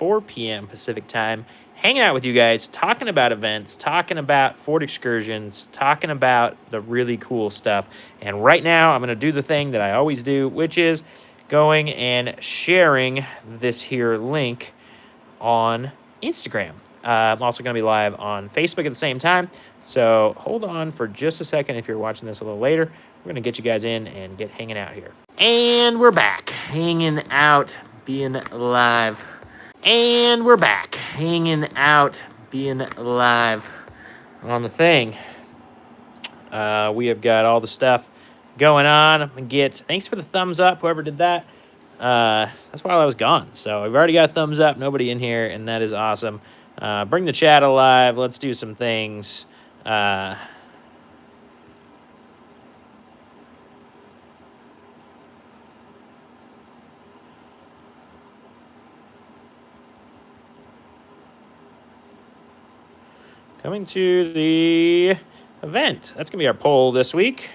4 p.m. Pacific time, hanging out with you guys, talking about events, talking about Ford excursions, talking about the really cool stuff. And right now, I'm going to do the thing that I always do, which is going and sharing this here link on Instagram. I'm also going to be live on Facebook at the same time. So hold on for just a second if you're watching this a little later. We're going to get you guys in and get hanging out here. And we're back, hanging out, being live. And we're back, hanging out, being live on the thing. We have got all the stuff going on. Thanks for the thumbs up, whoever did that. That's while I was gone. So we've already got a thumbs up, nobody in here, and that is awesome. Bring the chat alive. Let's do some things. Coming to the event. That's going to be our poll this week.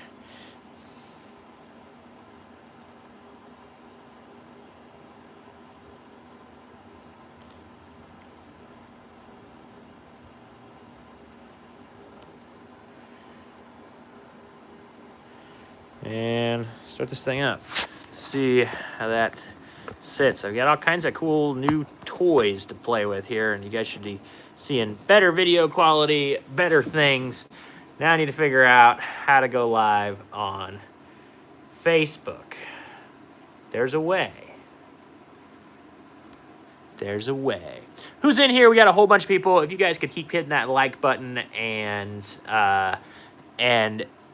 And start this thing up. See how that sits. I've got all kinds of cool new toys to play with here, and you guys should be seeing better video quality, better things. Now I need to figure out how to go live on Facebook. There's a way. There's a way. Who's in here? We got a whole bunch of people. If you guys could keep hitting that like button and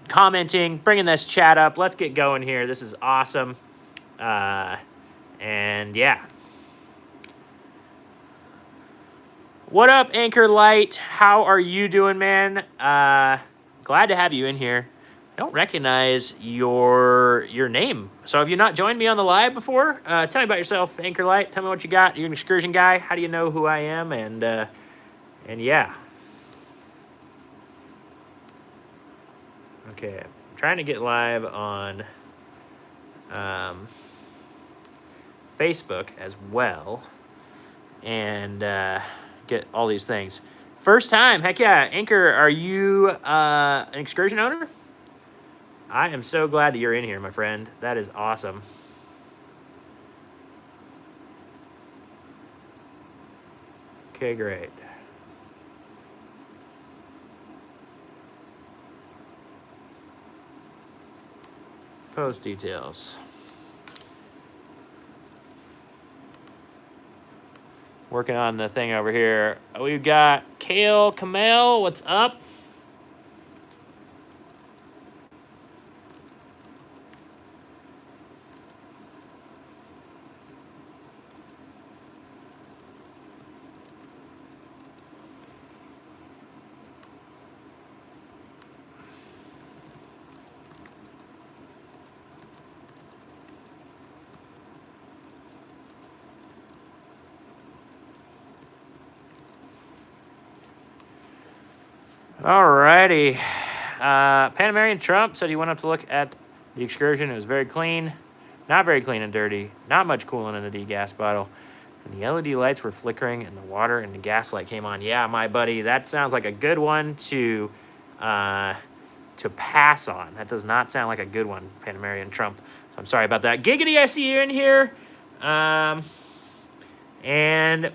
commenting, bringing this chat up. Let's get going here. This is awesome. And yeah. What up, Anchor Light? How are you doing, man? Glad to have you in here. I don't recognize your name. So have you not joined me on the live before? Tell me about yourself, Anchor Light. Tell me what you got. You're an excursion guy. How do you know who I am? And yeah. Okay, I'm trying to get live on Facebook as well, and get all these things. First time, heck yeah. Anchor, are you an excursion owner? I am so glad that you're in here, my friend. That is awesome. Okay, great. Post details. Working on the thing over here. We've got Kale Kamel. What's up? Alrighty. Panamerican Trump said he went up to look at the excursion. It was very clean. Not very clean and dirty. Not much coolant in the degas bottle. And the LED lights were flickering and the water and the gas light came on. Yeah, my buddy, that sounds like a good one to pass on. That does not sound like a good one, Panamerican Trump. So I'm sorry about that. Giggity, I see you in here. And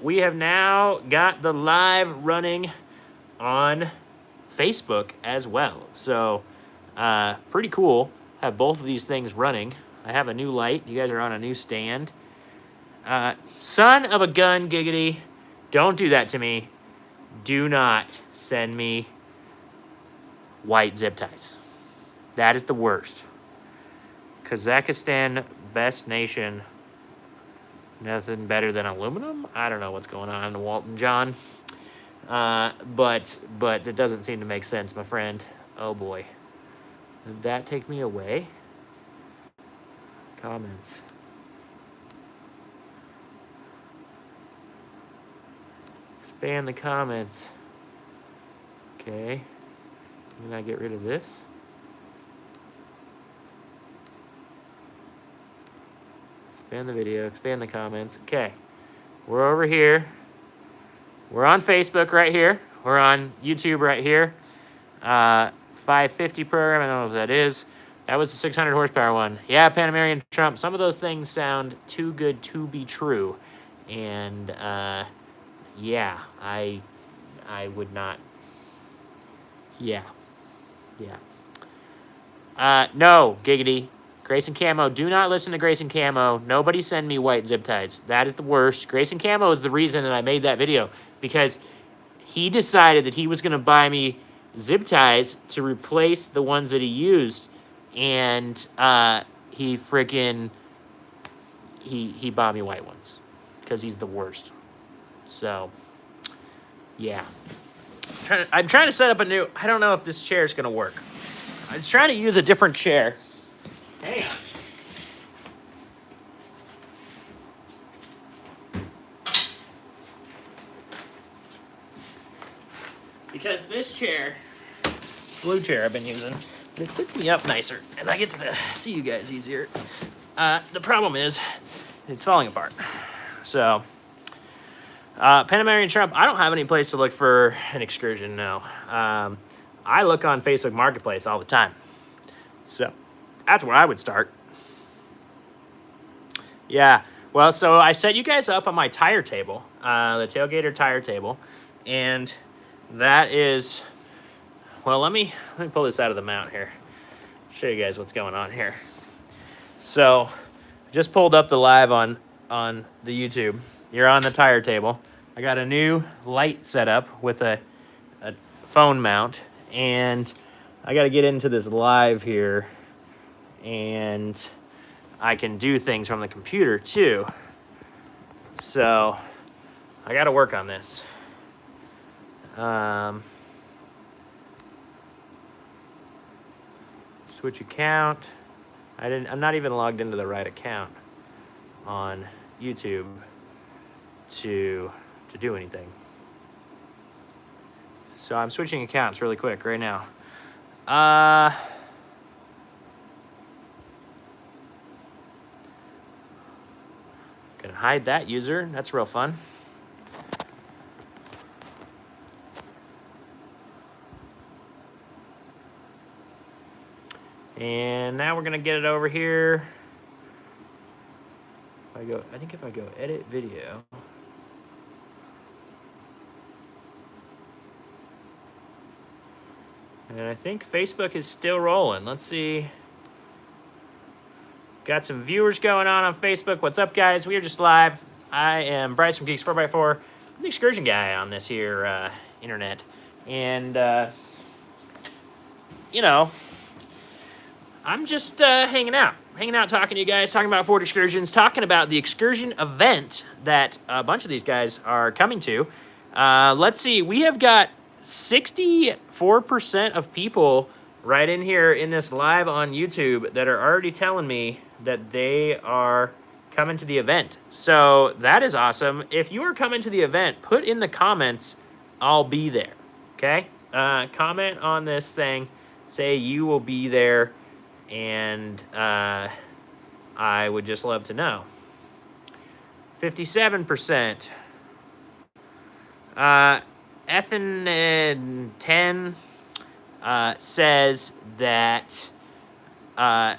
we have now got the live running on Facebook as well. So pretty cool. Have both of these things running. I have a new light. You guys are on a new stand. Son of a gun, Giggity. Don't do that to me. Do not send me white zip ties. That is the worst. Kazakhstan, best nation. Nothing better than aluminum? I don't know what's going on, Walton John. But it doesn't seem to make sense, my friend. Oh boy. Did that take me away? Comments. Expand the comments. Okay. Can I get rid of this? Expand the video, expand the comments. Okay. We're over here. We're on Facebook right here. We're on YouTube right here. 550 program, I don't know what that is. That was the 600 horsepower one. Yeah, Panamerican Trump. Some of those things sound too good to be true. And, yeah, I would not. Yeah. No, Giggity. Grayson Camo, do not listen to Grayson Camo. Nobody send me white zip ties. That is the worst. Grayson Camo is the reason that I made that video. Because he decided that he was going to buy me zip ties to replace the ones that he used. And he freaking, he bought me white ones. Because he's the worst. So, yeah. I'm trying to set up a new, I don't know if this chair is going to work. I was trying to use a different chair. Hang on. Because this chair, blue chair I've been using, it sits me up nicer, and I get to see you guys easier. The problem is, it's falling apart. So, Panamerican Trump, I don't have any place to look for an Excursion, no. I look on Facebook Marketplace all the time. So, that's where I would start. Yeah, well, so I set you guys up on my tire table, the Tailgater tire table, and that is, well, let me pull this out of the mount here. Show you guys what's going on here. So, just pulled up the live on the YouTube. You're on the tire table. I got a new light set up with a phone mount, and I got to get into this live here, and I can do things from the computer too. So I got to work on this. Switch account. I'm not even logged into the right account on YouTube to do anything. So I'm switching accounts really quick right now. Gonna hide that user. That's real fun. And now we're gonna get it over here. If I go edit video. And I think Facebook is still rolling. Let's see. Got some viewers going on Facebook. What's up, guys? We are just live. I am Bryce from Geeks 4x4. I'm the Excursion guy on this here internet. And, you know, I'm just hanging out, talking to you guys, talking about Ford Excursions, talking about the Excursion event that a bunch of these guys are coming to. Let's see. We have got 64% of people right in here in this live on YouTube that are already telling me that they are coming to the event. So that is awesome. If you are coming to the event, put in the comments, I'll be there. Okay? Comment on this thing. Say you will be there. And I would just love to know. 57%. Ethan 10 says that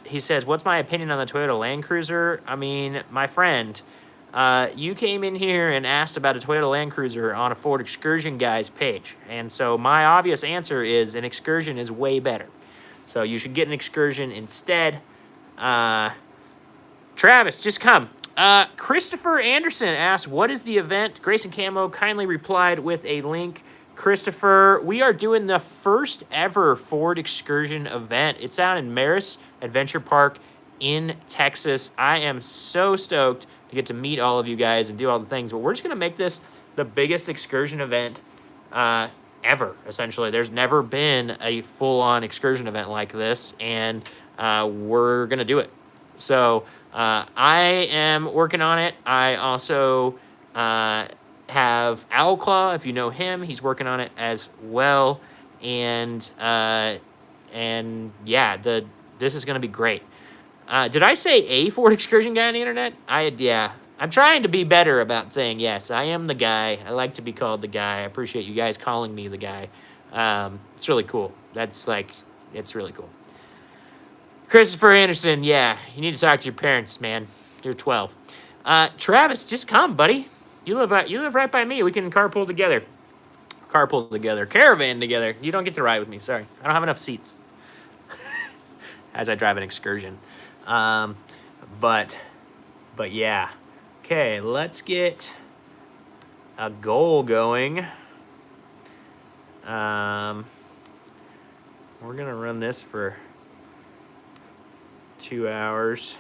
he says, what's my opinion on the Toyota Land Cruiser? I mean, my friend, you came in here and asked about a Toyota Land Cruiser on a Ford Excursion guy's page. And so my obvious answer is an Excursion is way better. So you should get an Excursion instead. Travis, just come. Christopher Anderson asked, what is the event? Grayson Camo kindly replied with a link. Christopher, we are doing the first ever Ford Excursion event. It's out in Maris Adventure Park in Texas. I am so stoked to get to meet all of you guys and do all the things. But we're just going to make this the biggest Excursion event ever, essentially. There's never been a full-on Excursion event like this, and we're going to do it. So I am working on it. I also have Owlclaw, if you know him. He's working on it as well. And yeah, this is going to be great. Did I say a Ford Excursion guy on the internet? Yeah. I'm trying to be better about saying yes. I am the guy. I like to be called the guy. I appreciate you guys calling me the guy. It's really cool. That's like, it's really cool. Christopher Anderson, yeah, you need to talk to your parents, man. You're 12. Travis, just come, buddy. You live right by me. We can carpool together. Caravan together. You don't get to ride with me. Sorry, I don't have enough seats as I drive an Excursion. But yeah. Okay, let's get a goal going. We're gonna run this for 2 hours,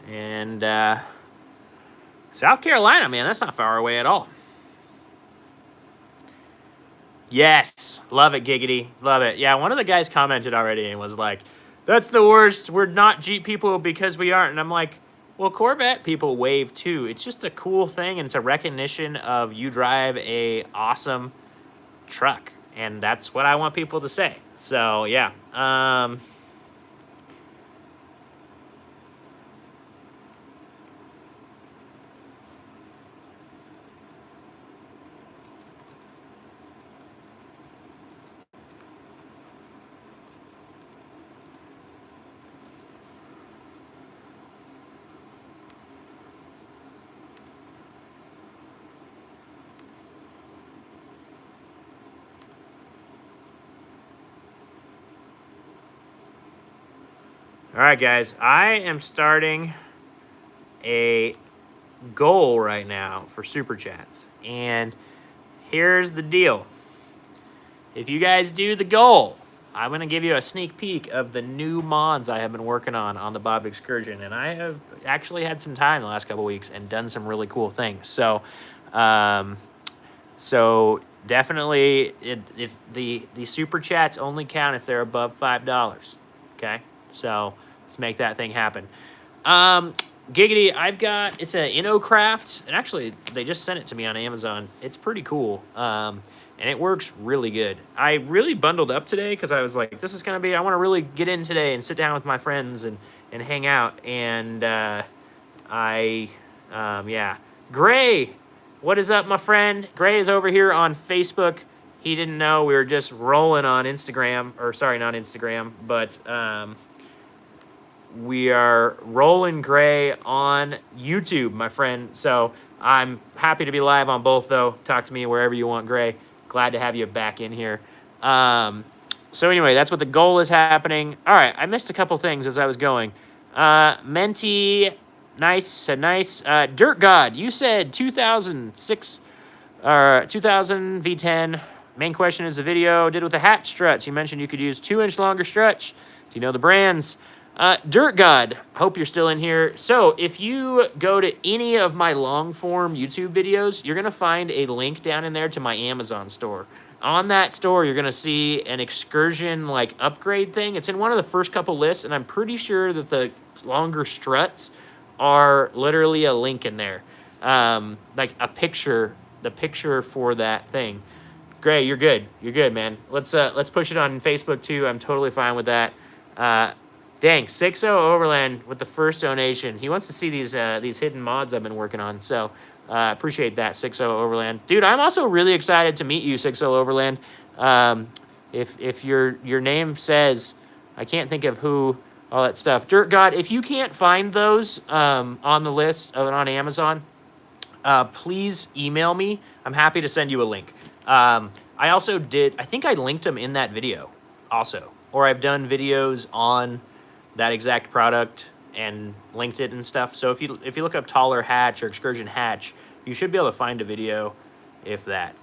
and South Carolina, man, that's not far away at all. Yes, love it, Giggity, love it. Yeah, one of the guys commented already and was like, "That's the worst. We're not Jeep people because we aren't." And I'm like, well, Corvette people wave too. It's just a cool thing, and it's a recognition of you drive a awesome truck, and that's what I want people to say. So yeah. All right, guys, I am starting a goal right now for Super Chats. And here's the deal. If you guys do the goal, I'm going to give you a sneak peek of the new mods I have been working on the Bob Excursion. And I have actually had some time the last couple weeks and done some really cool things. So, definitely, if the Super Chats only count if they're above $5. Okay? So let's make that thing happen. Giggity, it's a InnoCraft, and actually they just sent it to me on Amazon. It's pretty cool, and it works really good. I really bundled up today because I was like, I want to really get in today and sit down with my friends and hang out. And yeah. Gray, what is up, my friend? Gray is over here on Facebook. He didn't know we were just rolling on Instagram, or sorry, not Instagram, but we are rolling Gray on YouTube, my friend. So I'm happy to be live on both, though. Talk to me wherever you want, Gray. Glad to have you back in here. So anyway, that's what the goal is happening. All right, I missed a couple things as I was going. Menti, said nice. Dirt God, you said 2006 or 2000 V10. Main question is the video did with the hatch struts. You mentioned you could use 2-inch longer struts. Do you know the brands? Dirt God, hope you're still in here. So if you go to any of my long form YouTube videos, you're going to find a link down in there to my Amazon store. On that store, you're going to see an Excursion like upgrade thing. It's in one of the first couple lists, and I'm pretty sure that the longer struts are literally a link in there. Like a picture, the picture for that thing. Gray, you're good. You're good, man. Let's push it on Facebook too. I'm totally fine with that. Dang, 6-0 Overland with the first donation. He wants to see these hidden mods I've been working on. So appreciate that, 6-0 Overland. Dude, I'm also really excited to meet you, 6-0 Overland. If your name says, I can't think of who, all that stuff. Dirt God, if you can't find those on the list on Amazon, please email me. I'm happy to send you a link. I think I linked them in that video also. Or I've done videos on that exact product and linked it and stuff. So if you look up Taller Hatch or Excursion Hatch, you should be able to find a video, if that.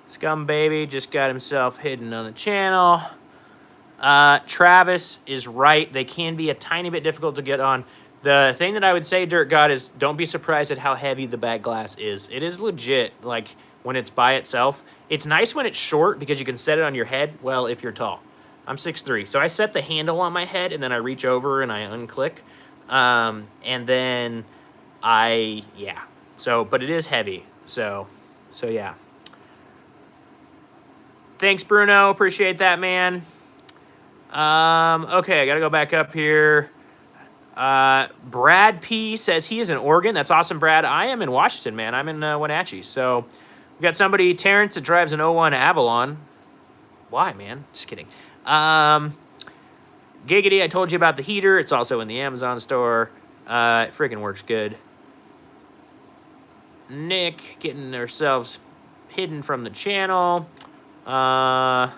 Scum Baby just got himself hidden on the channel. Travis is right. They can be a tiny bit difficult to get on. The thing that I would say, Dirt God, is don't be surprised at how heavy the back glass is. It is legit, like, when it's by itself. It's nice when it's short because you can set it on your head, well, if you're tall. I'm 6'3", so I set the handle on my head, and then I reach over and I unclick. And then yeah. So, but it is heavy, so yeah. Thanks, Bruno. Appreciate that, man. Okay, I gotta go back up here. Brad P says he is in Oregon. That's awesome, Brad. I am in Washington, man. I'm in Wenatchee. So we got somebody, Terrence, that drives an '01 Avalon. Why, man? Just kidding. Giggity, I told you about the heater. It's also in the Amazon store. It freaking works good. Nick, getting ourselves hidden from the channel. Dirt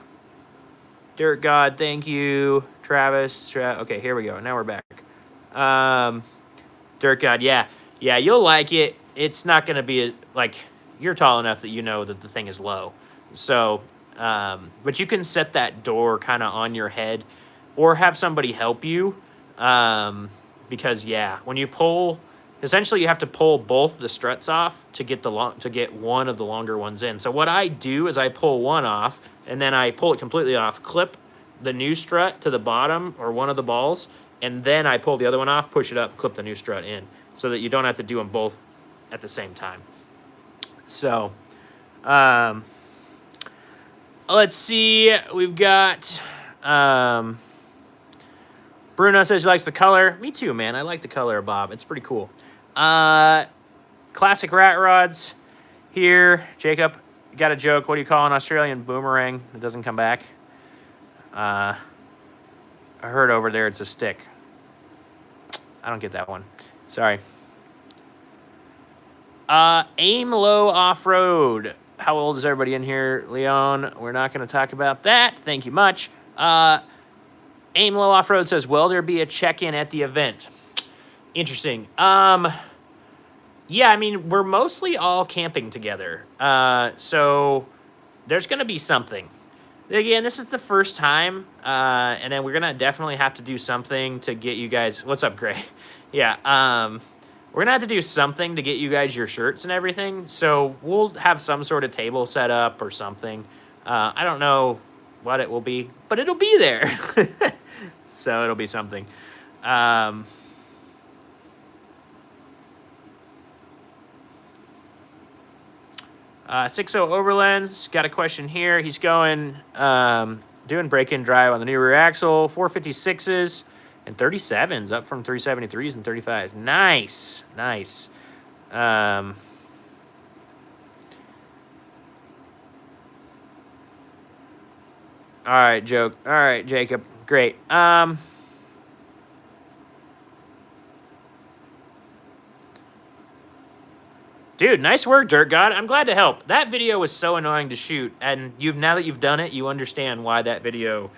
God, thank you. Travis, okay, here we go. Now we're back. Dirt God, yeah, you'll like it. It's not gonna be like, you're tall enough that you know that the thing is low. So, but you can set that door kind of on your head, or have somebody help you. Because yeah, when you pull, essentially you have to pull both the struts off to get one of the longer ones in. So what I do is I pull one off, and then I pull it completely off, clip the new strut to the bottom or one of the balls, and then I pull the other one off, push it up, clip the new strut in, so that you don't have to do them both at the same time. So, let's see. We've got Bruno says he likes the color. Me too, man. I like the color of Bob. It's pretty cool. Classic rat rods here. Jacob, got a joke. What do you call an Australian boomerang that doesn't come back? I heard over there it's a stick. I don't get that one. Sorry. Aim low off-road. How old is everybody in here? Leon, we're not going to talk about that. Thank you much. Aim low off-road says, will there be a check-in at the event? Interesting. Yeah, I mean, we're mostly all camping together. So there's going to be something. Again, this is the first time, and then we're going to definitely have to do something to get you guys... What's up, Gray? Yeah, we're going to have to do something to get you guys your shirts and everything, so we'll have some sort of table set up or something. I don't know what it will be, but it'll be there. So it'll be something. 60 Overlands got a question here. He's going, doing break-in drive on the new rear axle, 456s and 37s, up from 373s and 35s. Nice, nice. All right, All right, Jacob. Great. Dude, nice work, Dirt God. I'm glad to help. That video was so annoying to shoot, and now that you've done it, you understand why that video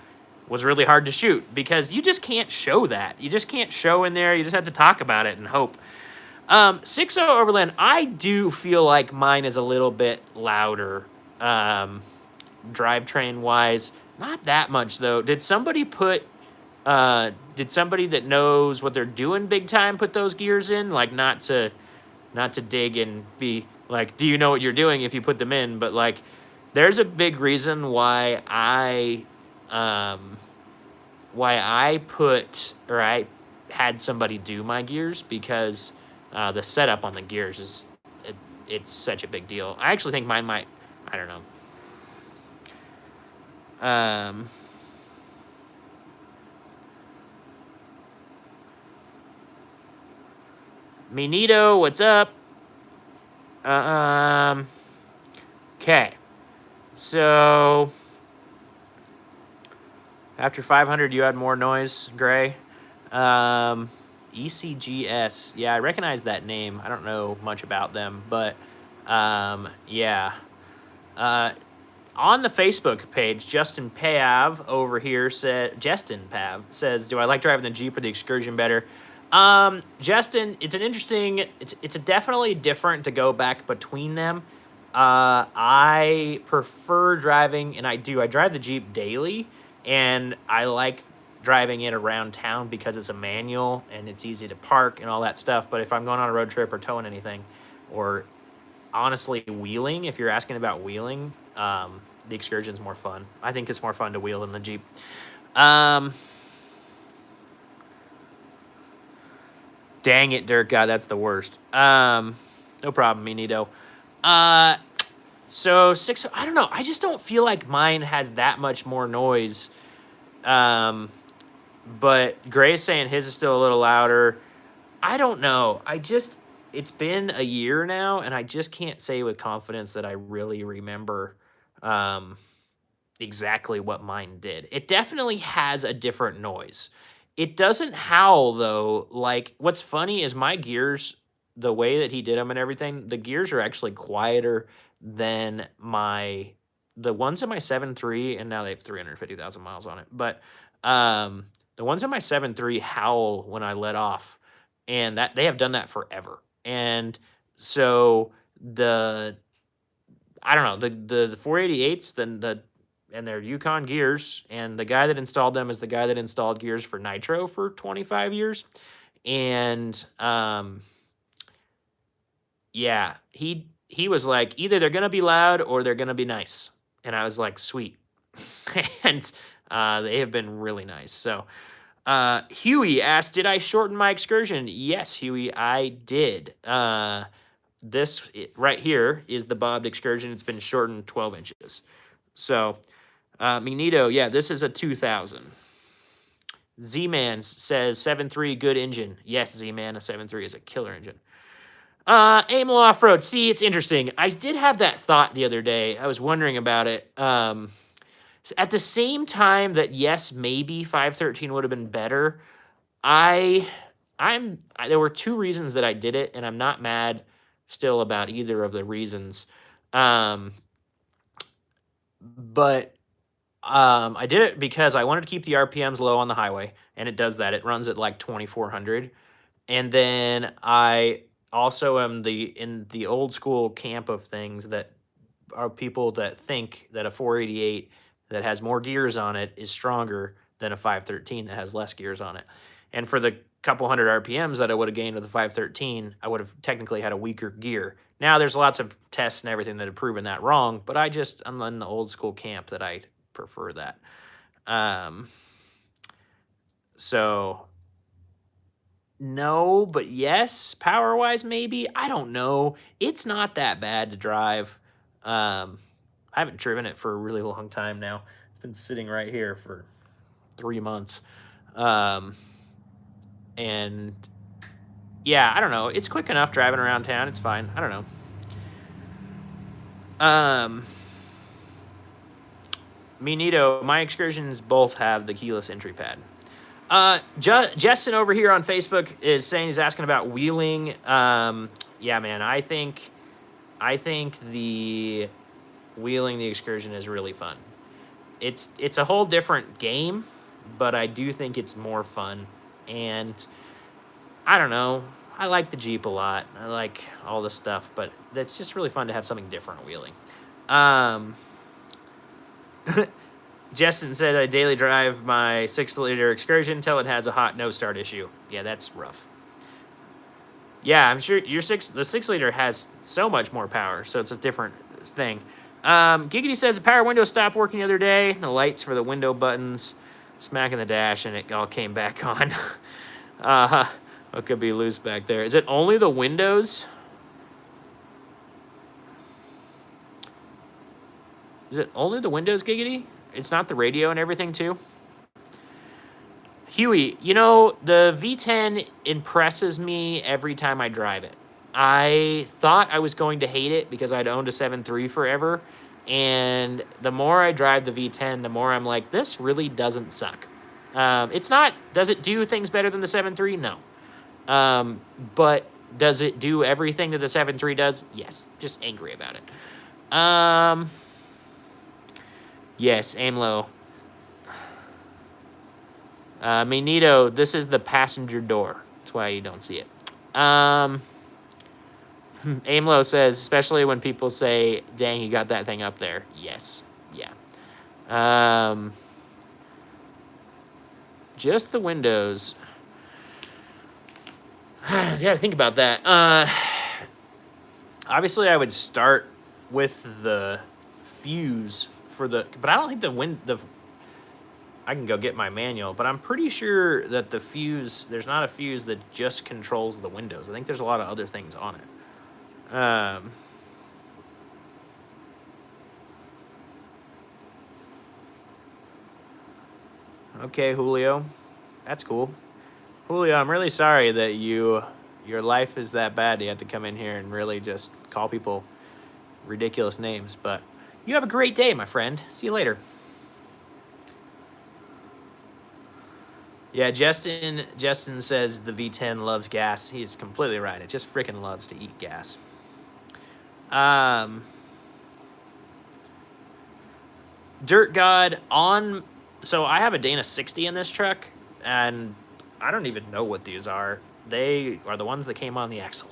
was really hard to shoot, because you just can't show that. You just can't show in there. You just have to talk about it and hope. 60 Overland, I do feel like mine is a little bit louder, drivetrain-wise. Not that much, though. Did somebody that knows what they're doing big time put those gears in? Like, not to dig and be like, do you know what you're doing if you put them in? But like, there's a big reason why I had somebody do my gears, because the setup on the gears it's such a big deal. I actually think mine might, I don't know. Minito, what's up? Okay. So, after 500, you had more noise, Gray. ECGS. Yeah, I recognize that name. I don't know much about them, but, yeah. On the Facebook page, Justin Pav over here says, do I like driving the Jeep or the Excursion better? Justin, it's an interesting, it's a definitely different to go back between them. I prefer driving, and I drive the Jeep daily, and I like driving it around town because it's a manual and it's easy to park and all that stuff. But if I'm going on a road trip or towing anything, or honestly wheeling, if you're asking about wheeling, the Excursion's more fun. I think it's more fun to wheel than the Jeep. Dang it, Dirk God, that's the worst. No problem, Minito. So I don't know. I just don't feel like mine has that much more noise, But Gray's saying his is still a little louder. I don't know. It's been a year now, and I just can't say with confidence that I really remember um, exactly what mine did. It definitely has a different noise. It doesn't howl though. Like what's funny is my gears, the way that he did them and everything, the gears are actually quieter than the ones in my 7.3, and now they have 350,000 miles on it. But um the ones in my 7.3 howl when I let off, and that they have done that forever. And so the I don't know, the 488s, then and their Yukon gears, and the guy that installed them is the guy that installed gears for Nitro for 25 years. And yeah, he was like, either they're gonna be loud or they're gonna be nice. And I was like, sweet. And they have been really nice. So Huey asked, did I shorten my Excursion? Yes, Huey, I did. Right here is the bobbed Excursion. It's been shortened 12 inches. So, Magneto, yeah, this is a 2000. Z-Man says 7.3, good engine. Yes, Z-Man, a 7.3 is a killer engine. Aimlo Off-Road. See, it's interesting. I did have that thought the other day. I was wondering about it. At the same time that, yes, maybe 513 would have been better, there were two reasons that I did it, and I'm not mad still about either of the reasons. But I did it because I wanted to keep the RPMs low on the highway, and it does that. It runs at like 2,400. And then I also am in the old school camp of things that are people that think that a 488 that has more gears on it is stronger than a 513 that has less gears on it. And for the couple hundred RPMs that I would have gained with the 513, I would have technically had a weaker gear. Now there's lots of tests and everything that have proven that wrong, but I'm in the old school camp that I prefer that. So no, but yes, power-wise maybe. I don't know. It's not that bad to drive. I haven't driven it for a really long time now. It's been sitting right here for 3 months. And yeah, I don't know. It's quick enough driving around town. It's fine. I don't know. Nito, my Excursions both have the keyless entry pad. Justin over here on Facebook is saying he's asking about wheeling. Yeah, man, I think the wheeling the Excursion is really fun. It's a whole different game, but I do think it's more fun. And I don't know, I like the Jeep a lot. I like all this stuff, but it's just really fun to have something different wheeling. Justin said I daily drive my 6-liter Excursion until it has a hot no start issue. Yeah, that's rough. Yeah, I'm sure the 6-liter has so much more power, so it's a different thing. Giggity says the power window stopped working the other day. The lights for the window buttons, smacking the dash, and it all came back on. What could be loose back there? Is it only the windows? Is it only the windows, Giggity? It's not the radio and everything, too? Huey, you know, the V10 impresses me every time I drive it. I thought I was going to hate it because I'd owned a 7.3 forever, and the more I drive the V10, the more I'm like, this really doesn't suck. It's not, does it do things better than the 7.3? No. But does it do everything that the 7.3 does? Yes. Just angry about it. Yes, aim low. Magneto, this is the passenger door. That's why you don't see it. Aim low says, especially when people say, dang, you got that thing up there. Yes. Yeah. Just the windows. Yeah, think about that. Obviously, I would start with the fuse but I don't think I can go get my manual, but I'm pretty sure that there's not a fuse that just controls the windows. I think there's a lot of other things on it. Okay, Julio. That's cool. Julio, I'm really sorry that your life is that bad. You have to come in here and really just call people ridiculous names. But you have a great day, my friend. See you later. Yeah, Justin says the V10 loves gas. He's completely right. It just freaking loves to eat gas. Dirt God on. So I have a Dana 60 in this truck, and I don't even know what these are. They are the ones that came on the axle.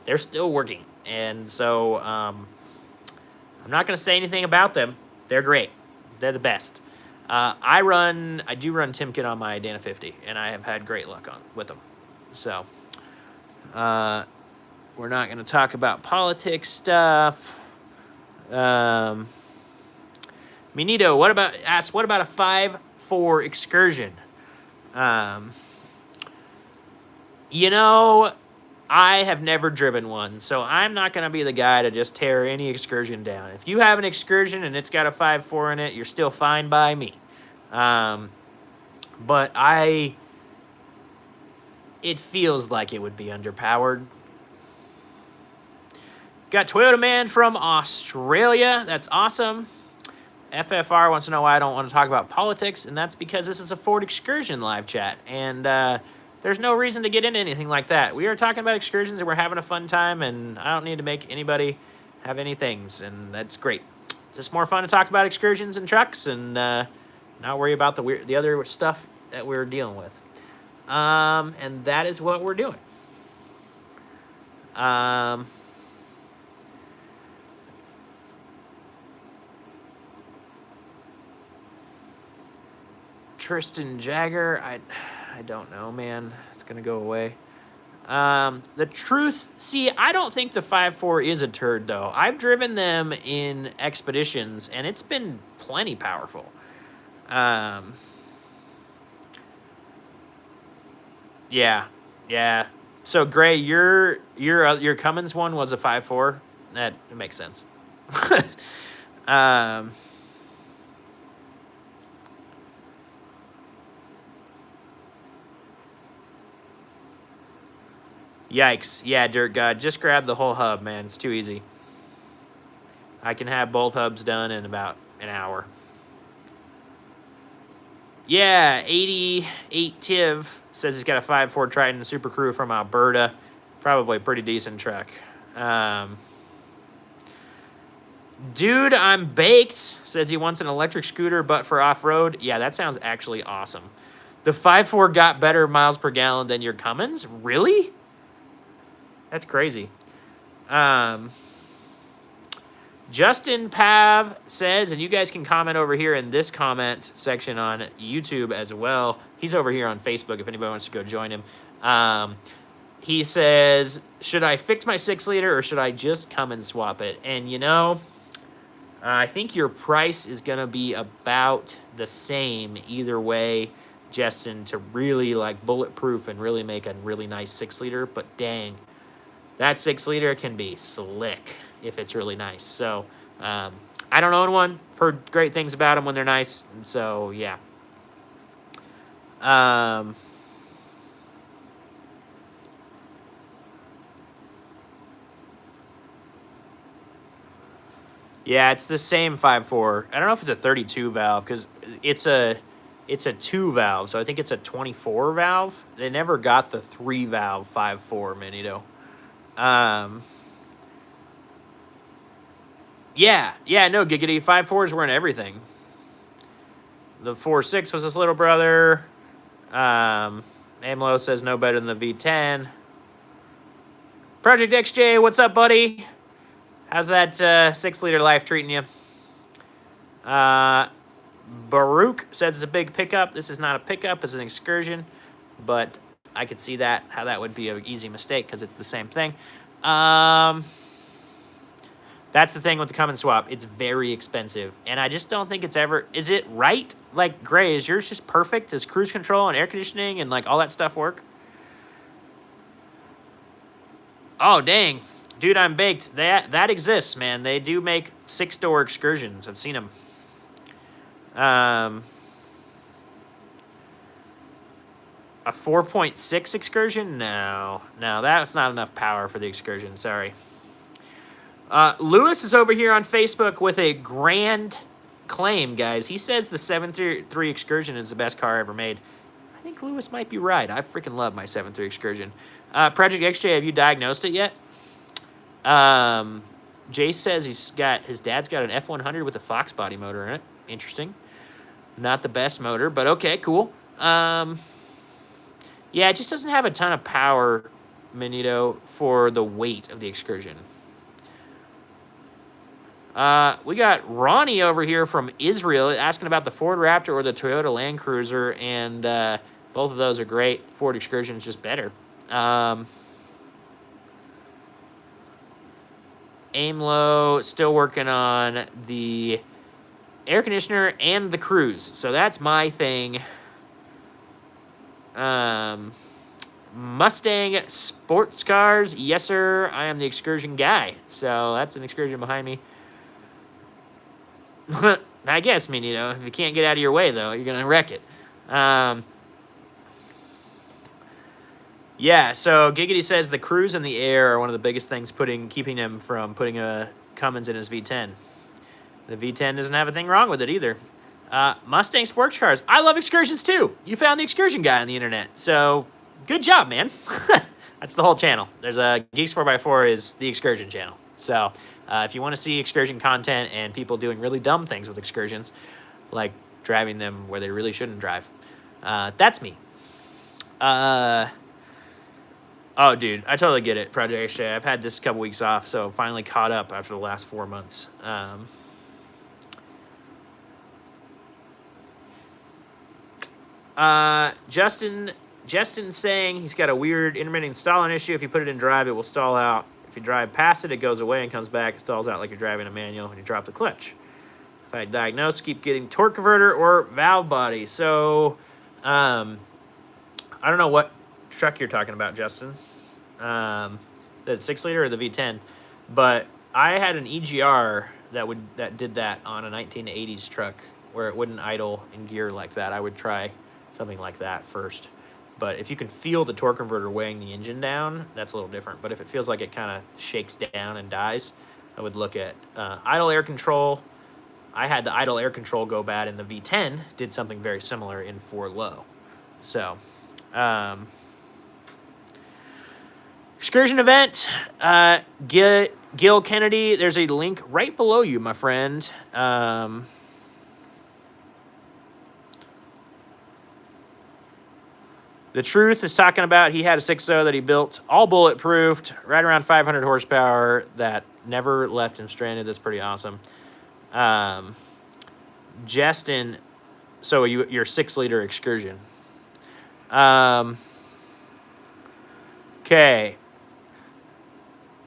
They're still working. And so I'm not going to say anything about them. They're great. They're the best. I do run Timken on my Dana 50, and I have had great luck with them. So we're not going to talk about politics stuff. Minito, what about a 5.4 Excursion? You know, I have never driven one, so I'm not going to be the guy to just tear any Excursion down. If you have an Excursion and it's got a 5.4 in it, you're still fine by me. But it feels like it would be underpowered. Got Toyota Man from Australia. That's awesome. FFR wants to know why I don't want to talk about politics, and that's because this is a Ford Excursion live chat, and there's no reason to get into anything like that. We are talking about Excursions, and we're having a fun time, and I don't need to make anybody have any things, and that's great. It's just more fun to talk about Excursions and trucks, and not worry about the other stuff that we're dealing with. And that is what we're doing. Tristan Jagger, I don't know, man. It's gonna go away. The truth, see, I don't think the 5.4 is a turd, though. I've driven them in expeditions, and it's been plenty powerful. Yeah. So Gray, your Cummins one was a 5.4. That makes sense. Yikes. Yeah, Dirt God. Just grab the whole hub, man. It's too easy. I can have both hubs done in about an hour. Yeah, 88 Tiv says he's got a 5.4 Triton Super Crew from Alberta. Probably a pretty decent truck. Dude, I'm baked. Says he wants an electric scooter, but for off-road. Yeah, that sounds actually awesome. The 5.4 got better miles per gallon than your Cummins? Really? That's crazy. Justin Pav says, and you guys can comment over here in this comment section on YouTube as well. He's over here on Facebook if anybody wants to go join him. He says, should I fix my 6-liter or should I just come and swap it? And, you know, I think your price is going to be about the same either way, Justin, to really, like, bulletproof and really make a really nice 6-liter. But, dang, that 6-liter can be slick if it's really nice. So, I don't own one. I've heard great things about them when they're nice. And so, yeah. Yeah, it's the same 5.4. I don't know if it's a 32 valve because it's a 2 valve, so I think it's a 24 valve. They never got the 3 valve 5.4 Manito. Yeah, no, Giggity 5.4s weren't everything. The 4.6 was his little brother. Amlo says no better than the V10. Project XJ, what's up, buddy? How's that 6-liter life treating you? Baruch says it's a big pickup. This is not a pickup, it's an Excursion. But I could see that, how that would be an easy mistake because it's the same thing. That's the thing with the Cummins swap. It's very expensive. And I just don't think it's ever... Is it right? Like, Gray, is yours just perfect? Does cruise control and air conditioning and, like, all that stuff work? Oh, dang. Dude, I'm baked. That exists, man. They do make 6-door Excursions. I've seen them. A 4.6 Excursion? No, that's not enough power for the Excursion. Sorry. Lewis is over here on Facebook with a grand claim, guys. He says the 7.3 Excursion is the best car ever made. I think Lewis might be right. I freaking love my 7.3 Excursion. Project XJ, have you diagnosed it yet? Jay says his dad's got an F100 with a Fox body motor in it. Interesting. Not the best motor, but okay, cool. Yeah, it just doesn't have a ton of power, Manito, for the weight of the Excursion. We got Ronnie over here from Israel asking about the Ford Raptor or the Toyota Land Cruiser, and both of those are great. Ford Excursion is just better. Aimlow still working on the air conditioner and the cruise, so that's my thing. Mustang sports cars, yes sir, I am the Excursion guy. So that's an Excursion behind me. I guess, if you can't get out of your way though, you're gonna wreck it. Yeah, so Giggity says the cruise and the air are one of the biggest things keeping him from putting a Cummins in his V10. The V10 doesn't have a thing wrong with it either. Mustang sports cars. I love Excursions too. You found the Excursion guy on the internet. So, good job, man. That's the whole channel. There's a Geeks 4x4 is the Excursion channel. So, if you want to see Excursion content and people doing really dumb things with Excursions, like driving them where they really shouldn't drive, that's me. Oh, dude, I totally get it, Project X. I've had this couple weeks off, so finally caught up after the last 4 months. Justin saying he's got a weird intermittent stalling issue. If you put it in drive, it will stall out. If you drive past it, it goes away and comes back. It stalls out like you're driving a manual and you drop the clutch. If I diagnose, keep getting torque converter or valve body. So, I don't know what truck you're talking about, Justin. The 6-liter or the V10, but I had an EGR that did that on a 1980s truck where it wouldn't idle in gear like that. I would try something like that first. But if you can feel the torque converter weighing the engine down, that's a little different. But if it feels like it kind of shakes down and dies, I would look at idle air control. I had the idle air control go bad in the V10, did something very similar in 4 low. So, Excursion event, Gil Kennedy, there's a link right below you, my friend. The Truth is talking about he had a 6.0 that he built, all bulletproofed, right around 500 horsepower, that never left him stranded. That's pretty awesome. Justin, so your 6-liter Excursion. Okay.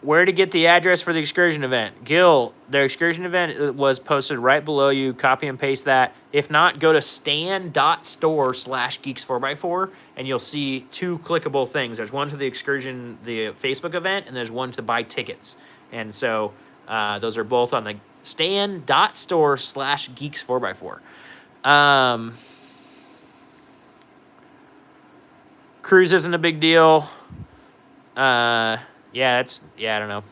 Where to get the address for the Excursion event? Gil, the Excursion event was posted right below you. Copy and paste that. If not, go to stan.store/geeks4x4, and you'll see 2 clickable things. There's one to the Excursion, the Facebook event, and there's one to buy tickets. And so those are both on the stan.store/geeks4x4. Cruise isn't a big deal. I don't know.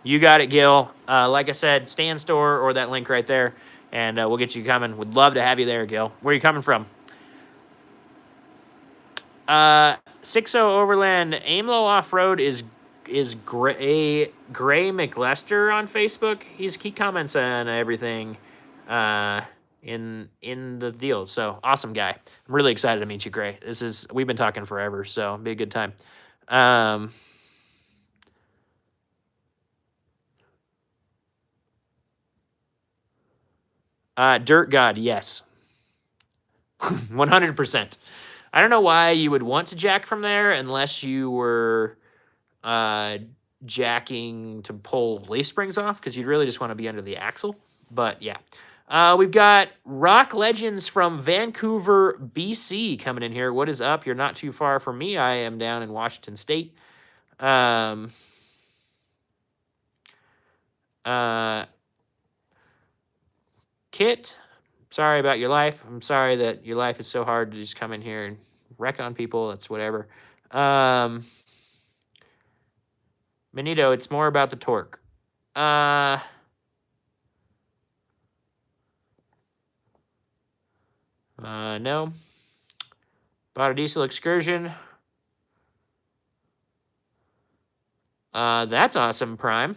You got it, Gil. Like I said, Stan Store or that link right there, and we'll get you coming. Would love to have you there, Gil. Where are you coming from? 6.0 Overland Aimlow Off-Road is Gray McLester on Facebook. He comments on everything. In the deal. So awesome guy. I'm really excited to meet you, Gray. We've been talking forever, so it'll be a good time. Dirt God, yes. 100%. I don't know why you would want to jack from there unless you were jacking to pull leaf springs off, because you'd really just want to be under the axle. But yeah. We've got Rock Legends from Vancouver, BC coming in here. What is up? You're not too far from me. I am down in Washington State. Kit, sorry about your life. I'm sorry that your life is so hard to just come in here and wreck on people. It's whatever. Benito, it's more about the torque. No. Bought a diesel Excursion. That's awesome, Prime.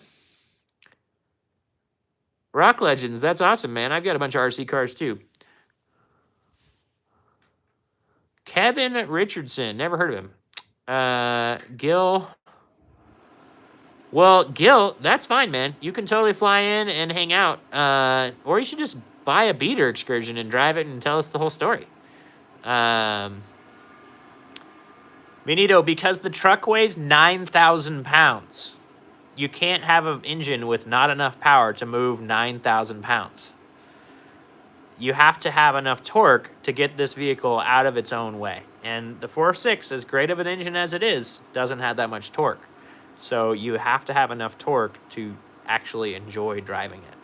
Rock Legends, that's awesome, man. I've got a bunch of RC cars, too. Kevin Richardson, never heard of him. Gil. Well, Gil, that's fine, man. You can totally fly in and hang out. Or you should just buy a beater Excursion and drive it and tell us the whole story. Benito, because the truck weighs 9,000 pounds, you can't have an engine with not enough power to move 9,000 pounds. You have to have enough torque to get this vehicle out of its own way. And the 4.6, as great of an engine as it is, doesn't have that much torque. So you have to have enough torque to actually enjoy driving it.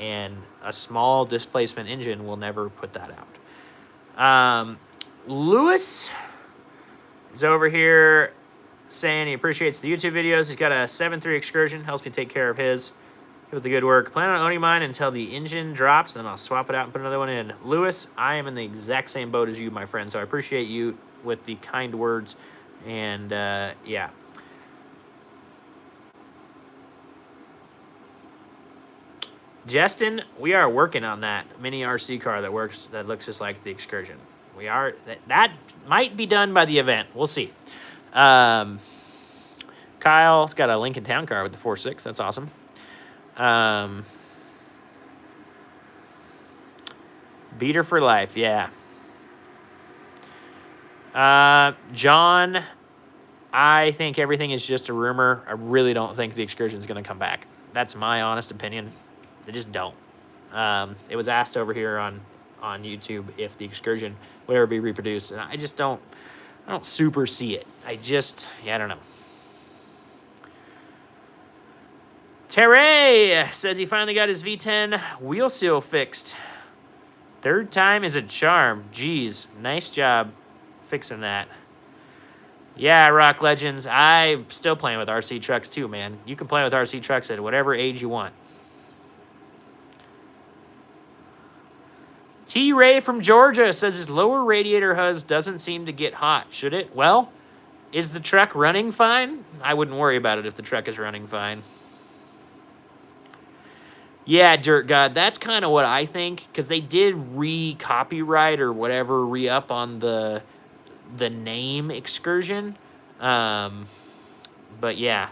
And a small displacement engine will never put that out. Lewis is over here saying he appreciates the YouTube videos. He's got a 7.3 Excursion, helps me take care of his. With the good work. Plan on owning mine until the engine drops, then I'll swap it out and put another one in. Lewis, I am in the exact same boat as you, my friend, so I appreciate you with the kind words. And, yeah. Justin, we are working on that mini RC car that looks just like the Excursion. We are, that might be done by the event. We'll see. Kyle's got a Lincoln Town car with the 4.6. That's awesome. Beater for life, yeah. John, I think everything is just a rumor. I really don't think the Excursion's going to come back. That's my honest opinion. They just don't. It was asked over here on YouTube if the Excursion would ever be reproduced, and I don't super see it. I don't know. Terray says he finally got his V10 wheel seal fixed. Third time is a charm. Jeez, nice job fixing that. Yeah, Rock Legends, I'm still playing with RC trucks too, man. You can play with RC trucks at whatever age you want. T-Ray from Georgia says his lower radiator hose doesn't seem to get hot. Should it? Well, is the truck running fine? I wouldn't worry about it if the truck is running fine. Yeah, Dirt God, that's kind of what I think, because they did re-copyright or whatever, re-up on the name Excursion. But yeah.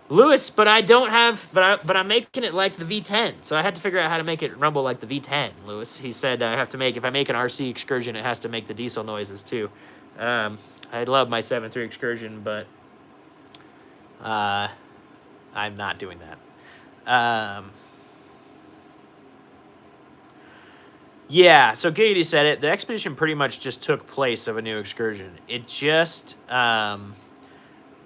Lewis, but I don't have, but I'm making it like the V10, so I had to figure out how to make it rumble like the V10, Lewis. He said I have to make, if I make an RC Excursion, it has to make the diesel noises too. I love my 7.3 Excursion, but I'm not doing that. Yeah, so Giggity said it. The expedition pretty much just took place of a new Excursion. It just,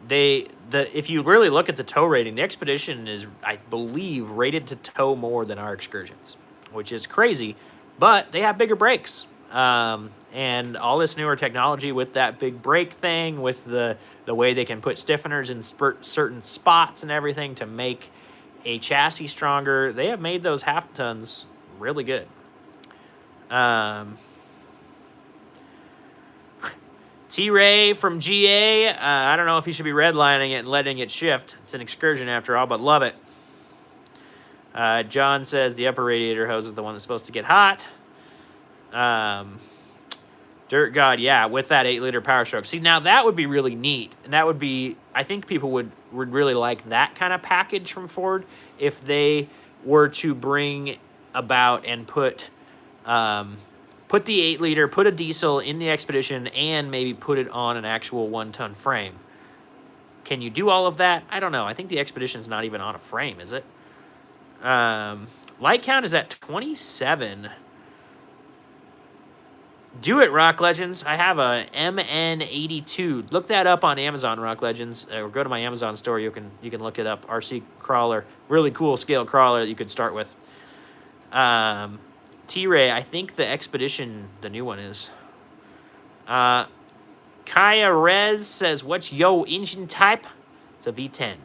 if you really look at the tow rating, the expedition is, I believe, rated to tow more than our Excursions, which is crazy, but they have bigger brakes. And all this newer technology with that big brake thing, with the way they can put stiffeners in certain spots and everything to make a chassis stronger, they have made those half tons really good. T-Ray from GA, I don't know if he should be redlining it and letting it shift. It's an Excursion after all, but love it. John says the upper radiator hose is the one that's supposed to get hot. Dirt God, yeah, with that 8-liter Power Stroke. See, now that would be really neat. And that would be, I think people would really like that kind of package from Ford if they were to bring about and put the 8-liter, put a diesel in the Expedition, and maybe put it on an actual 1-ton frame. Can you do all of that? I don't know. I think the Expedition's not even on a frame, is it? Light count is at 27. Do it, Rock Legends. I have a MN82. Look that up on Amazon, Rock Legends, or go to my Amazon store. You can look it up. RC crawler, really cool scale crawler that you could start with. T-Ray, I think the Expedition, the new one is. Kaya Rez says, what's yo engine type? It's a V10.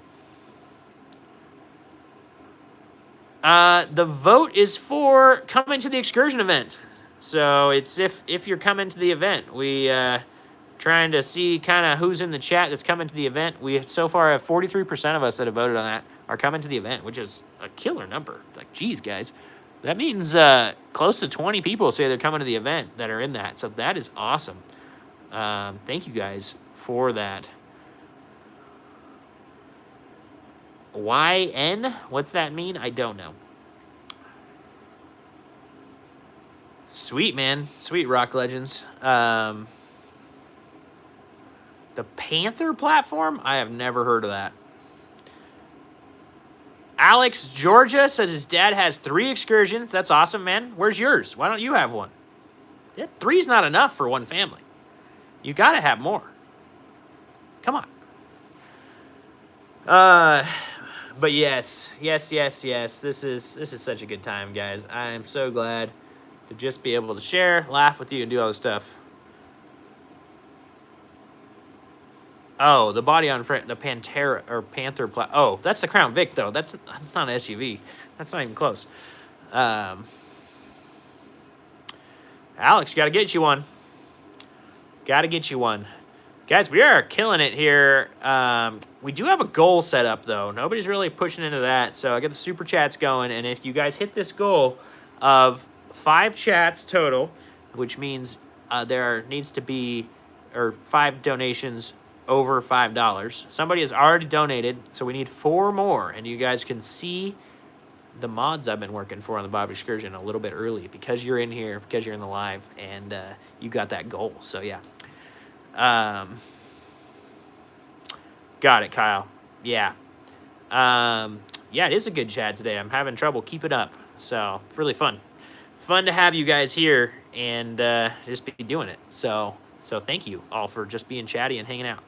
The vote is for coming to the Excursion event. So it's if you're coming to the event. We trying to see kind of who's in the chat that's coming to the event. We so far have 43% of us that have voted on that are coming to the event, which is a killer number. Like, geez, guys. That means close to 20 people say they're coming to the event that are in that. So that is awesome. Thank you guys for that. YN? What's that mean? I don't know. Sweet, man. Sweet, Rock Legends. The Panther platform? I have never heard of that. Alex Georgia says his dad has 3 excursions. That's awesome, man. Where's yours? Why don't you have one? Yeah, 3's not enough for one family. You got to have more. Come on. But yes. This is such a good time, guys. I am so glad to just be able to share, laugh with you, and do all this stuff. Oh, the body on front, the Panther oh, that's the Crown Vic though. That's not an SUV. That's not even close. Alex, got to get you one. Guys, we are killing it here. We do have a goal set up, though. Nobody's really pushing into that, so I got the super chats going, and if you guys hit this goal of 5 chats total, which means there needs to be 5 donations over $5. Somebody has already donated, so we need 4 more, and you guys can see the mods I've been working for on the Bob Excursion a little bit early because you're in here, because you're in the live, and you got that goal. So yeah. Got it, Kyle. Yeah. Yeah, it is a good chat today. I'm having trouble keeping up, so really fun. Fun to have you guys here and just be doing it. So thank you all for just being chatty and hanging out.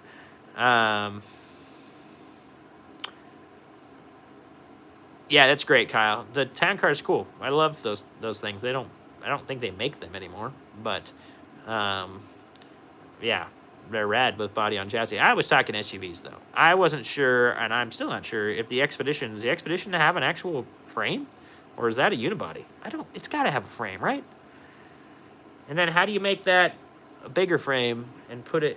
Yeah, that's great, Kyle. The town car is cool. I love those things. I don't think they make them anymore, but yeah, they're rad with body on chassis. I was talking SUVs though. I wasn't sure, and I'm still not sure if the Expedition to have an actual frame, or is that a unibody? It's got to have a frame, right? And then how do you make that a bigger frame and put a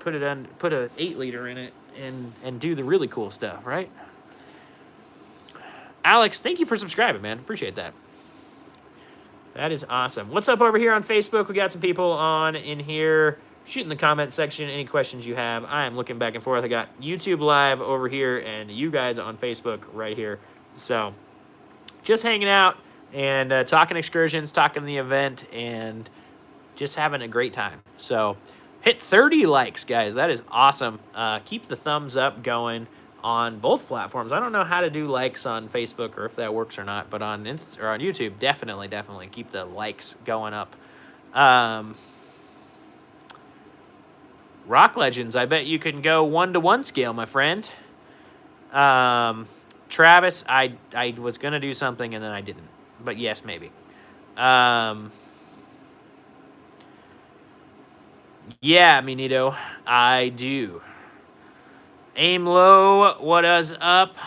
8-liter in it and do the really cool stuff, right? Alex, thank you for subscribing, man. Appreciate that. That is awesome. What's up over here on Facebook? We got some people on in here. Shoot in the comment section any questions you have. I am looking back and forth. I got YouTube live over here and you guys on Facebook right here. So just hanging out and talking excursions, talking the event, and just having a great time. So hit 30 likes, guys. That is awesome. Keep the thumbs up going on both platforms. I don't know how to do likes on Facebook or if that works or not, but on YouTube, definitely keep the likes going up. Rock Legends, I bet you can go 1-to-1 scale, my friend. Travis, I was gonna do something and then I didn't, but yes, maybe. Yeah, Minito, I do. Aim low, what is up?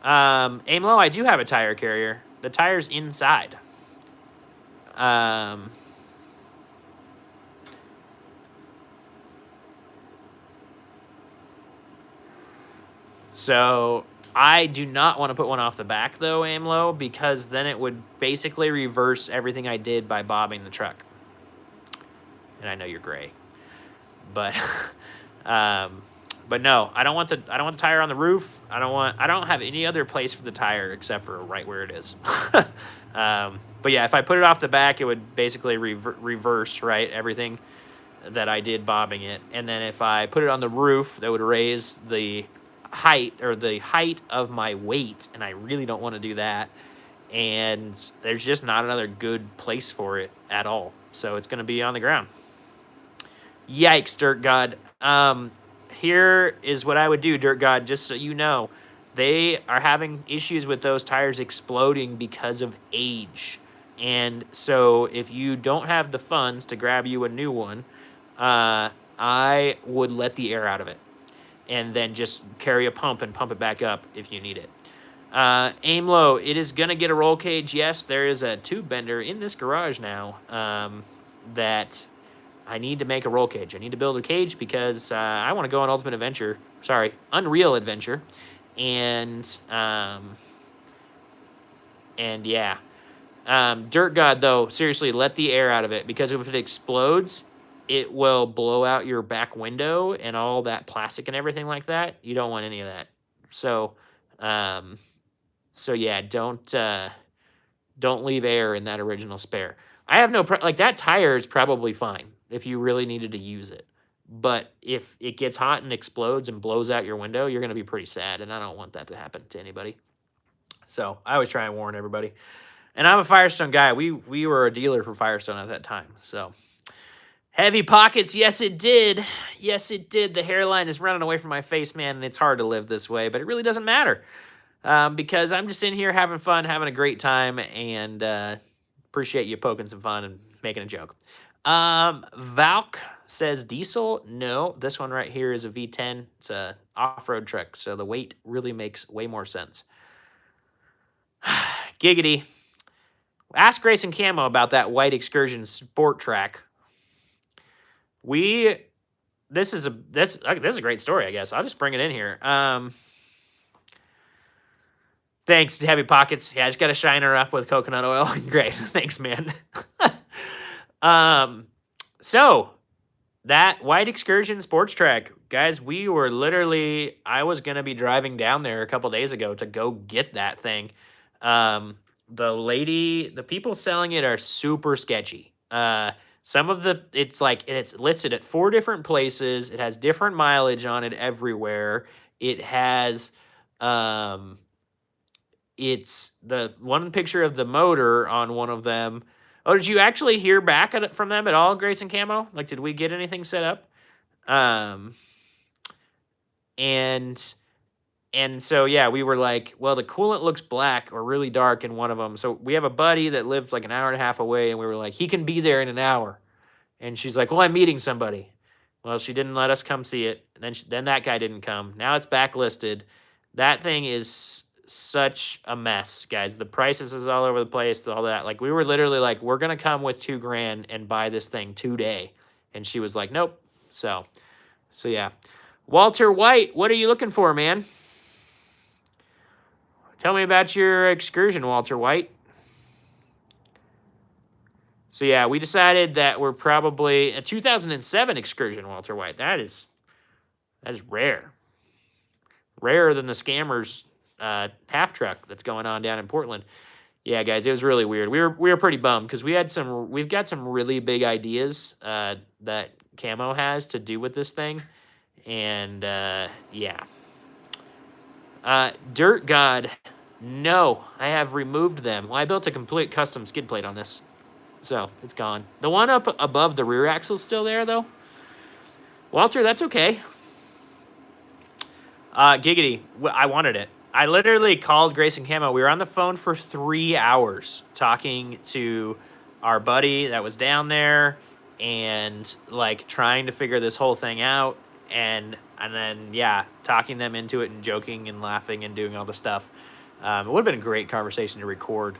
Aim low, I do have a tire carrier. The tire's inside. So I do not want to put one off the back though, Aim low, because then it would basically reverse everything I did by bobbing the truck. And I know you're gray, but no, I don't want the tire on the roof. I don't have any other place for the tire except for right where it is. But yeah, if I put it off the back, it would basically reverse, right, everything that I did bobbing it. And then if I put it on the roof, that would raise the height of my weight, and I really don't want to do that. And there's just not another good place for it at all. So it's going to be on the ground. Yikes, Dirt God. Here is what I would do, Dirt God, just so you know. They are having issues with those tires exploding because of age. And so if you don't have the funds to grab you a new one, I would let the air out of it and then just carry a pump and pump it back up if you need it. Aim low. It is going to get a roll cage. Yes, there is a tube bender in this garage now that I need to make a roll cage. I need to build a cage because I want to go on Ultimate Adventure. Sorry, Unreal Adventure. And yeah. Dirt God, though, seriously, let the air out of it, because if it explodes, it will blow out your back window and all that plastic and everything like that. You don't want any of that. So, yeah, don't leave air in that original spare. I have no like that tire is probably fine if you really needed to use it. But if it gets hot and explodes and blows out your window, you're going to be pretty sad, and I don't want that to happen to anybody. So I always try and warn everybody. And I'm a Firestone guy. We were a dealer for Firestone at that time. So heavy pockets. Yes, it did. Yes, it did. The hairline is running away from my face, man, and it's hard to live this way, but it really doesn't matter because I'm just in here having fun, having a great time, and appreciate you poking some fun and making a joke. Valk says diesel. No, this one right here is a V10. It's a off-road truck, so the weight really makes way more sense. Giggity. Ask Grace and Camo about that white Excursion sport track. This is a great story, I guess. I'll just bring it in here. Thanks, Heavy Pockets. Yeah, I just got to shine her up with coconut oil. Great. Thanks, man. So that white Excursion sports track, guys, we were literally, I was going to be driving down there a couple days ago to go get that thing. The people selling it are super sketchy. Some of it's listed at 4 different places. It has different mileage on it everywhere. It has, it's the one picture of the motor on one of them. Oh, did you actually hear back from them at all, Grace and Camo? Like, did we get anything set up? And so, yeah, we were like, well, the coolant looks black or really dark in one of them. So we have a buddy that lived like an hour and a half away, and we were like, he can be there in an hour. And she's like, well, I'm meeting somebody. Well, she didn't let us come see it. And then that guy didn't come. Now it's backlisted. That thing is such a mess, guys. The prices is all over the place, all that. Like, we were literally like, we're going to come with $2,000 and buy this thing today. And she was like, nope. So yeah. Walter White, what are you looking for, man? Tell me about your Excursion, Walter White. So, yeah, we decided that we're probably a 2007 Excursion, Walter White. That is rare. Rarer than the Scammers half truck that's going on down in Portland. Yeah, guys, it was really weird. We were pretty bummed because we've got some really big ideas that Camo has to do with this thing. And, yeah. Dirt God, no, I have removed them. Well, I built a complete custom skid plate on this, so it's gone. The one up above the rear axle is still there, though. Walter, that's okay. Giggity, I wanted it. I literally called Grace and Camo. We were on the phone for 3 hours talking to our buddy that was down there and, like, trying to figure this whole thing out. And then, yeah, talking them into it and joking and laughing and doing all the stuff. It would have been a great conversation to record.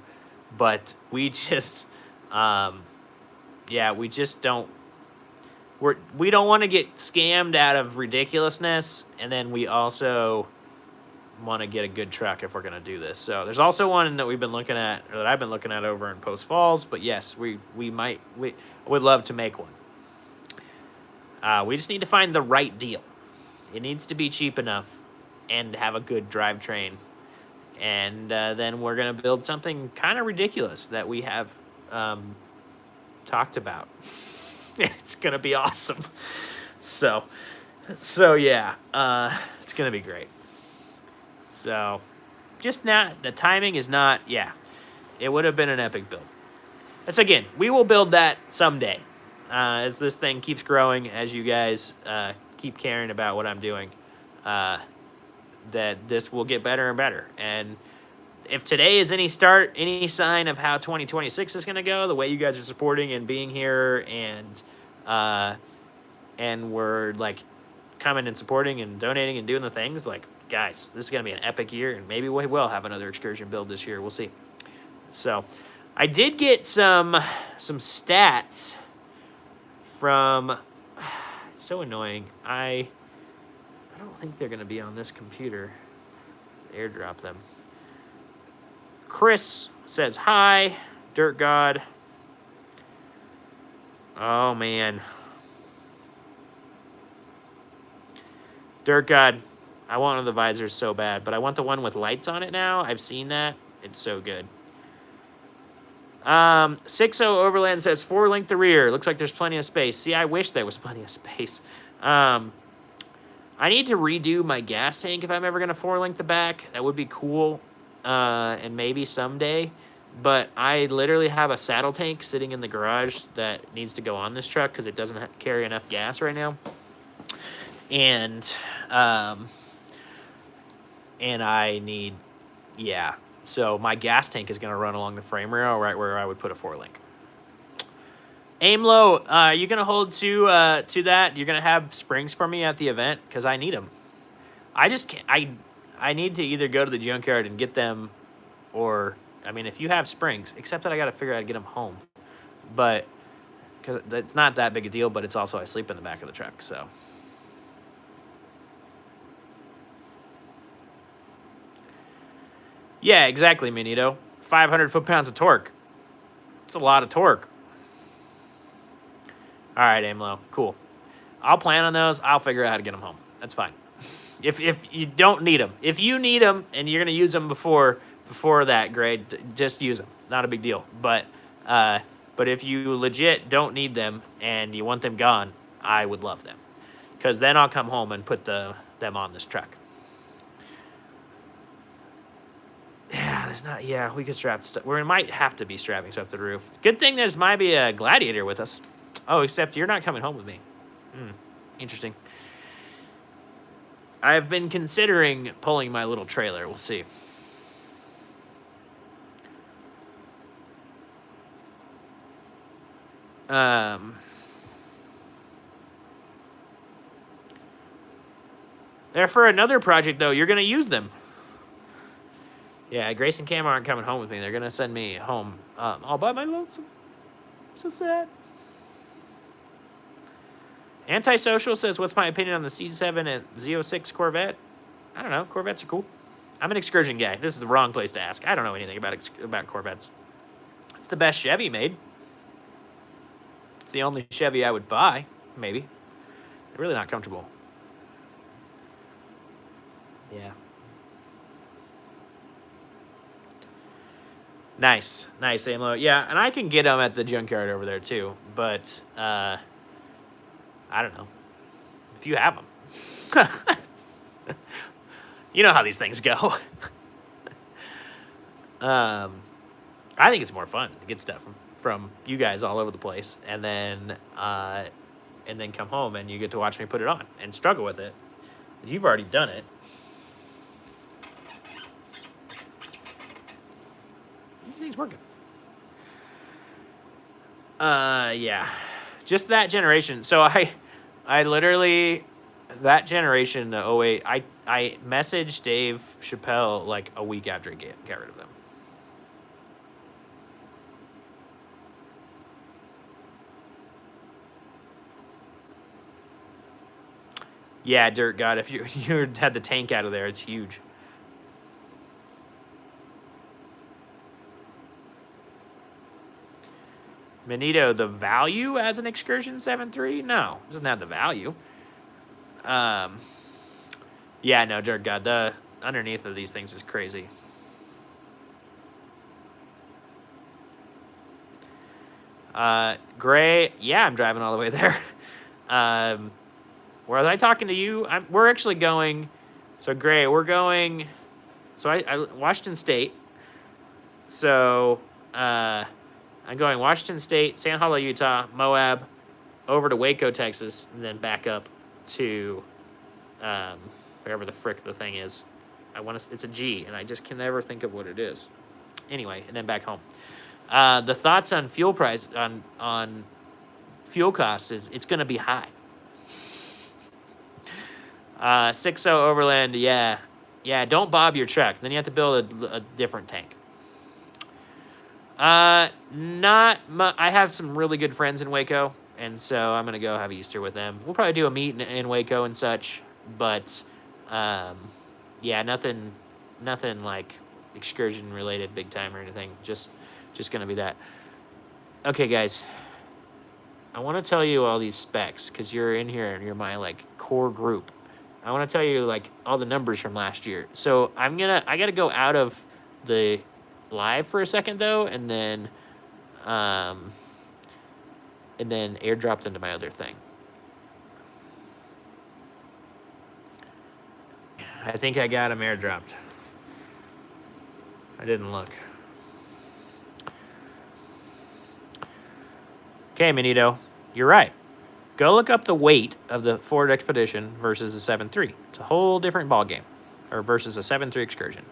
But we just, yeah, we just don't. We don't want to get scammed out of ridiculousness. And then we also want to get a good truck if we're going to do this. So there's also one that we've been looking at, or that I've been looking at over in Post Falls. But yes, we would love to make one. We just need to find the right deal. It needs to be cheap enough and have a good drivetrain. And then we're going to build something kind of ridiculous that we have talked about. It's going to be awesome. So yeah, it's going to be great. So just not, the timing is not, yeah, it would have been an epic build. That's, again, we will build that someday. As this thing keeps growing, as you guys keep caring about what I'm doing, that this will get better and better. And if today is any sign of how 2026 is going to go, the way you guys are supporting and being here, and we're like coming and supporting and donating and doing the things, like, guys, this is going to be an epic year, and maybe we will have another Excursion build this year. We'll see. So I did get some stats from, it's so annoying. I don't think they're going to be on this computer. Airdrop them. Chris says hi. Dirt God. Oh, man. Dirt God. I want one of the visors so bad, but I want the one with lights on it now. I've seen that. It's so good. 60 Overland says 4-link the rear. Looks like there's plenty of space. See, I wish there was plenty of space. I need to redo my gas tank if I'm ever going to 4-link the back. That would be cool. And maybe someday. But I literally have a saddle tank sitting in the garage that needs to go on this truck because it doesn't carry enough gas right now. And I need, yeah. So my gas tank is going to run along the frame rail right where I would put a 4-link. Aim low. You're going to hold to that. You're going to have springs for me at the event because I need them. I just can't. I need to either go to the junkyard and get them, or, I mean, if you have springs, except that I got to figure out how to get them home. But, because it's not that big a deal, but it's also I sleep in the back of the truck, so. Yeah, exactly, Minito. 500 foot-pounds of torque. It's a lot of torque. All right, aim low. Cool. I'll plan on those. I'll figure out how to get them home. That's fine. If you don't need them. If you need them and you're going to use them before that grade, just use them. Not a big deal. But if you legit don't need them and you want them gone, I would love them. Because then I'll come home and put them on this truck. Yeah, we could strap stuff. We might have to be strapping stuff to the roof. Good thing there's might be a Gladiator with us. Oh, except you're not coming home with me. Interesting. I've been considering pulling my little trailer. We'll see. They're for another project, though. You're going to use them. Yeah, Grace and Cam aren't coming home with me. They're going to send me home all by my lonesome. So sad. Antisocial says, what's my opinion on the C7 and Z06 Corvette? I don't know. Corvettes are cool. I'm an Excursion guy. This is the wrong place to ask. I don't know anything about Corvettes. It's the best Chevy made. It's the only Chevy I would buy, maybe. They're really not comfortable. Yeah. Nice, Amlo. Yeah, and I can get them at the junkyard over there too, but I don't know if you have them. You know how these things go. I think it's more fun to get stuff from you guys all over the place, and then come home and you get to watch me put it on and struggle with it. You've already done it. Everything's working. Yeah. Just that generation. So I literally, that generation, the 08, I messaged Dave Chappelle like a week after he got rid of them. Yeah, Dirt God, if you had the tank out of there, it's huge. Manito, the value as an Excursion 7.3? No, it doesn't have the value. Yeah, no, Dirt God, the underneath of these things is crazy. Gray, yeah, I'm driving all the way there. Where was I talking to you? We're actually going, so Gray, we're going, so I Washington State. So, I'm going Washington State, San Hollow, Utah, Moab, over to Waco, Texas, and then back up to wherever the frick the thing is. It's a G, and I just can never think of what it is. Anyway, and then back home. The thoughts on fuel price on fuel costs is it's going to be high. 6.0 Overland, yeah. Don't bob your truck. Then you have to build a different tank. I have some really good friends in Waco, and so I'm gonna go have Easter with them. We'll probably do a meet in Waco and such, but yeah, nothing like excursion related big time or anything. Just gonna be that. Okay, guys, I want to tell you all these specs because you're in here and you're my like core group. I want to tell you like all the numbers from last year. So I gotta go out of the live for a second though, and then airdropped into my other thing. I think I got him airdropped. I didn't look. Okay, Manito, you're right. Go look up the weight of the Ford Expedition versus the 7.3. It's a whole different ballgame, or versus a 7.3 Excursion.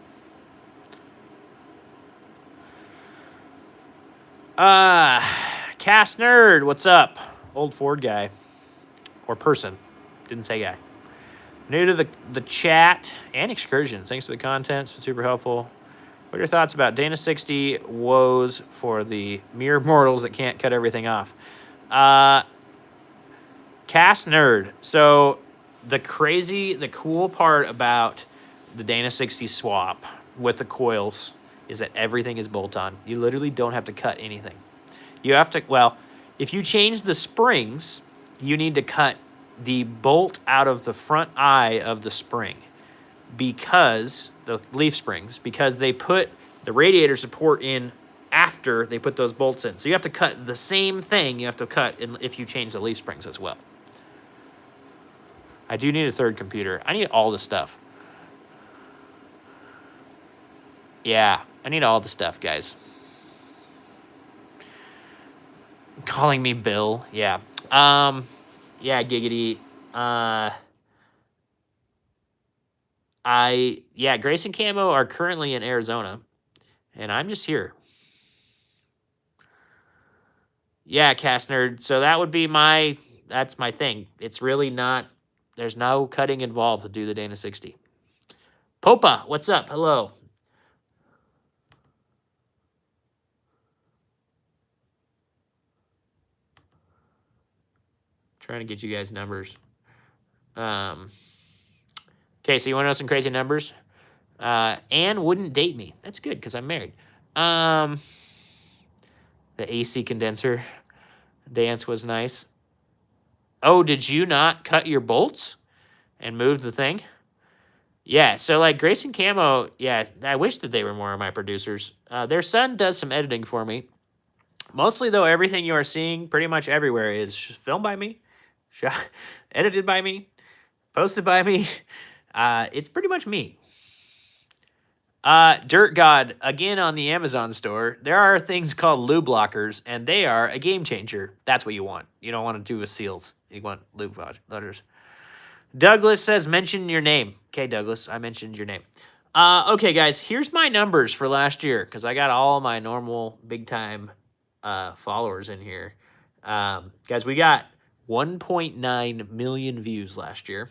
Cast Nerd, what's up? Old Ford guy. Or person. Didn't say guy. New to the chat and Excursions. Thanks for the content. It's been super helpful. What are your thoughts about Dana 60 woes for the mere mortals that can't cut everything off? Cast Nerd. So the cool part about the Dana 60 swap with the coils is that everything is bolt-on. You literally don't have to cut anything. You have to, well, if you change the springs, you need to cut the bolt out of the front eye of the spring because, the leaf springs, because they put the radiator support in after they put those bolts in. So you have to cut the same thing you have to cut if you change the leaf springs as well. I do need a third computer. I need all the stuff. Yeah, I need all the stuff, guys. Calling me Bill. Yeah. Yeah, Giggity. Grace and Camo are currently in Arizona, and I'm just here. Yeah, Cast Nerd. So that would be that's my thing. It's really not, there's no cutting involved to do the Dana 60. Popa, what's up? Hello. Trying to get you guys numbers. Okay, so you want to know some crazy numbers? Anne wouldn't date me. That's good because I'm married. The AC condenser dance was nice. Oh, did you not cut your bolts and move the thing? Yeah, so like Grace and Camo, yeah, I wish that they were more of my producers. Their son does some editing for me. Mostly, though, everything you are seeing pretty much everywhere is filmed by me, edited by me, posted by me. It's pretty much me. Dirt God, again on the Amazon store, there are things called lube blockers, and they are a game changer. That's what you want. You don't want to do with seals. You want lube blockers. Douglas says, mention your name. Okay, Douglas, I mentioned your name. Okay, guys, here's my numbers for last year, because I got all my normal big-time followers in here. Guys, we got 1.9 million views last year.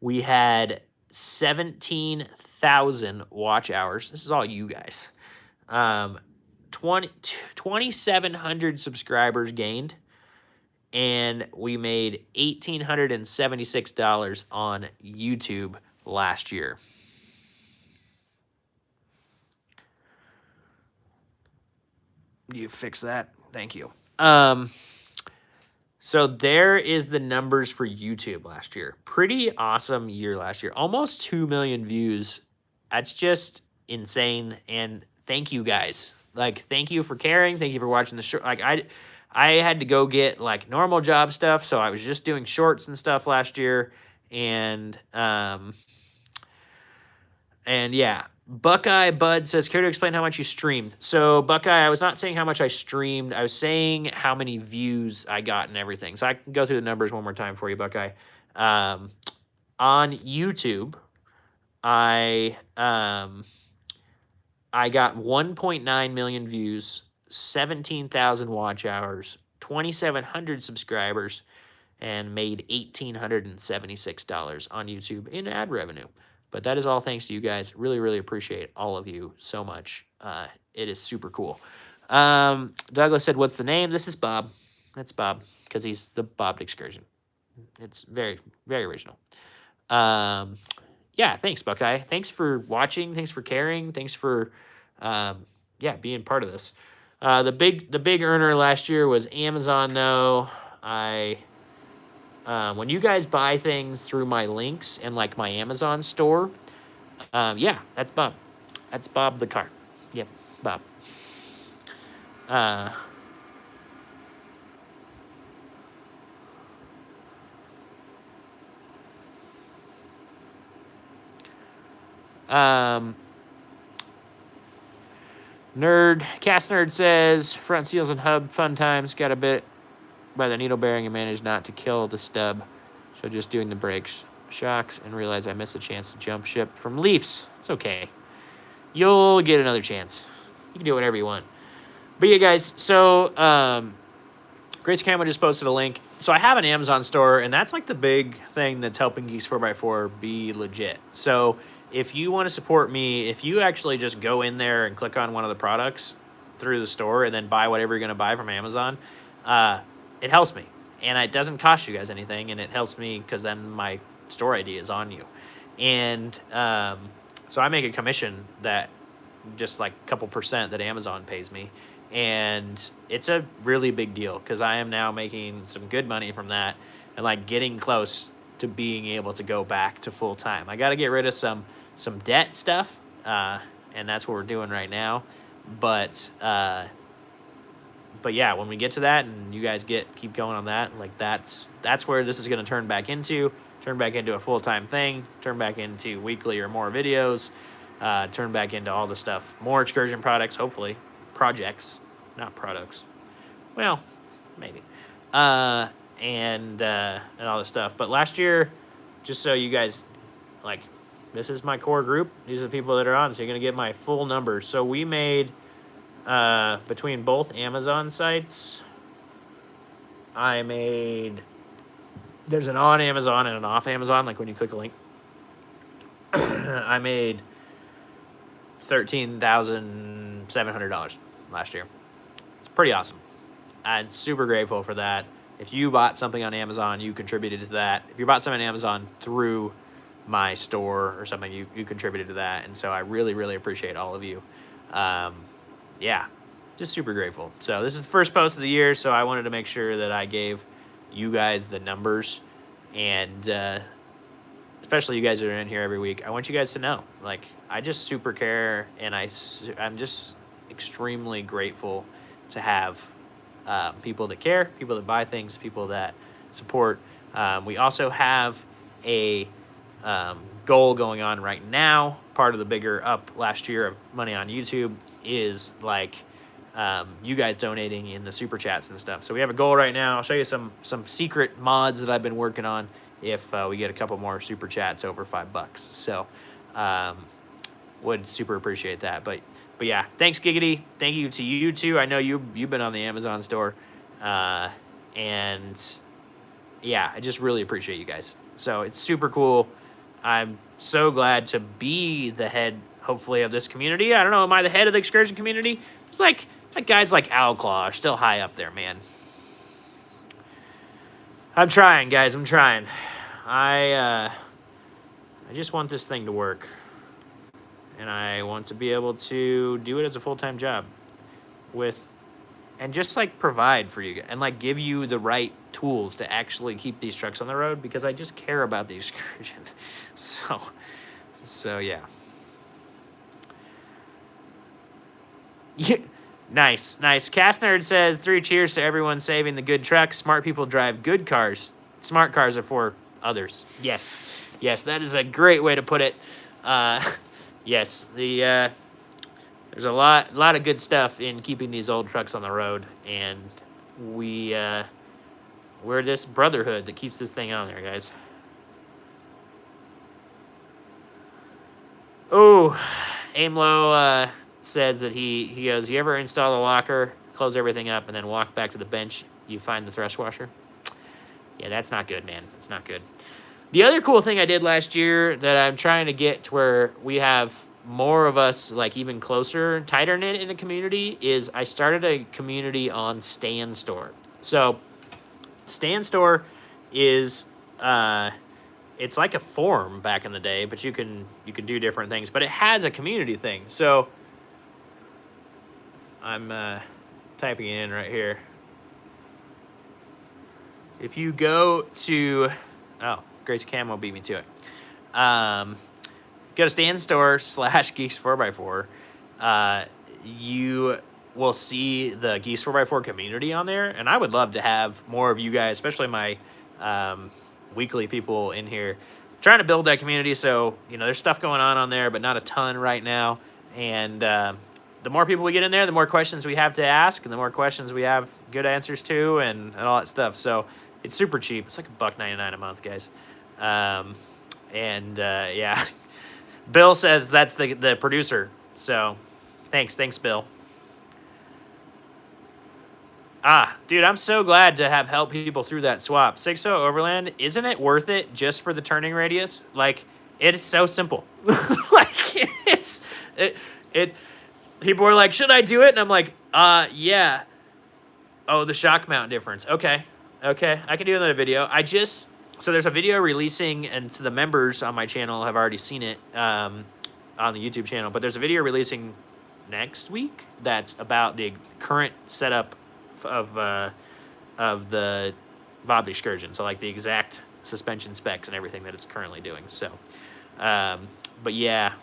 We had 17,000 watch hours. This is all you guys. 2,700 subscribers gained. And we made $1,876 on YouTube last year. You fix that? Thank you. So there is the numbers for YouTube last year. Pretty awesome year last year. Almost 2 million views. That's just insane. And thank you guys. Like, thank you for caring. Thank you for watching the show. Like, I had to go get like normal job stuff, so I was just doing shorts and stuff last year. And yeah. Buckeye Bud says, care to explain how much you streamed? So, Buckeye, I was not saying how much I streamed. I was saying how many views I got and everything. So, I can go through the numbers one more time for you, Buckeye. On YouTube, I got 1.9 million views, 17,000 watch hours, 2,700 subscribers, and made $1,876 on YouTube in ad revenue. But that is all thanks to you guys. Really, really appreciate all of you so much. It is super cool. Douglas said, "What's the name?" This is Bob. That's Bob because he's the Bob Excursion. It's very, very original. Yeah, thanks, Buckeye. Thanks for watching. Thanks for caring. Thanks for, yeah, being part of this. The big earner last year was Amazon. Though when you guys buy things through my links and like my Amazon store, yeah, that's Bob. That's Bob the car. Yep, Bob. Cast Nerd says, front seals and hub, fun times, got a bit by the needle bearing and managed not to kill the stub. So just doing the brakes, shocks, and realize I missed a chance to jump ship from Leafs. It's okay. You'll get another chance. You can do whatever you want. But yeah, guys, so Grace Camo just posted a link. So I have an Amazon store, and that's like the big thing that's helping Geeks 4x4 be legit. So if you want to support me, if you actually just go in there and click on one of the products through the store and then buy whatever you're going to buy from Amazon, it helps me. And it doesn't cost you guys anything, and it helps me because then my store ID is on you. And so I make a commission that just like a couple percent that Amazon pays me. And it's a really big deal because I am now making some good money from that and like getting close to being able to go back to full time. I got to get rid of some debt stuff, and that's what we're doing right now. But yeah, when we get to that and you guys keep going on that, like that's where this is going to turn back into a full-time thing, turn back into weekly or more videos, turn back into all the stuff, more Excursion products, hopefully. Projects, not products. Well, maybe. And all this stuff. But last year, just so you guys, like, this is my core group. These are the people that are on, so you're going to get my full numbers. So we made, between both Amazon sites, there's an on Amazon and an off Amazon, like when you click a link. I made $13,700 last year. It's pretty awesome. I'm super grateful for that. If you bought something on Amazon, you contributed to that. If you bought something on Amazon through my store or something, you contributed to that. And so I really, really appreciate all of you. Yeah, just super grateful. So this is the first post of the year, so I wanted to make sure that I gave you guys the numbers. And especially you guys that are in here every week, I want you guys to know, like, I just super care, and I'm just extremely grateful to have people that care, people that buy things, people that support. We also have a goal going on right now. Part of the bigger up last year of money on YouTube is like you guys donating in the super chats and stuff. So we have a goal right now. I'll show you some secret mods that I've been working on if we get a couple more super chats over $5. So would super appreciate that. But yeah, thanks Giggity. Thank you to you too. I know you've been on the Amazon store. And yeah, I just really appreciate you guys. So it's super cool. I'm so glad to be the head, hopefully, of this community. I don't know, am I the head of the Excursion community? It's like guys like Owlclaw are still high up there, man. I'm trying, guys. I'm trying. I just want this thing to work. And I want to be able to do it as a full-time job and just like provide for you and like give you the right tools to actually keep these trucks on the road, because I just care about the Excursion. So yeah. Yeah. Nice. Cast Nerd says 3 cheers to everyone saving the good trucks. Smart people drive good cars. Smart cars are for others. Yes, that is a great way to put it. Yes, there's a lot of good stuff in keeping these old trucks on the road, and we're this brotherhood that keeps this thing on there, guys. Oh, Aimlow says that he goes, you ever install a locker, close everything up, and then walk back to the bench, you find the thrust washer? Yeah, that's not good, man. It's not good. The other cool thing I did last year that I'm trying to get to where we have more of us, like even closer, tighter knit in the community, is I started a community on Stand Store. So Stand Store is it's like a forum back in the day, but you can do different things. But it has a community thing. So I'm typing it in right here. If you go to, oh, Grace Camo beat me to it. Go to Stand Store /Geeks 4x4. You will see the Geeks 4x4 community on there, and I would love to have more of you guys, especially my weekly people in here, trying to build that community. So, you know, there's stuff going on there, but not a ton right now. And the more people we get in there, the more questions we have to ask, and the more questions we have good answers to, and all that stuff. So it's super cheap. It's like $1.99 a month, guys. Yeah, Bill says that's the producer. So thanks, Bill. Dude, I'm so glad to have helped people through that swap. 6.0 Overland, isn't it worth it just for the turning radius? Like, it is so simple. Like, people are like, should I do it? And I'm like, yeah. Oh, the shock mount difference. Okay, I can do another video. So there's a video releasing, and the members on my channel have already seen it on the YouTube channel, but there's a video releasing next week that's about the current setup of the Moab Excursion. So like the exact suspension specs and everything that it's currently doing. So, but yeah.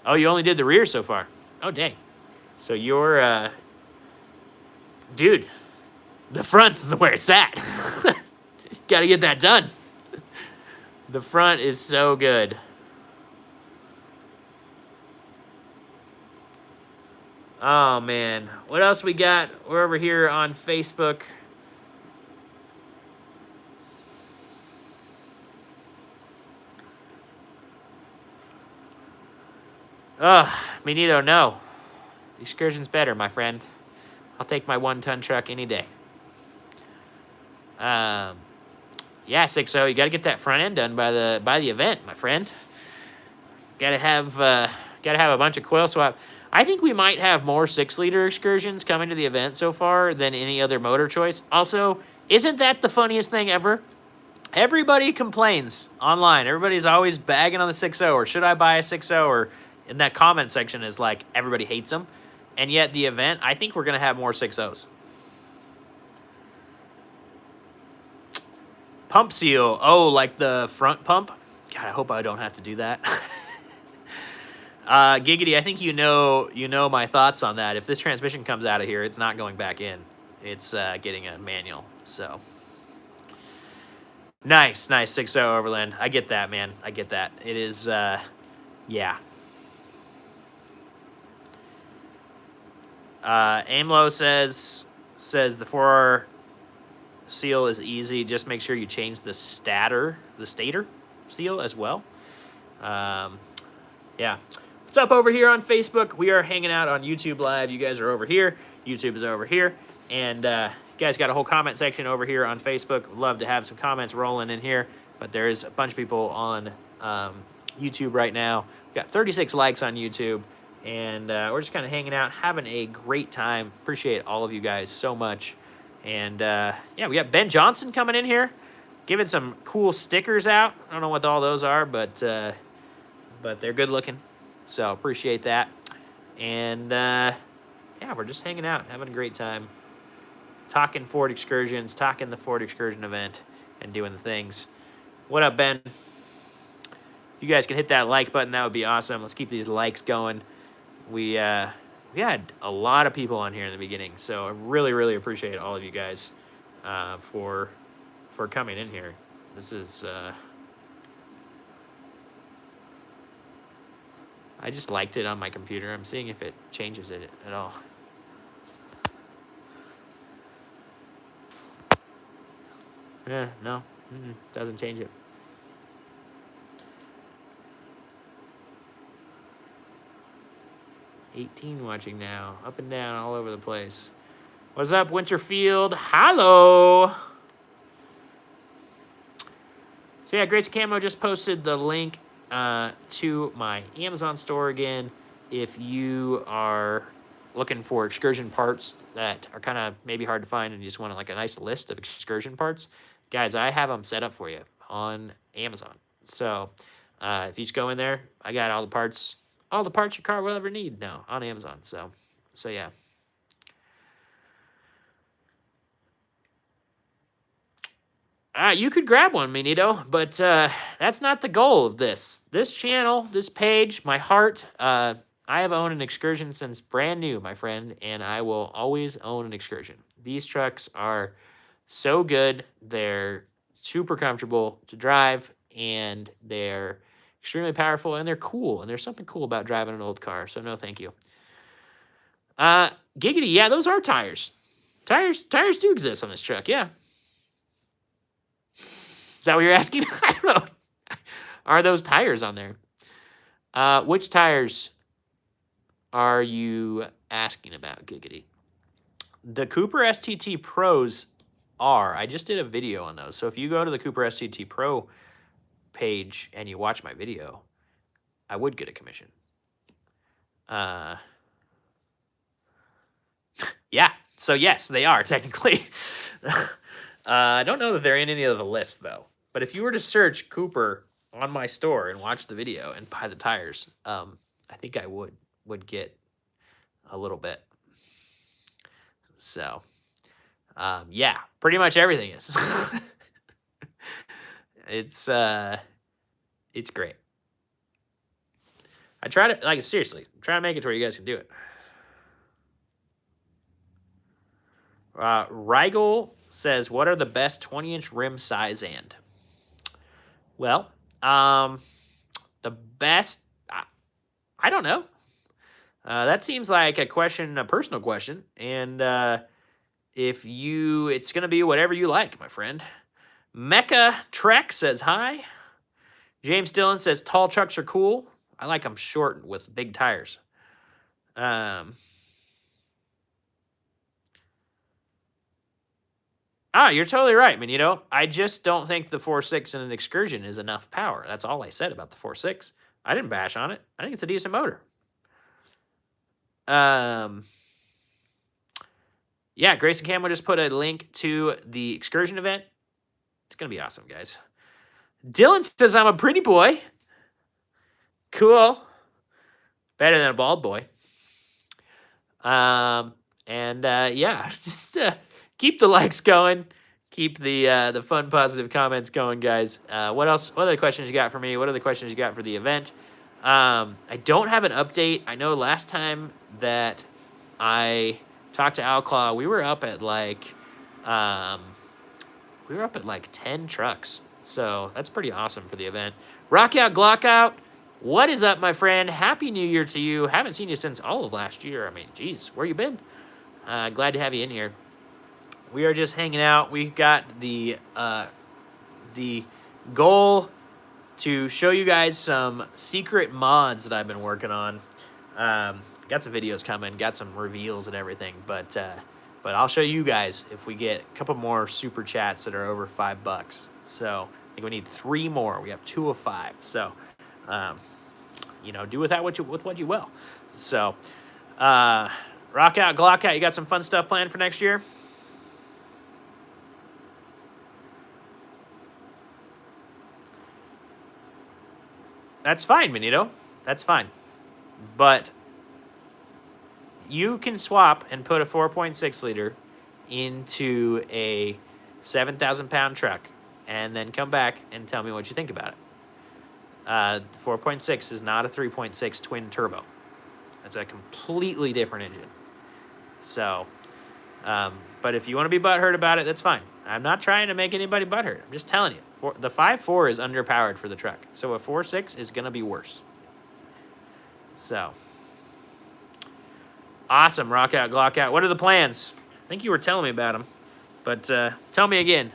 Oh, you only did the rear so far. Oh, dang. So you're, dude, the front's where it's at. Got to get that done. The front is so good. Oh, man. What else we got? We're over here on Facebook. Benito, no. The Excursion's better, my friend. I'll take my 1-ton truck any day. Yeah, 6.0, you got to get that front end done by the event, my friend. Got to have a bunch of coil swap. I think we might have more 6-liter Excursions coming to the event so far than any other motor choice. Also, isn't that the funniest thing ever? Everybody complains online. Everybody's always bagging on the 6.0, or should I buy a 6.0, or in that comment section is like everybody hates them. And yet the event, I think we're going to have more 6.0s. Pump seal. Oh, like the front pump? God, I hope I don't have to do that. Giggity, I think you know my thoughts on that. If this transmission comes out of here, it's not going back in. It's getting a manual. So nice 6.0 Overland. I get that, man. I get that. It is, yeah. Aimlow says the 4R seal is easy. Just make sure you change the stator seal as well. Yeah. What's up over here on Facebook? We are hanging out on YouTube Live. You guys are over here. YouTube is over here. And you guys got a whole comment section over here on Facebook. Love to have some comments rolling in here. But there is a bunch of people on YouTube right now. We got 36 likes on YouTube. And we're just kind of hanging out, having a great time. Appreciate all of you guys so much. And yeah, we got Ben Johnson coming in here, giving some cool stickers out. I don't know what all those are, but they're good looking. So appreciate that. And yeah, we're just hanging out, having a great time, talking Ford Excursions, talking the Ford Excursion event, and doing the things. What up, Ben? If you guys can hit that like button, that would be awesome. Let's keep these likes going. We had a lot of people on here in the beginning, so I really appreciate all of you guys for coming in here. This is I just liked it on my computer. I'm seeing if it changes it at all. Yeah, no, doesn't change it. 18 watching now. Up and down all over the place. What's up, Winterfield? Hello. So yeah, Grace Camo just posted the link to my Amazon store again. If you are looking for excursion parts that are kind of maybe hard to find and you just want like a nice list of excursion parts, guys, I have them set up for you on Amazon. So if you just go in there, I got all the parts your car will ever need now on Amazon. So yeah. You could grab one, Manito, but that's not the goal of this. This channel, this page, my heart, I have owned an Excursion since brand new, my friend, and I will always own an Excursion. These trucks are so good. They're super comfortable to drive, and they're extremely powerful, and they're cool, and there's something cool about driving an old car, so no thank you. Giggity, yeah, those are tires. Tires do exist on this truck, yeah. Is that what you're asking? I don't know. Are those tires on there? Which tires are you asking about, Giggity? The Cooper STT Pros are. I just did a video on those. So if you go to the Cooper STT Pro page and you watch my video, I would get a commission. Yeah. So yes, they are technically. I don't know that they're in any of the lists though. But if you were to search Cooper on my store and watch the video and buy the tires, I think I would get a little bit. So, yeah, pretty much everything is. It's great. I try to, like, seriously, try to make it to where you guys can do it. Rigel says, what are the best 20-inch rim size and? Well, the best, I don't know. That seems like a personal question. And it's going to be whatever you like, my friend. Mecha Trek says hi. James Dillon says tall trucks are cool. I like them short with big tires. You're totally right, Manito. I just don't think the 4.6 in an Excursion is enough power. That's all I said about the 4.6. I didn't bash on it. I think it's a decent motor. Yeah, Grayson Camo just put a link to the Excursion event. It's going to be awesome, guys. Dylan says I'm a pretty boy. Cool. Better than a bald boy. Yeah, just keep the likes going. Keep the fun, positive comments going, guys. What else? What other questions you got for me? What other questions you got for the event? I don't have an update. I know last time that I talked to Alclaw, we were up at like 10 trucks. So that's pretty awesome for the event. Rock out, Glock out. What is up, my friend? Happy New Year to you. Haven't seen you since all of last year. I mean, geez, where you been? Glad to have you in here. We are just hanging out. We've got the goal to show you guys some secret mods that I've been working on. Got some videos coming, got some reveals and everything, but I'll show you guys if we get a couple more super chats that are over $5. So I think we need 3 more. We have 2 of 5. So, do with that what you will. So, rock out, Glock out. You got some fun stuff planned for next year? That's fine, Manito. That's fine. But you can swap and put a 4.6 liter into a 7,000-pound truck and then come back and tell me what you think about it. 4.6 is not a 3.6 twin turbo. That's a completely different engine. So, but if you want to be butthurt about it, that's fine. I'm not trying to make anybody butthurt. I'm just telling you. The 5.4 is underpowered for the truck. So a 4.6 is going to be worse. So, awesome. Rock out, Glock out. What are the plans? I think you were telling me about them. But tell me again.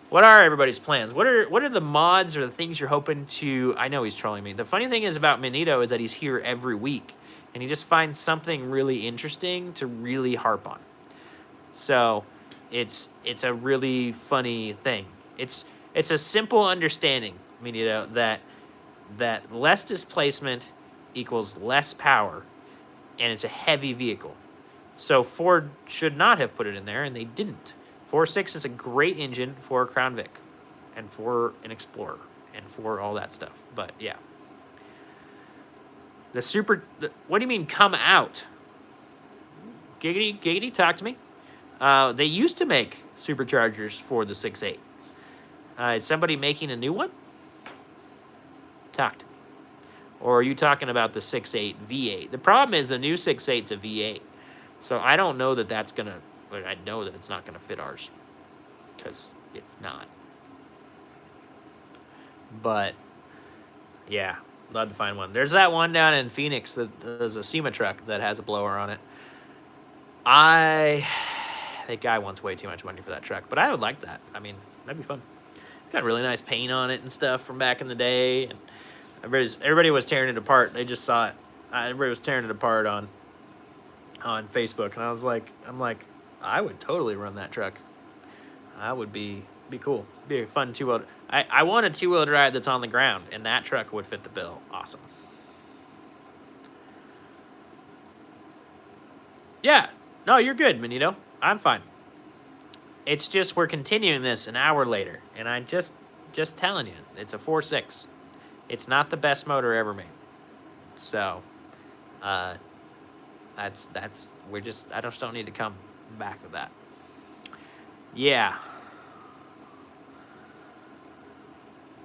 What are everybody's plans? What are the mods or the things you're hoping to... I know he's trolling me. The funny thing is about Manito is that he's here every week. and he just finds something really interesting to really harp on. So it's a really funny thing. It's a simple understanding, I mean, that less displacement equals less power, and it's a heavy vehicle. So Ford should not have put it in there, and they didn't. 4.6 is a great engine for a Crown Vic and for an Explorer and for all that stuff. But yeah. What do you mean come out? Giggity, talk to me. They used to make superchargers for the 6.8. Is somebody making a new one? Talk to me. Or are you talking about the 6.8 V8? The problem is the new 6.8's a V8. So I don't know that that's going to... I know that it's not going to fit ours. Because it's not. But, yeah. Love to find one. There's that one down in Phoenix. There's a SEMA truck that has a blower on it. That guy wants way too much money for that truck. But I would like that. I mean, that'd be fun. It's got really nice paint on it and stuff from back in the day. And everybody was tearing it apart. They just saw it. Everybody was tearing it apart on Facebook. And I'm like, I would totally run that truck. I would be cool. Be a fun two-wheel. I want a two-wheel drive that's on the ground, and that truck would fit the bill. Awesome. Yeah. No, you're good, Manito. I'm fine. It's just we're continuing this an hour later, and I just telling you, it's a 4.6. It's not the best motor ever made. So, I just don't need to come back with that. Yeah.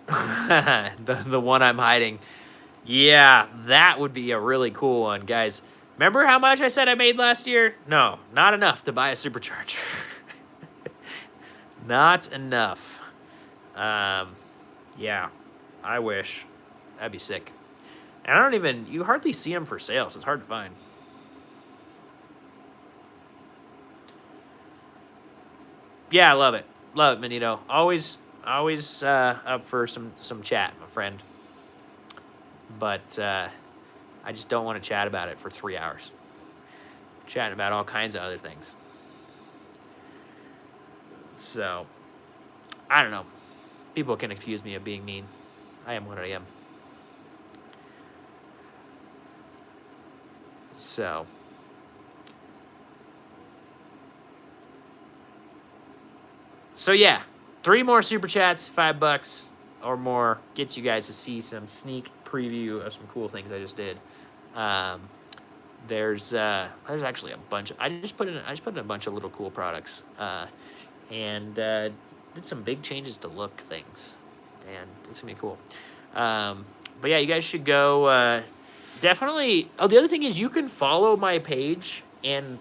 the one I'm hiding. Yeah, that would be a really cool one, guys. Remember how much I said I made last year? No, not enough to buy a supercharger. Not enough. Yeah, I wish. That'd be sick. And you hardly see them for sale, so it's hard to find. Yeah, I love it. Love it, Manito. Always up for some chat, my friend. But I just don't want to chat about it for 3 hours. Chatting about all kinds of other things. So, I don't know. People can accuse me of being mean. I am what I am. So, yeah. 3 more super chats, $5 or more, gets you guys to see some sneak preview of some cool things I just did. There's actually a bunch. I just put in a bunch of little cool products, and did some big changes to look things, and it's gonna be cool. But yeah, you guys should go. Definitely. Oh, the other thing is you can follow my page and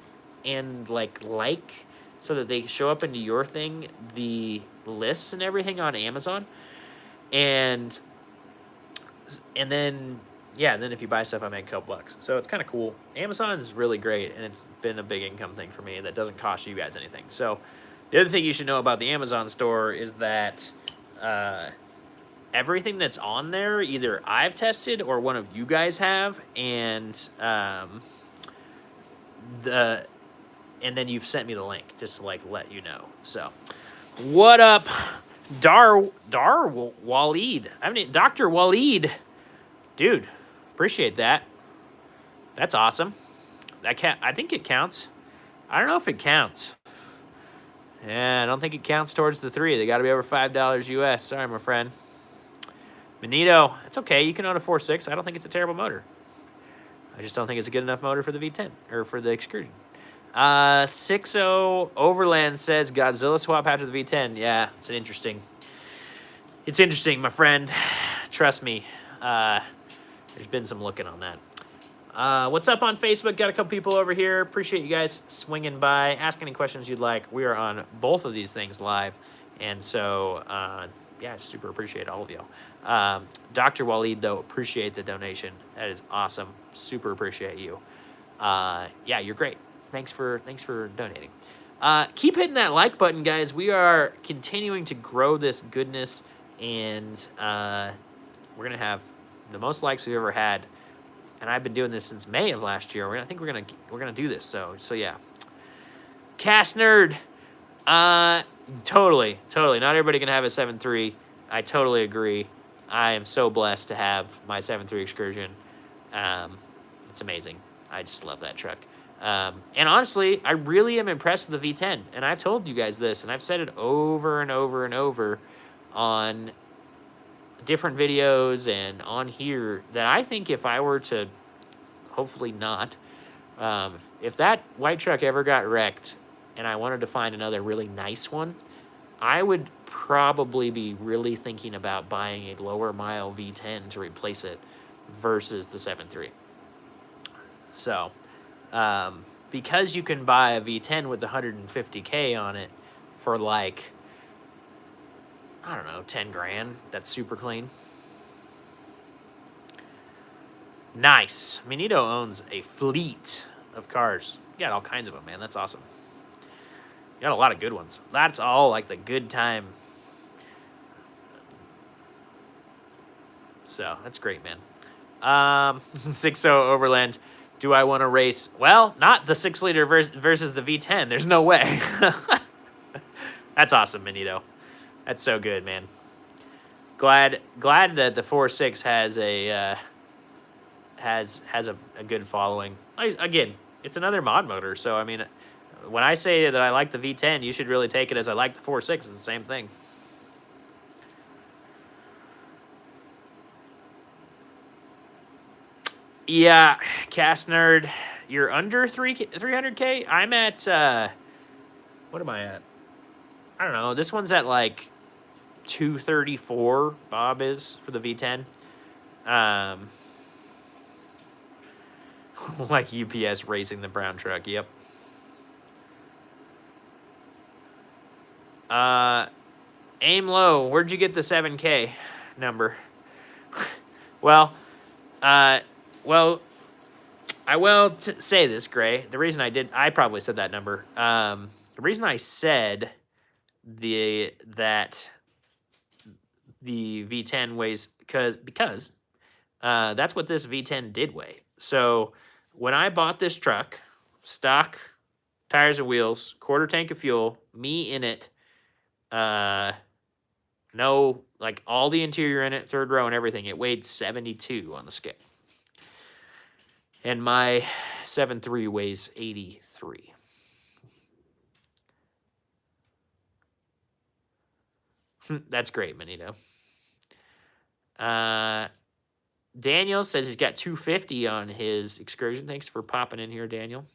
like so that they show up into your thing, the lists and everything on Amazon. And then, yeah, then if you buy stuff, I make a couple bucks. So it's kind of cool. Amazon is really great, and it's been a big income thing for me that doesn't cost you guys anything. So the other thing you should know about the Amazon store is that everything that's on there, either I've tested or one of you guys have, and then you've sent me the link just to like let you know. So, what up, Dar Waleed? I mean, Dr. Waleed, dude, appreciate that. That's awesome. I think it counts. I don't know if it counts. Yeah, I don't think it counts towards the 3. They got to be over $5 US. Sorry, my friend. Benito, it's okay. You can own a 4.6. I don't think it's a terrible motor. I just don't think it's a good enough motor for the V10 or for the Excursion. 60 Overland says Godzilla swap after the V10. Yeah, it's interesting. It's interesting, my friend. Trust me. There's been some looking on that. What's up on Facebook? Got a couple people over here. Appreciate you guys swinging by. Ask any questions you'd like. We are on both of these things live. And so, yeah, super appreciate all of you. Dr. Waleed, though, appreciate the donation. That is awesome. Super appreciate you. Yeah, you're great. Thanks for donating. Keep hitting that like button, guys. We are continuing to grow this goodness, and we're going to have the most likes we've ever had and I've been doing this since May of last year. I think we're gonna do this. So yeah, Cast Nerd. Totally. Not everybody can have a 7.3. I totally agree. I am so blessed to have my 7.3 Excursion. It's amazing. I just love that truck. And honestly, I really am impressed with the V10. And I've told you guys this, and I've said it over and over and over on different videos and on here, that I think if I were to, hopefully not, if that white truck ever got wrecked and I wanted to find another really nice one, I would probably be really thinking about buying a lower mile V10 to replace it versus the 7.3. So, because you can buy a V10 with 150K on it for like, I don't know, 10 grand, that's super clean. Nice. Minito owns a fleet of cars. You got all kinds of them, man. That's awesome. You got a lot of good ones. That's all like the good time. So that's great, man. 6.0 Overland. Do I want to race? Well, not the 6-liter versus the V10. There's no way. That's awesome, Minito. That's so good, man. Glad that the 4.6 has a has a good following. Again, it's another mod motor, so I mean, when I say that I like the V10, you should really take it as I like the 4.6. It's the same thing. Yeah, Cast Nerd, you're under 300K. I'm at, what am I at? I don't know. This one's at like 234. Bob is for the V10. Like UPS racing the brown truck. Yep. Aim low. Where'd you get the 7K number? Well, I will say this, Gray. The reason I probably said that number. The reason I said that the V10 weighs because that's what this V10 did weigh. So when I bought this truck, stock tires and wheels, quarter tank of fuel, me in it, no, like all the interior in it, third row and everything, it weighed 72 on the scale. And my 7.3 weighs 83. That's great, Manito. Daniel says he's got 250 on his Excursion. Thanks for popping in here, Daniel.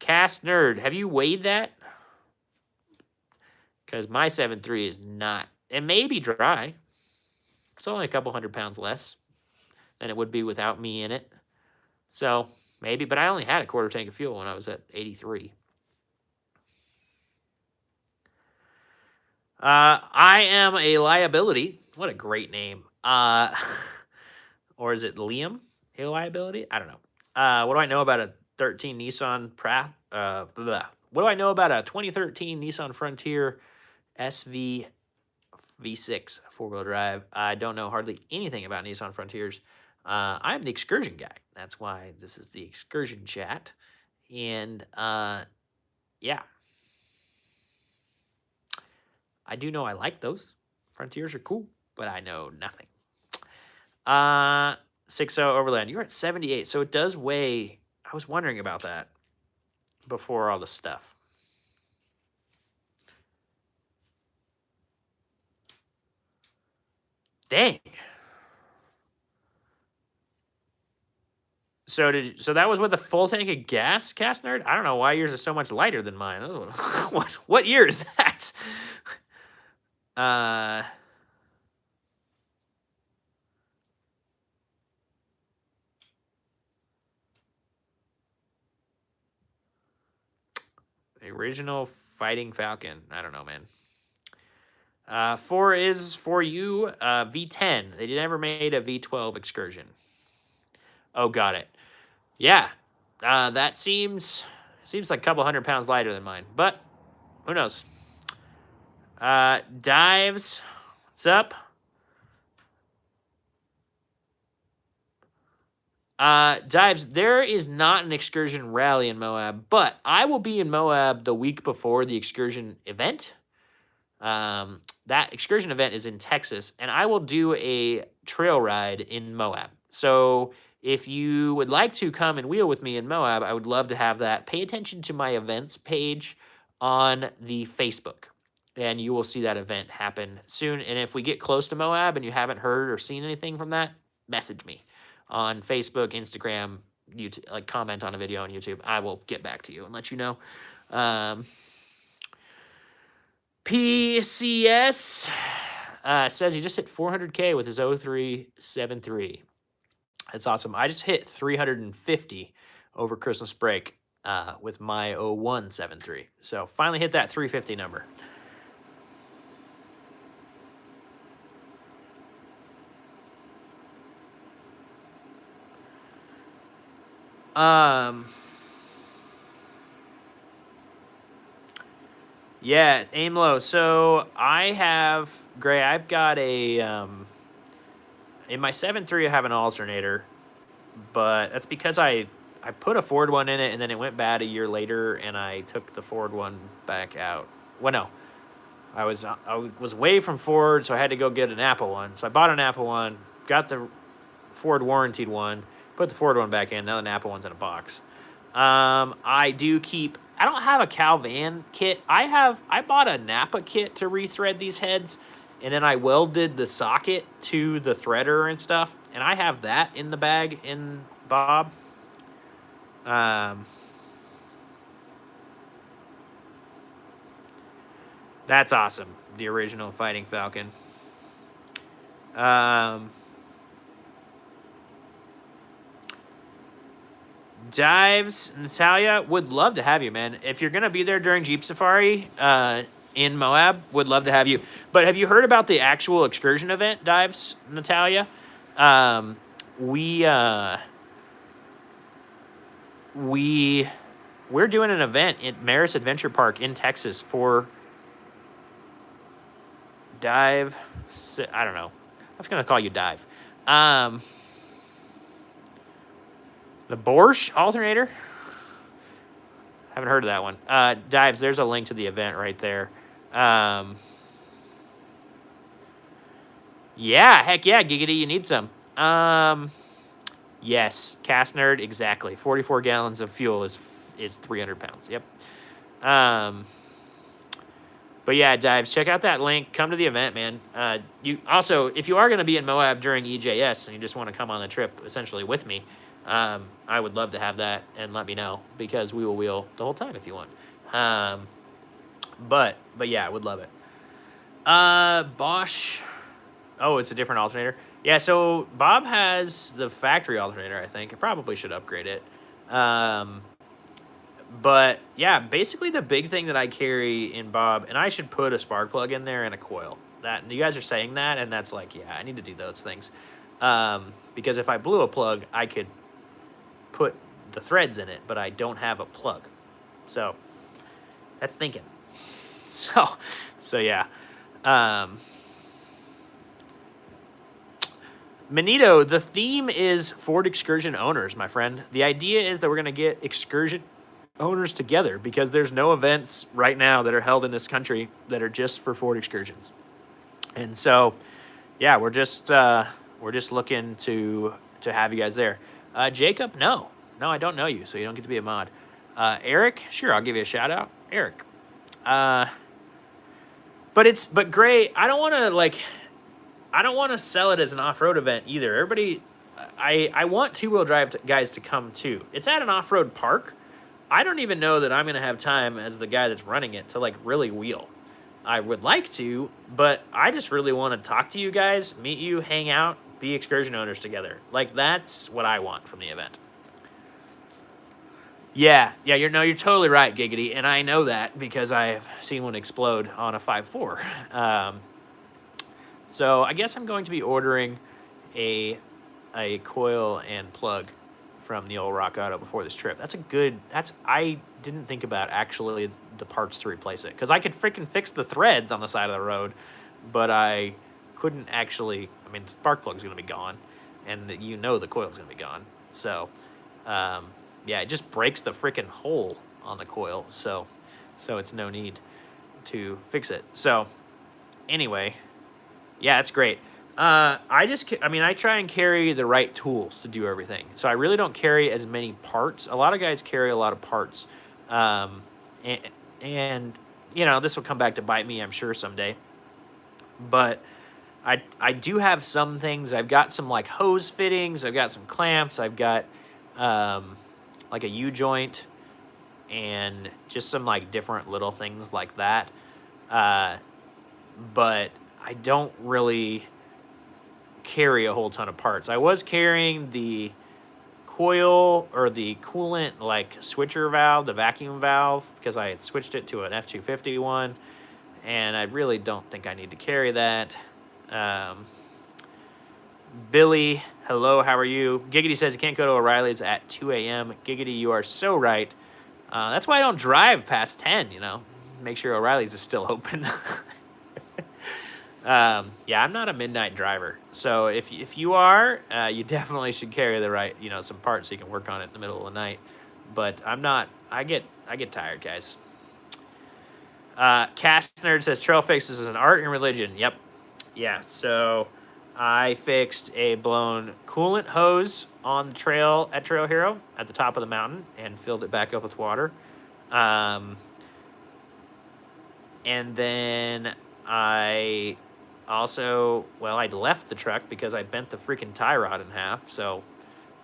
Cast Nerd, have you weighed that? Because my 7.3 is not. It may be dry. It's only a couple 100 pounds less than it would be without me in it. So maybe, but I only had a quarter tank of fuel when I was at 83. I am a liability. What a great name. Or is it Liam? A liability? I don't know. What do I know about a 13 Nissan What do I know about a 2013 Nissan Frontier SV V6 four-wheel drive? I don't know hardly anything about Nissan Frontiers. I'm the Excursion guy. That's why this is the Excursion chat. And yeah. I do know I like those. Frontiers are cool, but I know nothing. 6.0 Overland. You're at 78, so it does weigh. I was wondering about that before all the stuff. Dang. So that was with a full tank of gas, Cast Nerd? I don't know why yours is so much lighter than mine. What year is that? The original Fighting Falcon. I don't know, man. 4 is for you. V10. They never made a V12 Excursion. Oh, got it. Yeah. That seems like a couple 100 pounds lighter than mine, but who knows? Dives. What's up? Dives, there is not an Excursion rally in Moab, but I will be in Moab the week before the Excursion event. That Excursion event is in Texas, and I will do a trail ride in Moab. So if you would like to come and wheel with me in Moab, I would love to have that. Pay attention to my events page on the Facebook, and you will see that event happen soon. And if we get close to Moab and you haven't heard or seen anything from that, message me on Facebook, Instagram, YouTube, like comment on a video on YouTube. I will get back to you and let you know. PCS says he just hit 400K with his 0373. That's awesome. I just hit 350 over Christmas break with my 0173. So finally hit that 350 number. Yeah, aim low. So I have, Gray, I've got a, in my 7.3 I have an alternator, but that's because I put a Ford one in it and then it went bad a year later and I took the Ford one back out. Well, no, I was away from Ford, so I had to go get an Apple one. So I bought an Apple one, got the Ford warranted one, put the Ford one back in, now the Apple one's in a box. I don't have a Calvan kit. I bought a Napa kit to rethread these heads, and then I welded the socket to the threader and stuff, and I have that in the bag in Bob. That's awesome. The original Fighting Falcon. Dives, Natalia, would love to have you, man. If you're going to be there during Jeep Safari in Moab, would love to have you. But have you heard about the actual Excursion event, Dives, Natalia? We're doing an event at Maris Adventure Park in Texas for Dive. I don't know. I was going to call you Dive. The Borsche alternator? Haven't heard of that one. Dives, there's a link to the event right there. Yeah, heck yeah, Giggity, you need some. Yes, Cast Nerd, exactly. 44 gallons of fuel is 300 pounds. Yep. But yeah, Dives, check out that link. Come to the event, man. You also, if you are going to be in Moab during EJS and you just want to come on the trip essentially with me, I would love to have that, and let me know, because we will wheel the whole time if you want. But yeah, I would love it. Bosch. Oh, it's a different alternator. Yeah, so Bob has the factory alternator, I think. I probably should upgrade it. But yeah, basically the big thing that I carry in Bob, and I should put a spark plug in there and a coil. That you guys are saying that, and that's like, yeah, I need to do those things. Because if I blew a plug, I could put the threads in it, but I don't have a plug. So that's thinking. So yeah. Manito, the theme is Ford Excursion owners, my friend. The idea is that we're going to get Excursion owners together, because there's no events right now that are held in this country that are just for Ford Excursions. And so, yeah, we're just looking to have you guys there. Jacob, no, I don't know you, so you don't get to be a mod. Eric, sure, I'll give you a shout out, Eric. But Gray, I don't want to sell it as an off-road event either. Everybody, I want two-wheel drive guys to come too. It's at an off-road park. I don't even know that I'm going to have time as the guy that's running it to like really wheel. I would like to, but I just really want to talk to you guys, meet you, hang out, be Excursion owners together. Like, that's what I want from the event. Yeah, you're totally right, Giggity, and I know that because I've seen one explode on a 5.4. So I guess I'm going to be ordering a coil and plug from the old Rock Auto before this trip. I didn't think about actually the parts to replace it, because I could freaking fix the threads on the side of the road, but I couldn't actually. I mean, the spark plug's going to be gone, and the coil's going to be gone. So, yeah, it just breaks the freaking hole on the coil. So it's no need to fix it. So anyway, yeah, it's great. I try and carry the right tools to do everything. So I really don't carry as many parts. A lot of guys carry a lot of parts. Um, and, and this will come back to bite me, I'm sure, someday. But I do have some things. I've got some like hose fittings. I've got some clamps. I've got like a U-joint and just some like different little things like that. But I don't really carry a whole ton of parts. I was carrying the coil or the coolant like switcher valve, the vacuum valve, because I had switched it to an F250 one, and I really don't think I need to carry that. Billy, hello, how are you? Giggity says you can't go to O'Reilly's at 2 a.m. Giggity, you are so right. That's why I don't drive past 10, Make sure O'Reilly's is still open. Yeah, I'm not a midnight driver. So if you are, you definitely should carry the right, some parts so you can work on it in the middle of the night. But I'm not. I get tired, guys. Cast Nerd says trail fixes is an art and religion. Yep. Yeah, so I fixed a blown coolant hose on the trail at Trail Hero at the top of the mountain and filled it back up with water. And then I also, I'd left the truck because I bent the freaking tie rod in half, so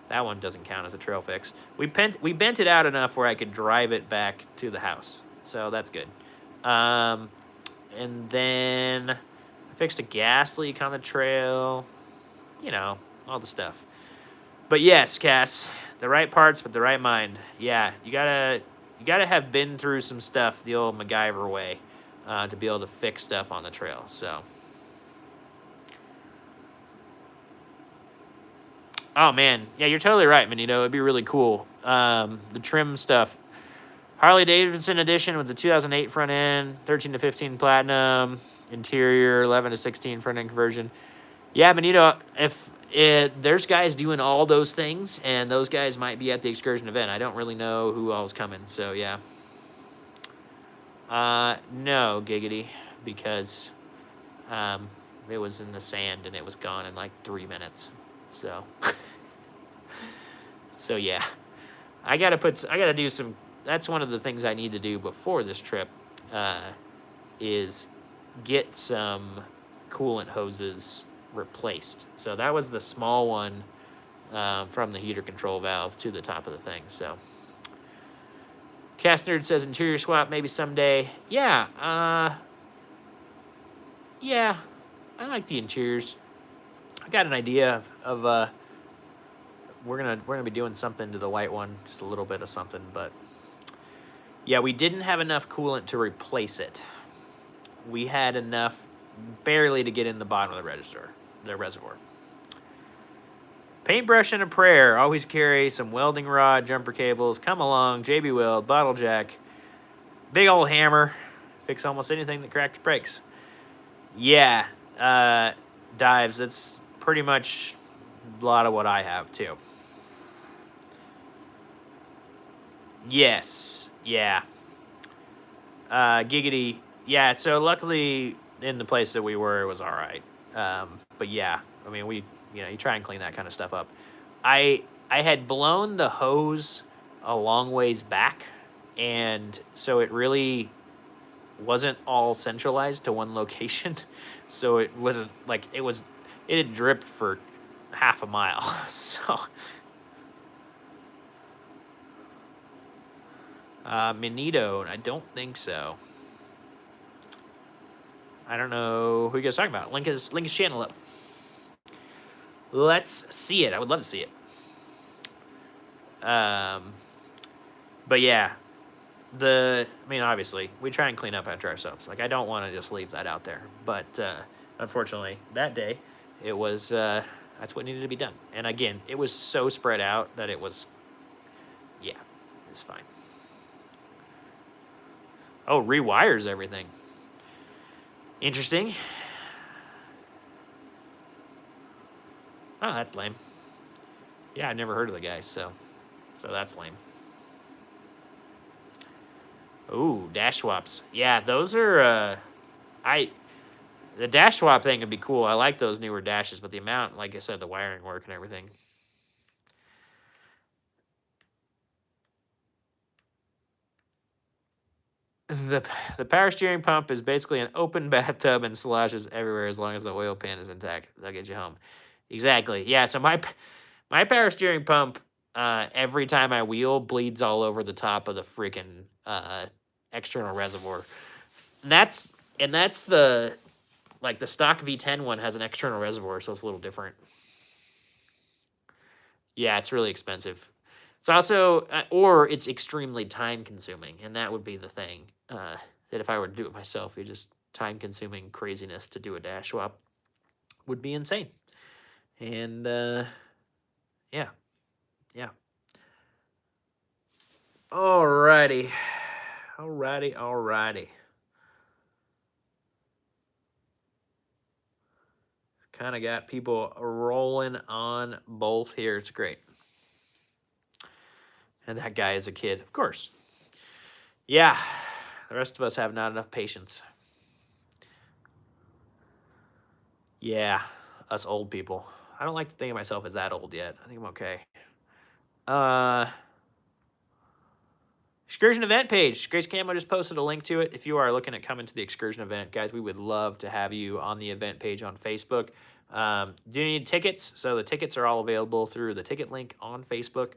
that one doesn't count as a trail fix. We bent it out enough where I could drive it back to the house, so that's good. And then I fixed a gas leak on the trail, all the stuff. But yes, Cass, the right parts with the right mind. Yeah, you gotta have been through some stuff the old MacGyver way to be able to fix stuff on the trail. So, oh man, yeah, you're totally right, Manito. It'd be really cool. The trim stuff. Harley Davidson edition with the 2008 front end, 13 to 15 platinum, interior 11 to 16 front end conversion. Yeah, Benito, there's guys doing all those things, and those guys might be at the Excursion event. I don't really know who all's coming, so yeah. No, Giggity, because it was in the sand and it was gone in like 3 minutes. So, so yeah, I gotta do some. That's one of the things I need to do before this trip, is get some coolant hoses replaced. So that was the small one from the heater control valve to the top of the thing. So Cast Nerd says interior swap maybe someday. Yeah, yeah, I like the interiors. I got an idea of we're gonna be doing something to the white one, just a little bit of something, but yeah, we didn't have enough coolant to replace it. We had enough barely to get in the bottom of the reservoir. Paintbrush and a prayer. Always carry some welding rod, jumper cables. Come along, JB Weld, bottle jack, big old hammer. Fix almost anything that cracks brakes. Yeah, Dives. That's pretty much a lot of what I have too. Yes. Yeah. Giggity. Yeah, so luckily in the place that we were, it was all right. But yeah, I mean, you try and clean that kind of stuff up. I had blown the hose a long ways back, and so it really wasn't all centralized to one location. So it wasn't like it had dripped for half a mile. So Manito, I don't think so. I don't know who you guys are talking about. Link his channel up. Let's see it. I would love to see it. But yeah, obviously, we try and clean up after ourselves. Like, I don't want to just leave that out there. But unfortunately, that day, it was, that's what needed to be done. And again, it was so spread out that it was, yeah, it's fine. Oh, rewires everything. Interesting. Oh, that's lame. Yeah, I never heard of the guy, so that's lame. Ooh, dash swaps. Yeah, those are the dash swap thing would be cool. I like those newer dashes, but the amount, like I said, the wiring work and everything. The power steering pump is basically an open bathtub and sloshes everywhere as long as the oil pan is intact. That'll get you home. Exactly. Yeah. So my power steering pump, every time I wheel, bleeds all over the top of the freaking external reservoir. And that's the stock V10 one has an external reservoir, so it's a little different. Yeah, it's really expensive. It's also, or it's extremely time consuming, and that would be the thing. That if I were to do it myself, it just time consuming craziness to do a dash swap would be insane. And yeah, yeah. Alrighty, alrighty. Kind of got people rolling on both here. It's great. And that guy is a kid, of course. Yeah, the rest of us have not enough patience. Yeah, us old people. I don't like to think of myself as that old yet. I think I'm okay. Excursion event page. Grace Camo just posted a link to it. If you are looking at coming to the Excursion event, guys, we would love to have you on the event page on Facebook. Do you need tickets? So the tickets are all available through the ticket link on Facebook.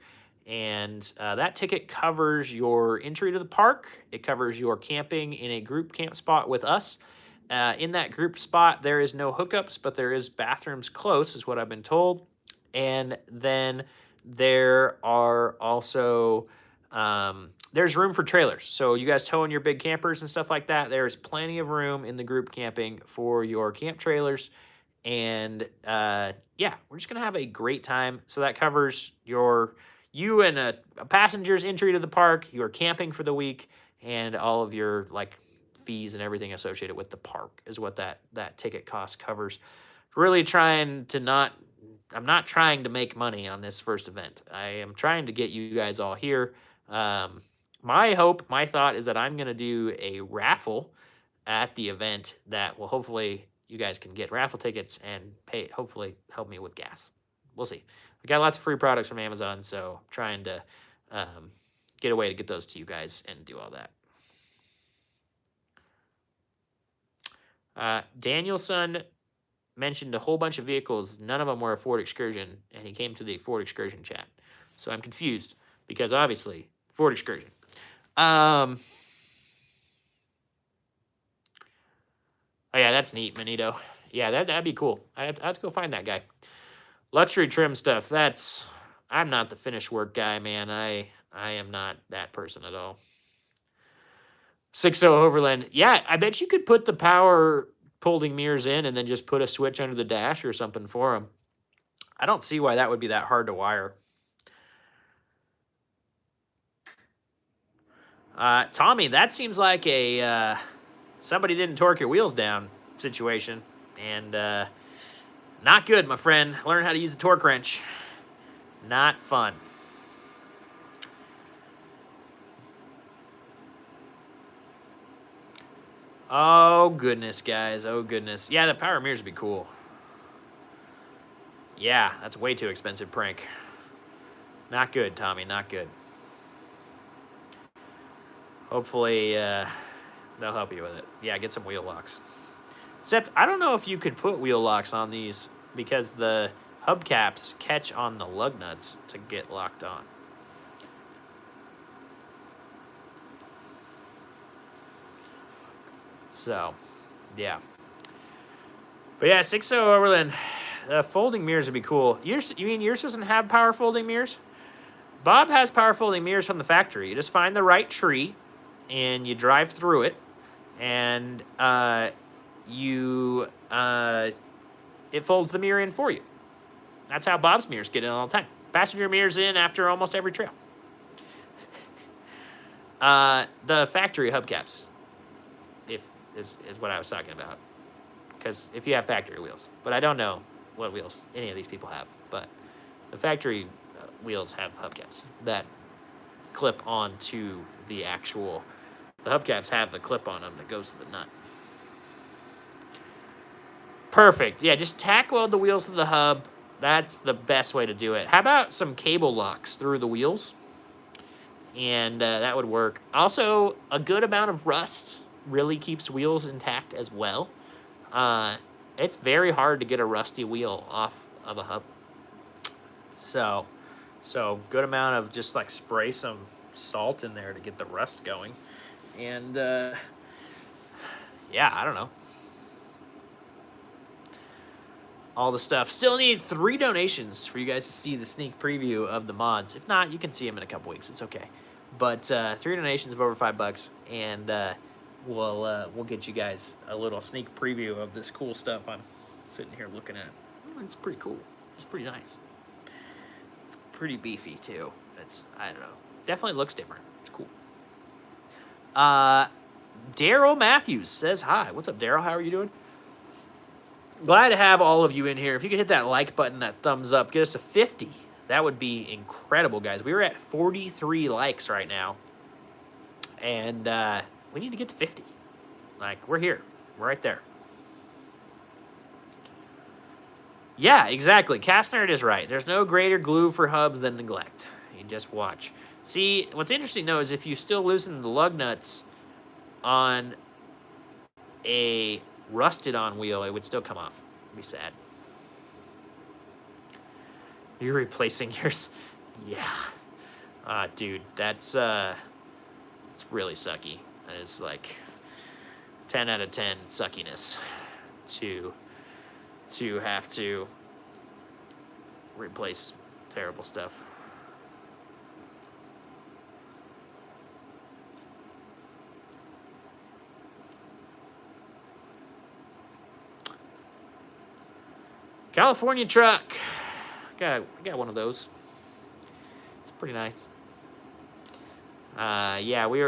And that ticket covers your entry to the park. It covers your camping in a group camp spot with us. In that group spot, there is no hookups, but there is bathrooms close, is what I've been told. And then there are also there's room for trailers. So you guys towing your big campers and stuff like that, there's plenty of room in the group camping for your camp trailers. And yeah, we're just gonna have a great time. So that covers you and a passenger's entry to the park, your camping for the week, and all of your fees and everything associated with the park is what that ticket cost covers. Really trying to I'm not trying to make money on this first event. I am trying to get you guys all here. My thought is that I'm going to do a raffle at the event that will hopefully you guys can get raffle tickets and hopefully help me with gas. We'll see. We got lots of free products from Amazon, so trying to get a way to get those to you guys and do all that. Danielson mentioned a whole bunch of vehicles. None of them were a Ford Excursion, and he came to the Ford Excursion chat. So I'm confused because obviously Ford Excursion. Oh yeah, that's neat, Manito. Yeah, that'd be cool. I'd have to go find that guy. Luxury trim stuff. I'm not the finished work guy, man. I am not that person at all. 6.0 Overland. Yeah, I bet you could put the power folding mirrors in and then just put a switch under the dash or something for them. I don't see why that would be that hard to wire. Tommy, that seems like a somebody didn't torque your wheels down situation. And not good, my friend. Learn how to use a torque wrench. Not fun. Oh, goodness, guys. Oh, goodness. Yeah, the power mirrors would be cool. Yeah, that's way too expensive prank. Not good, Tommy. Not good. Hopefully, they'll help you with it. Yeah, get some wheel locks. Except, I don't know if you could put wheel locks on these because the hubcaps catch on the lug nuts to get locked on. So, yeah. But yeah, 6.0 Overland, folding mirrors would be cool. You mean yours doesn't have power folding mirrors? Bob has power folding mirrors from the factory. You just find the right tree, and you drive through it, and it folds the mirror in for you. That's how Bob's mirrors get in all the time. Passenger mirrors in after almost every trail. The factory hubcaps, is what I was talking about. Because if you have factory wheels, but I don't know what wheels any of these people have. But the factory wheels have hubcaps that clip onto the actual. The hubcaps have the clip on them that goes to the nut. Perfect. Yeah, just tack weld the wheels to the hub. That's the best way to do it. How about some cable locks through the wheels? And that would work. Also, a good amount of rust really keeps wheels intact as well. It's very hard to get a rusty wheel off of a hub. So good amount of just like spray some salt in there to get the rust going. And yeah, I don't know. All the stuff. Still need 3 donations for you guys to see the sneak preview of the mods. If not, you can see them in a couple weeks. It's okay. But 3 donations of over $5, and we'll get you guys a little sneak preview of this cool stuff I'm sitting here looking at. It's pretty cool. It's pretty nice. It's pretty beefy too. I don't know. Definitely looks different. It's cool. Daryl Matthews says hi. What's up, Daryl? How are you doing? Glad to have all of you in here. If you could hit that like button, that thumbs up, get us to 50. That would be incredible, guys. We were at 43 likes right now. And we need to get to 50. Like, we're here. We're right there. Yeah, exactly. Castnerd is right. There's no greater glue for hubs than neglect. You just watch. See, what's interesting, though, is if you still loosen the lug nuts on a rusted-on wheel, it would still come off. It'd be sad. You're replacing yours? Yeah. Dude, it's really sucky. That is like 10 out of 10 suckiness to have to replace terrible stuff. California truck. I got one of those. It's pretty nice. Yeah, we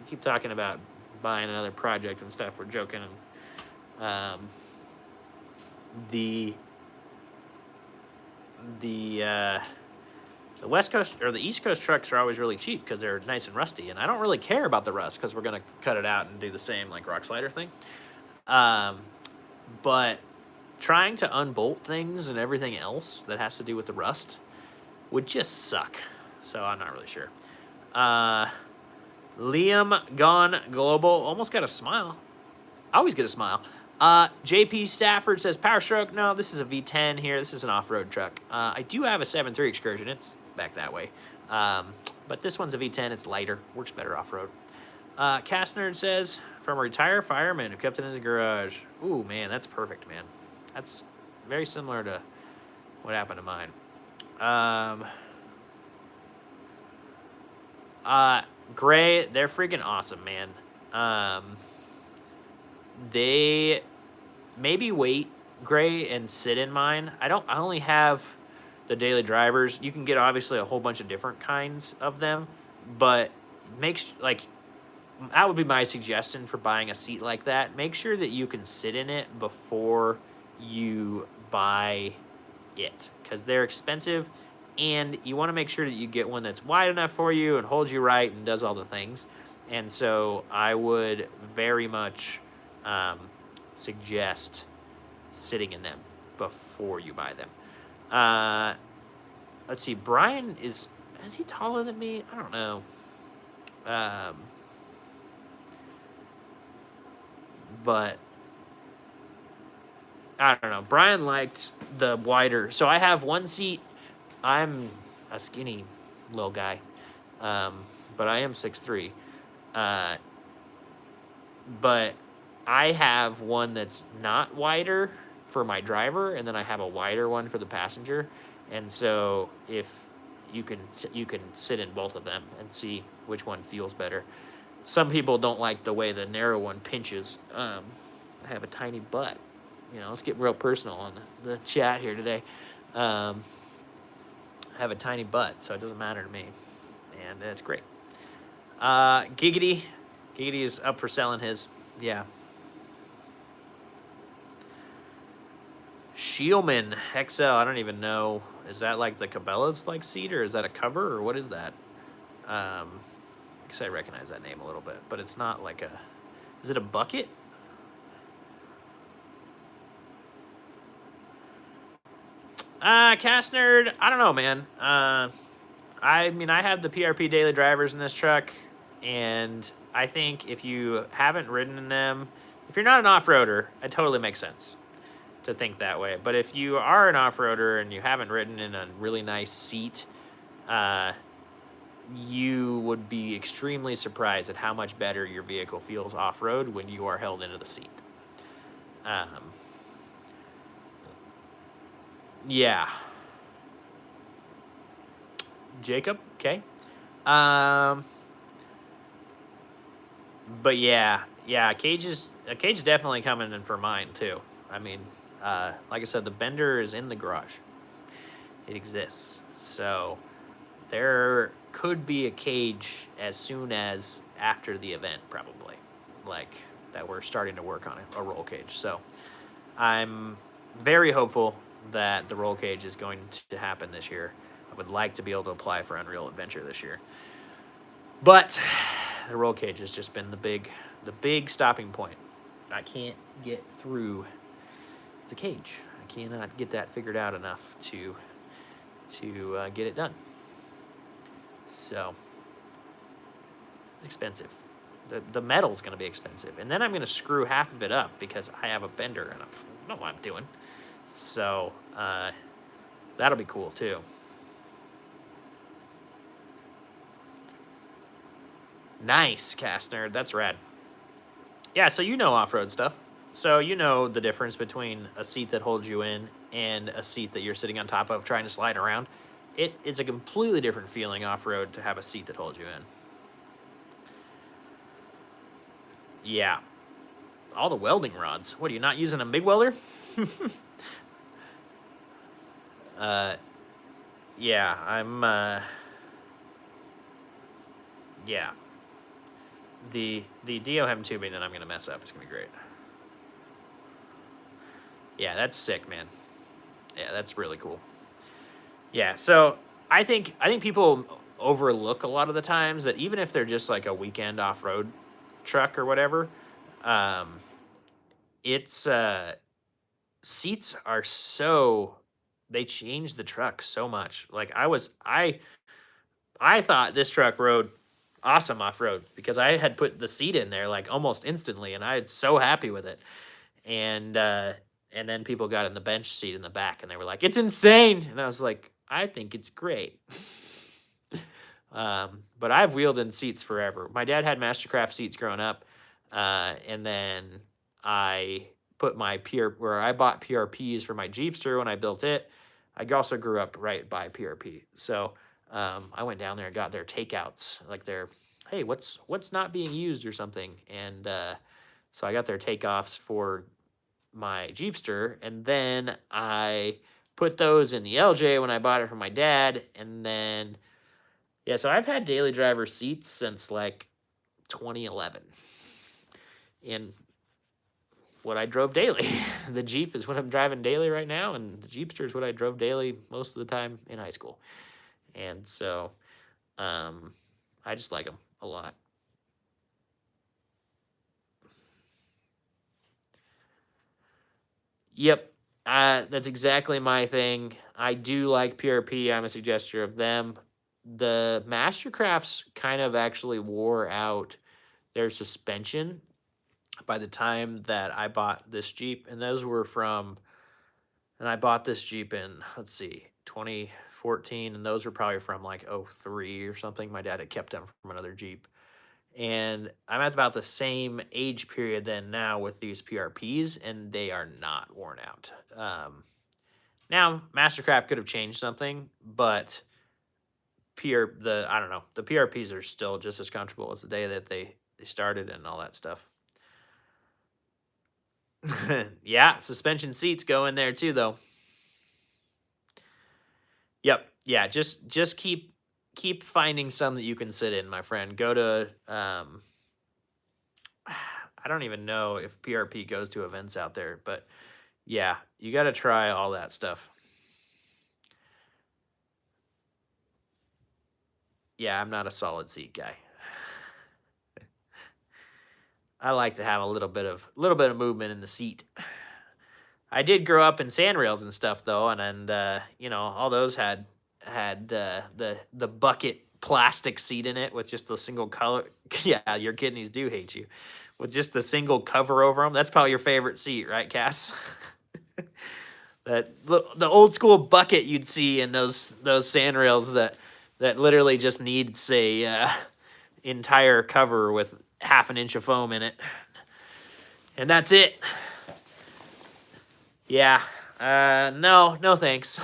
keep talking about buying another project and stuff. We're joking. And, the West Coast or the East Coast trucks are always really cheap because they're nice and rusty, and I don't really care about the rust because we're gonna cut it out and do the same like rock slider thing. But trying to unbolt things and everything else that has to do with the rust would just suck. So I'm not really sure. Liam Gone Global almost got a smile. I always get a smile. JP Stafford says, Power Stroke. No, this is a V10 here. This is an off-road truck. I do have a 7.3 Excursion. It's back that way. But this one's a V10. It's lighter. Works better off-road. Cast Nerd says, from a retired fireman who kept it in his garage. Ooh, man, that's perfect, man. That's very similar to what happened to mine. Gray, they're freaking awesome, man. They maybe wait Gray and sit in mine. I only have the daily drivers. You can get obviously a whole bunch of different kinds of them, but that would be my suggestion for buying a seat like that. Make sure that you can sit in it before you buy it, because they're expensive, and you want to make sure that you get one that's wide enough for you and holds you right and does all the things. And so I would very much suggest sitting in them before you buy them. Let's see, Brian is he taller than me? I don't know. But I don't know. Brian liked the wider. So I have one seat. I'm a skinny little guy, but I am 6'3". But I have one that's not wider for my driver, and then I have a wider one for the passenger. And so if you can sit in both of them and see which one feels better. Some people don't like the way the narrow one pinches. I have a tiny butt. Let's get real personal on the chat here today. I have a tiny butt, so it doesn't matter to me. And it's great. Giggity is up for selling his. Yeah. Shielman XL, I don't even know Is that like the Cabela's like seat, or is that a cover, or what is that? Because I recognize that name a little bit, but it's not like a. Is it a bucket? Cast nerd. I don't know, man. I mean, I have the PRP daily drivers in this truck, and I think if you haven't ridden in them, if you're not an off-roader, it totally makes sense to think that way. But if you are an off-roader and you haven't ridden in a really nice seat, you would be extremely surprised at how much better your vehicle feels off-road when you are held into the seat. Yeah. Jacob, okay. But yeah, a cage is definitely coming in for mine too. I mean, like I said, the bender is in the garage. It exists. So there could be a cage as soon as after the event, probably. Like that we're starting to work on a roll cage. So I'm very hopeful that the roll cage is going to happen this year. I would like to be able to apply for Unreal Adventure this year. But the roll cage has just been the big stopping point. I can't get through the cage. I cannot get that figured out enough to get it done. So it's expensive. The metal's going to be expensive, and then I'm going to screw half of it up because I have a bender and I don't know what I'm doing. So that'll be cool too. Nice, Cast Nerd. That's rad. Yeah, so you know off-road stuff. So you know the difference between a seat that holds you in and a seat that you're sitting on top of trying to slide around. It is a completely different feeling off-road to have a seat that holds you in. Yeah. All the welding rods. What, are you not using a MIG welder? Yeah, I'm, yeah. The DOM tubing that I'm going to mess up is going to be great. Yeah, that's sick, man. Yeah, that's really cool. Yeah, so I think people overlook a lot of the times that even if they're just like a weekend off-road truck or whatever, it's seats are so, they change the truck so much. Like I thought this truck rode awesome off-road because I had put the seat in there like almost instantly, and I was so happy with it. And then people got in the bench seat in the back and they were like, "It's insane," and I was like, "I think it's great." But I've wheeled in seats forever. My dad had Mastercraft seats growing up, and then I put my I bought PRPs for my Jeepster when I built it. I also grew up right by PRP, so I went down there and got their takeouts, like their, hey, what's not being used or something, and so I got their takeoffs for my Jeepster, and then I put those in the LJ when I bought it from my dad, and then yeah, so I've had daily driver seats since like 2011, and what I drove daily. The Jeep is what I'm driving daily right now, and the Jeepster is what I drove daily most of the time in high school, and so I just like them a lot. Yep, that's exactly my thing. I do like PRP. I'm a suggester of them. The Mastercrafts kind of actually wore out their suspension by the time that I bought this Jeep, and those were from, and I bought this Jeep in, let's see, 2014, and those were probably from like 03 or something. My dad had kept them from another Jeep. And I'm at about the same age period then now with these PRPs, and they are not worn out. Now, Mastercraft could have changed something, but I don't know, the PRPs are still just as comfortable as the day that they started and all that stuff. Yeah, suspension seats go in there too, though. Yep. Yeah, just keep finding some that you can sit in, my friend. Go to I don't even know if PRP goes to events out there, but yeah, you got to try all that stuff. Yeah, I'm not a solid seat guy. I like to have a little bit of movement in the seat. I did grow up in sand rails and stuff though, and you know, all those had the bucket plastic seat in it with just a single color. Yeah, your kidneys do hate you, with just the single cover over them. That's probably your favorite seat, right, Cass? The old school bucket you'd see in those sand rails that literally just needs a entire cover with half an inch of foam in it, and that's it. Yeah. No thanks.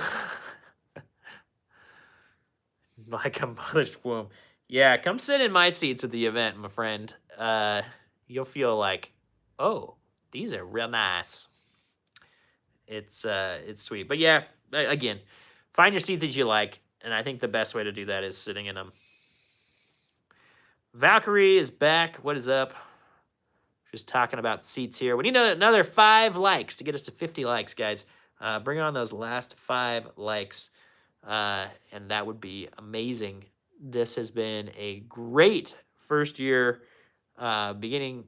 Like a mother's womb. Yeah, come sit in my seats at the event, my friend. You'll feel like, oh, these are real nice. It's sweet. But yeah, again, find your seat that you like, and I think the best way to do that is sitting in them. Valkyrie is back. What is up? Just talking about seats here. We need another 5 likes to get us to 50 likes, guys. Bring on those last 5 likes, and that would be amazing. This has been a great first year beginning.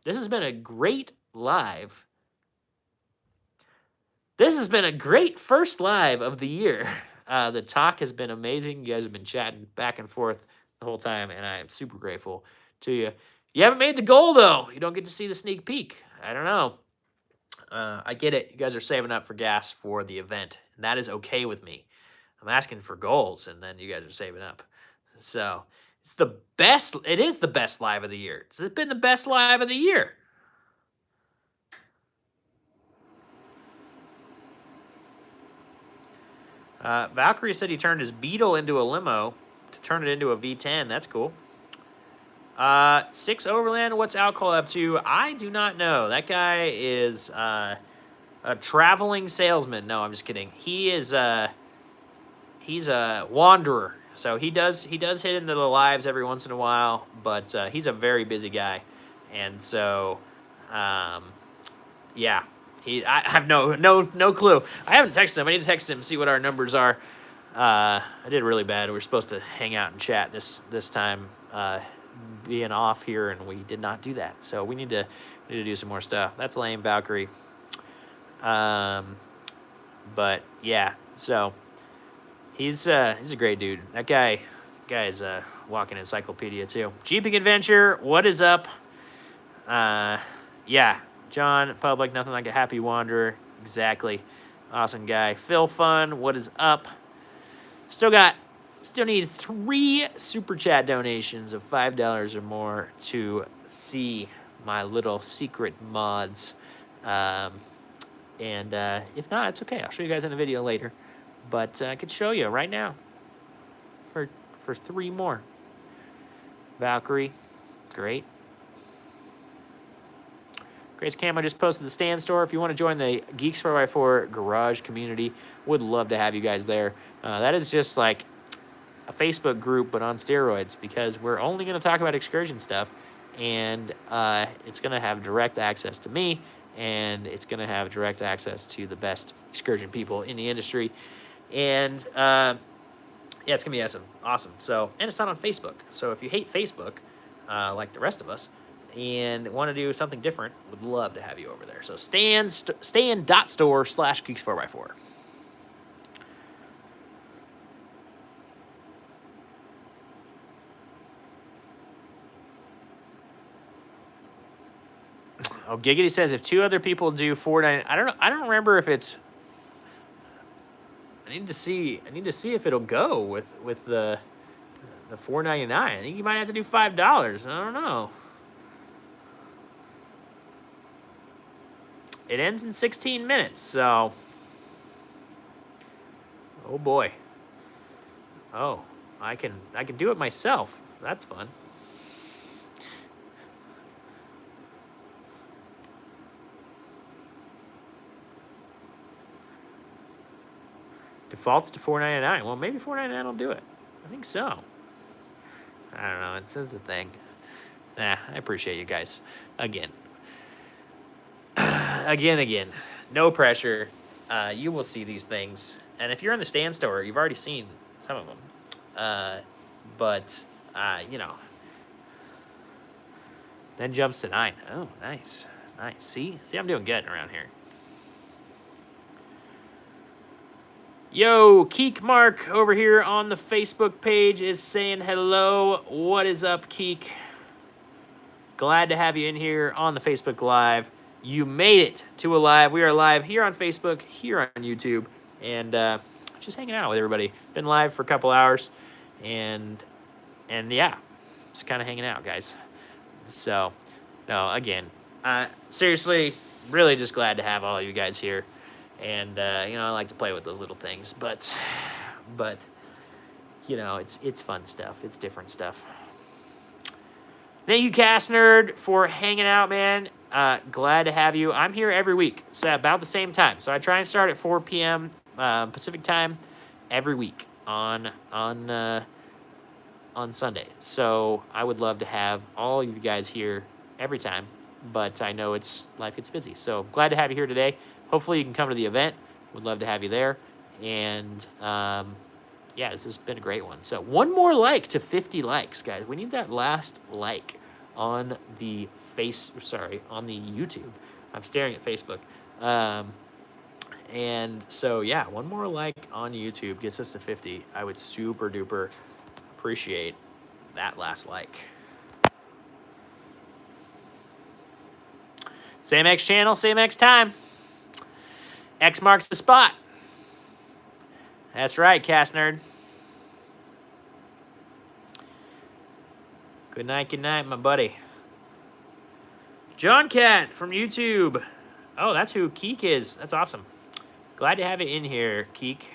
This has been a great live. This has been a great first live of the year. The talk has been amazing. You guys have been chatting back and forth the whole time, and I am super grateful to you. You haven't made the goal, though. You don't get to see the sneak peek. I don't know. I get it. You guys are saving up for gas for the event, and that is okay with me. I'm asking for goals, and then you guys are saving up. So it's the best. It is the best live of the year. It's been the best live of the year. Valkyrie said he turned his Beetle into a limo to turn it into a V10. That's cool. 6 Overland, what's Alcohol up to? I do not know. That guy is a traveling salesman. No, I'm just kidding. He is he's a wanderer. So he does hit into the lives every once in a while, but he's a very busy guy. And so yeah. I have no clue. I haven't texted him. I need to text him and see what our numbers are. I did really bad. We were supposed to hang out and chat this time, being off here, and we did not do that. So we need to do some more stuff. That's lame, Valkyrie. But yeah, so he's a great dude. That guy's a walking encyclopedia too. Jeeping Adventure, what is up? Yeah. John, public, nothing like a happy wanderer. Exactly. Awesome guy. Phil Fun, what is up? Still need 3 super chat donations of $5 or more to see my little secret mods. And if not, it's okay. I'll show you guys in a video later. But I could show you right now for 3 more. Valkyrie, great. Grace Cam, I just posted the stand store. If you want to join the Geeks 4x4 garage community, would love to have you guys there. That is just like a Facebook group, but on steroids, because we're only going to talk about Excursion stuff, and it's going to have direct access to me, and it's going to have direct access to the best Excursion people in the industry. And yeah, it's going to be awesome. So, and it's not on Facebook. So if you hate Facebook, like the rest of us, and want to do something different, would love to have you over there. So stand.store/Geeks4x4. Oh, Giggity says if 2 other people do $4.99, I don't remember if it's. I need to see if it'll go with the $4.99. I think you might have to do $5. I don't know. It ends in 16 minutes, so. Oh boy. Oh, I can do it myself. That's fun. Defaults to $4.99. Well, maybe $4.99 will do it. I think so. I don't know. It says the thing. Nah, I appreciate you guys. Again. Again. No pressure. You will see these things. And if you're in the stand store, you've already seen some of them. But, you know, then jumps to 9. Oh, nice. Nice. See, I'm doing good around here. Yo, Keek Mark over here on the Facebook page is saying hello. What is up, Keek? Glad to have you in here on the Facebook Live. You made it to a live. We are live here on Facebook, here on YouTube, and just hanging out with everybody. Been live for a couple hours, and yeah, just kind of hanging out, guys. So, no, again, seriously, really just glad to have all of you guys here. And, you know, I like to play with those little things, but you know, it's fun stuff. It's different stuff. Thank you, Cast Nerd, for hanging out, man. Glad to have you. I'm here every week, so about the same time. So I try and start at 4 p.m. Pacific time every week on Sunday. So I would love to have all of you guys here every time, but I know life gets busy. So glad to have you here today. Hopefully you can come to the event. Would love to have you there. And yeah, this has been a great one. So one more like to 50 likes, guys. We need that last like on the on the YouTube. I'm staring at Facebook. And so, yeah, one more like on YouTube gets us to 50. I would super duper appreciate that last like. Same X channel, same X time. X marks the spot. That's right, Cast Nerd. Good night, my buddy. John Cat from YouTube. Oh, that's who Keek is. That's awesome. Glad to have you in here, Keek.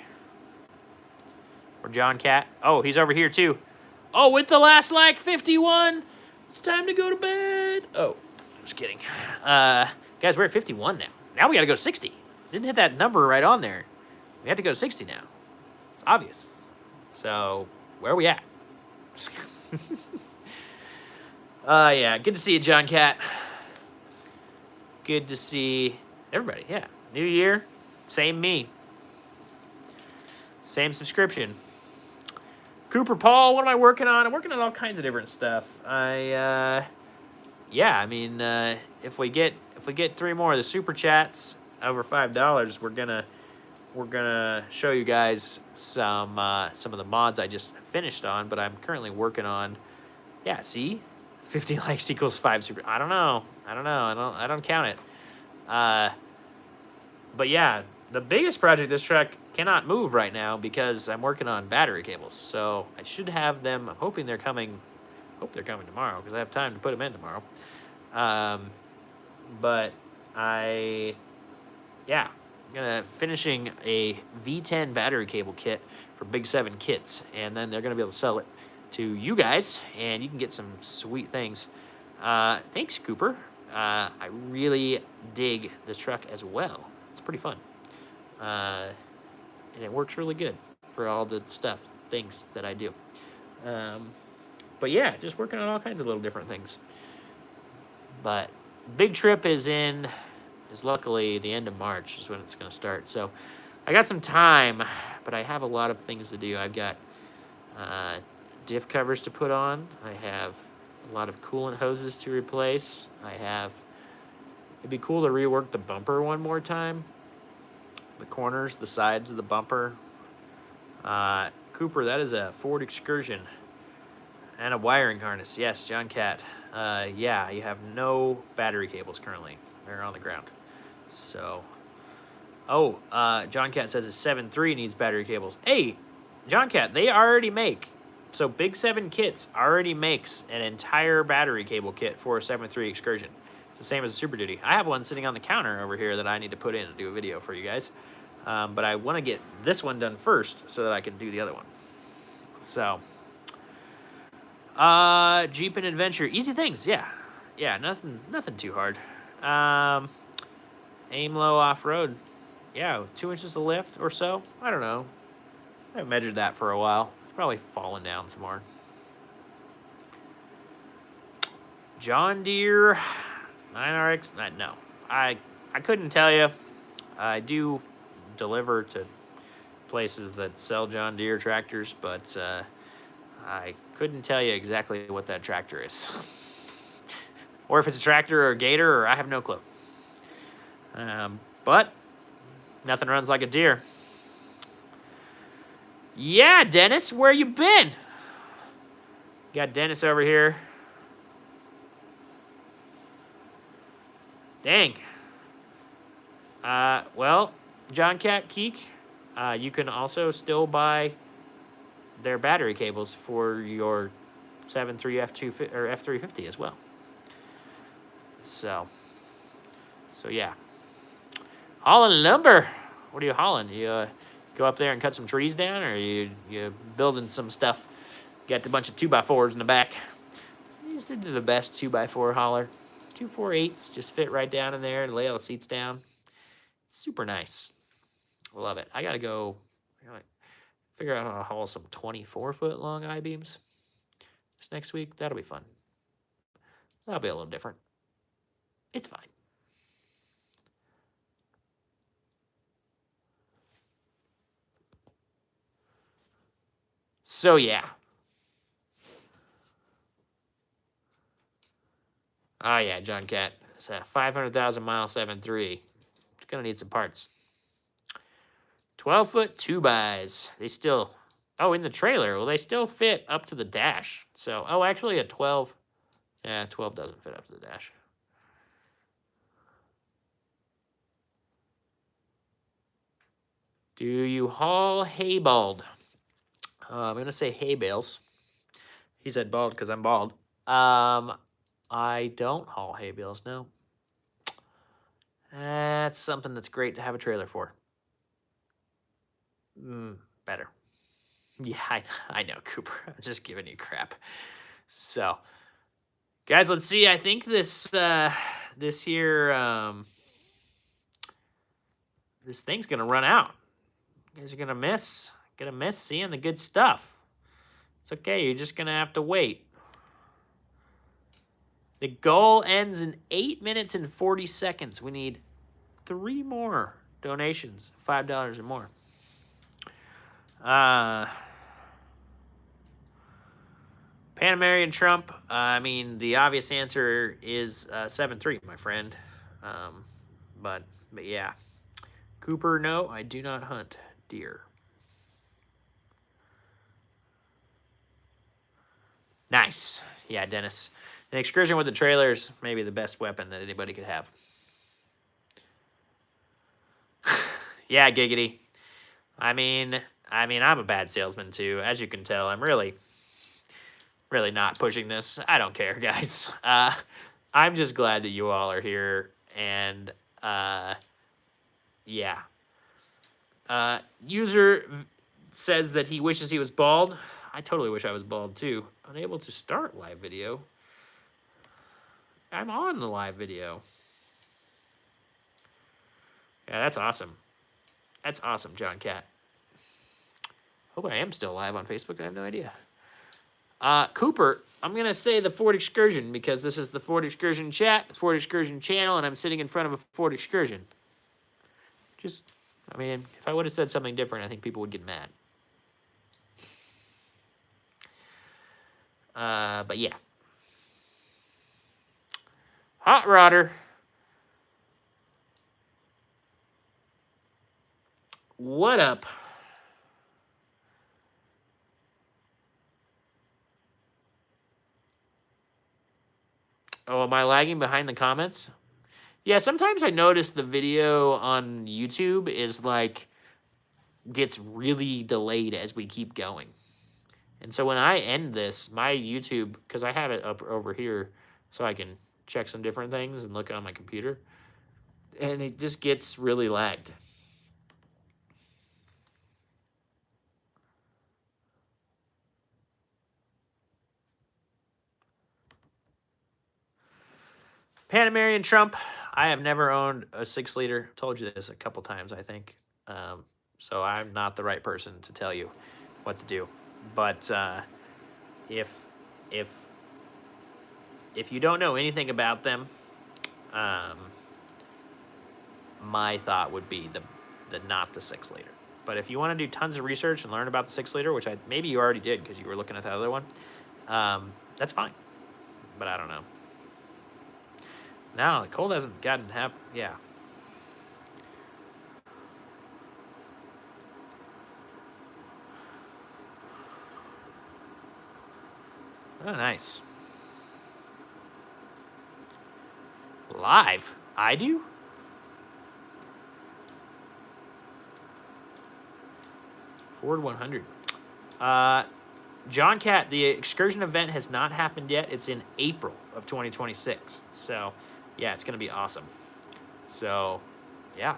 Or John Cat. Oh, he's over here too. Oh, with the last like 51. It's time to go to bed. Oh, just kidding. Guys, we're at 51 now. Now we got to go to 60. Didn't hit that number right on there. We have to go to 60 now. It's obvious. So, where are we at? Yeah, good to see you, John Cat. Good to see everybody, yeah. New year, same me. Same subscription. Cooper Paul, what am I working on? I'm working on all kinds of different stuff. Yeah, I mean, if we get 3 more of the super chats over $5, we're gonna show you guys some of the mods I just finished on, but I'm currently working on. Yeah, see, 50 likes equals 5 super. I don't know. I don't count it. But yeah, the biggest project this truck cannot move right now because I'm working on battery cables. So I should have them. I'm hoping they're coming. Hope they're coming tomorrow because I have time to put them in tomorrow. But I'm gonna finishing a V10 battery cable kit for Big 7 kits, and then they're gonna be able to sell it to you guys, and you can get some sweet things. Thanks, Cooper. I really dig this truck as well. It's pretty fun, and it works really good for all the things that I do. But yeah, just working on all kinds of little different things. But big trip is luckily the end of March is when it's going to start. So I got some time, but I have a lot of things to do. I've got diff covers to put on. I have a lot of coolant hoses to replace. It'd be cool to rework the bumper one more time. The corners, the sides of the bumper. Cooper, that is a Ford Excursion. And a wiring harness. Yes, John Cat. Yeah, you have no battery cables currently. They're on the ground. So, John Cat says a 7.3 needs battery cables. Hey, John Cat, they already make. So Big 7 Kits already makes an entire battery cable kit for a 7.3 Excursion. It's the same as a Super Duty. I have one sitting on the counter over here that I need to put in and do a video for you guys. But I want to get this one done first so that I can do the other one. So, Jeep and Adventure, easy things, yeah. Yeah, nothing too hard. Aim low off-road, yeah, 2 inches of lift or so. I don't know. I haven't measured that for a while. It's probably fallen down some more. John Deere 9RX, no. I couldn't tell you. I do deliver to places that sell John Deere tractors, but I couldn't tell you exactly what that tractor is. Or if it's a tractor or a gator, or I have no clue. But nothing runs like a deer. Yeah, Dennis, where you been? Got Dennis over here. Dang. Well, John Cat Keek, you can also still buy their battery cables for your 7.3 F2 or F350 as well. So yeah. Hauling lumber. What are you hauling? You go up there and cut some trees down, or you building some stuff? Got a bunch of 2x4s in the back. These are the best 2x4 hauler. 248s just fit right down in there and lay all the seats down. Super nice. Love it. I gotta go figure out how to haul some 24-foot long I-beams this next week. That'll be fun. That'll be a little different. It's fine. So yeah. Oh yeah, John Cat. It's a 500,000 mile 7.3. It's gonna need some parts. 12-foot 2x. They still, in the trailer. Well, they still fit up to the dash. So, actually a 12. Yeah, 12 doesn't fit up to the dash. Do you haul hay bald? I'm going to say hay bales. He said bald because I'm bald. I don't haul hay bales, no. That's something that's great to have a trailer for. Better. Yeah, I know, Cooper. I'm just giving you crap. So, guys, let's see. I think this here, this thing's going to run out. You guys are going to miss seeing the good stuff. It's okay. You're just going to have to wait. The goal ends in 8 minutes and 40 seconds. We need 3 more donations, $5 or more. Panamerican Trump. I mean, the obvious answer is 7.3, my friend. But yeah. Cooper, no, I do not hunt deer. Nice. Yeah, Dennis. An Excursion with the trailer is maybe the best weapon that anybody could have. Yeah, Giggity. I mean, I'm a bad salesman too. As you can tell, I'm really not pushing this. I don't care, guys. I'm just glad that you all are here. And, yeah. User says that he wishes he was bald. I totally wish I was bald too. Unable to start live video. I'm on the live video. Yeah, that's awesome. That's awesome, John Cat. Hope I am still live on Facebook. I have no idea. Cooper, I'm going to say the Ford Excursion because this is the Ford Excursion chat, the Ford Excursion channel, and I'm sitting in front of a Ford Excursion. Just, I mean, if I would have said something different, I think people would get mad. But yeah. Hot Rodder. What up? Oh, am I lagging behind the comments? Yeah, sometimes I notice the video on YouTube is like, gets really delayed as we keep going. And so when I end this, my YouTube, because I have it up over here so I can check some different things and look on my computer, and it just gets really lagged. Panamerican Trump, I have never owned a 6-liter. Told you this a couple times, I think. So I'm not the right person to tell you what to do. But if you don't know anything about them, my thought would be the not the 6-liter. But if you want to do tons of research and learn about the 6-liter, which maybe you already did because you were looking at that other one, that's fine. But I don't know. No, the cold hasn't gotten half. Yeah. Oh, nice. Live? I do? Ford 100. John Cat, the Excursion event has not happened yet. It's in April of 2026. So, yeah, it's going to be awesome. So, yeah.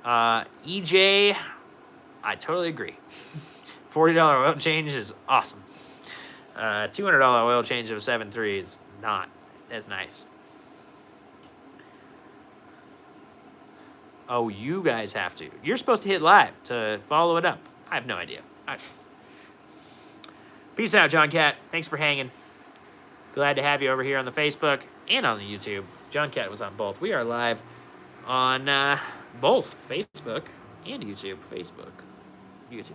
EJ, I totally agree. $40 oil change is awesome. $200 oil change of a 7.3 is not as nice. Oh, you guys have to. You're supposed to hit live to follow it up. I have no idea. Peace out, John Cat. Thanks for hanging. Glad to have you over here on the Facebook and on the YouTube. John Cat was on both. We are live on both Facebook and YouTube. Facebook, YouTube.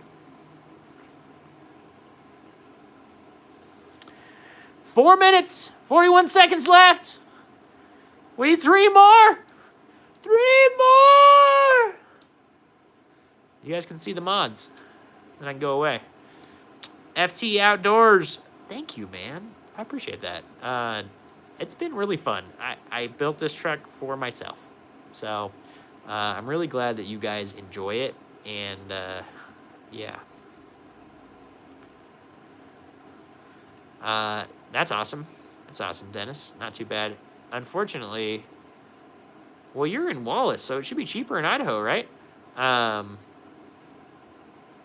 4 minutes, 41 seconds left. We need 3 more. 3 more. You guys can see the mods. And I can go away. FT Outdoors. Thank you, man. I appreciate that. It's been really fun. I built this truck for myself. So I'm really glad that you guys enjoy it. And yeah. That's awesome. That's awesome, Dennis. Not too bad. Unfortunately, well, you're in Wallace, so it should be cheaper in Idaho, right?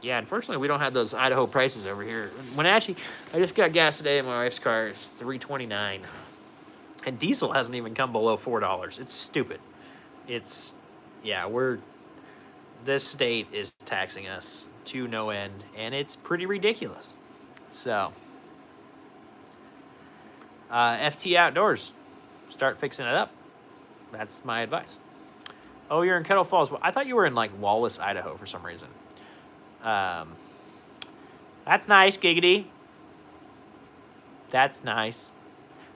Yeah, unfortunately, we don't have those Idaho prices over here. I just got gas today in my wife's car. It's $3.29. And diesel hasn't even come below $4. It's stupid. This state is taxing us to no end, and it's pretty ridiculous. So, FT Outdoors, start fixing it up. That's my advice. Oh, you're in Kettle Falls. Well, I thought you were in, like, Wallace, Idaho for some reason. That's nice, Giggity. That's nice.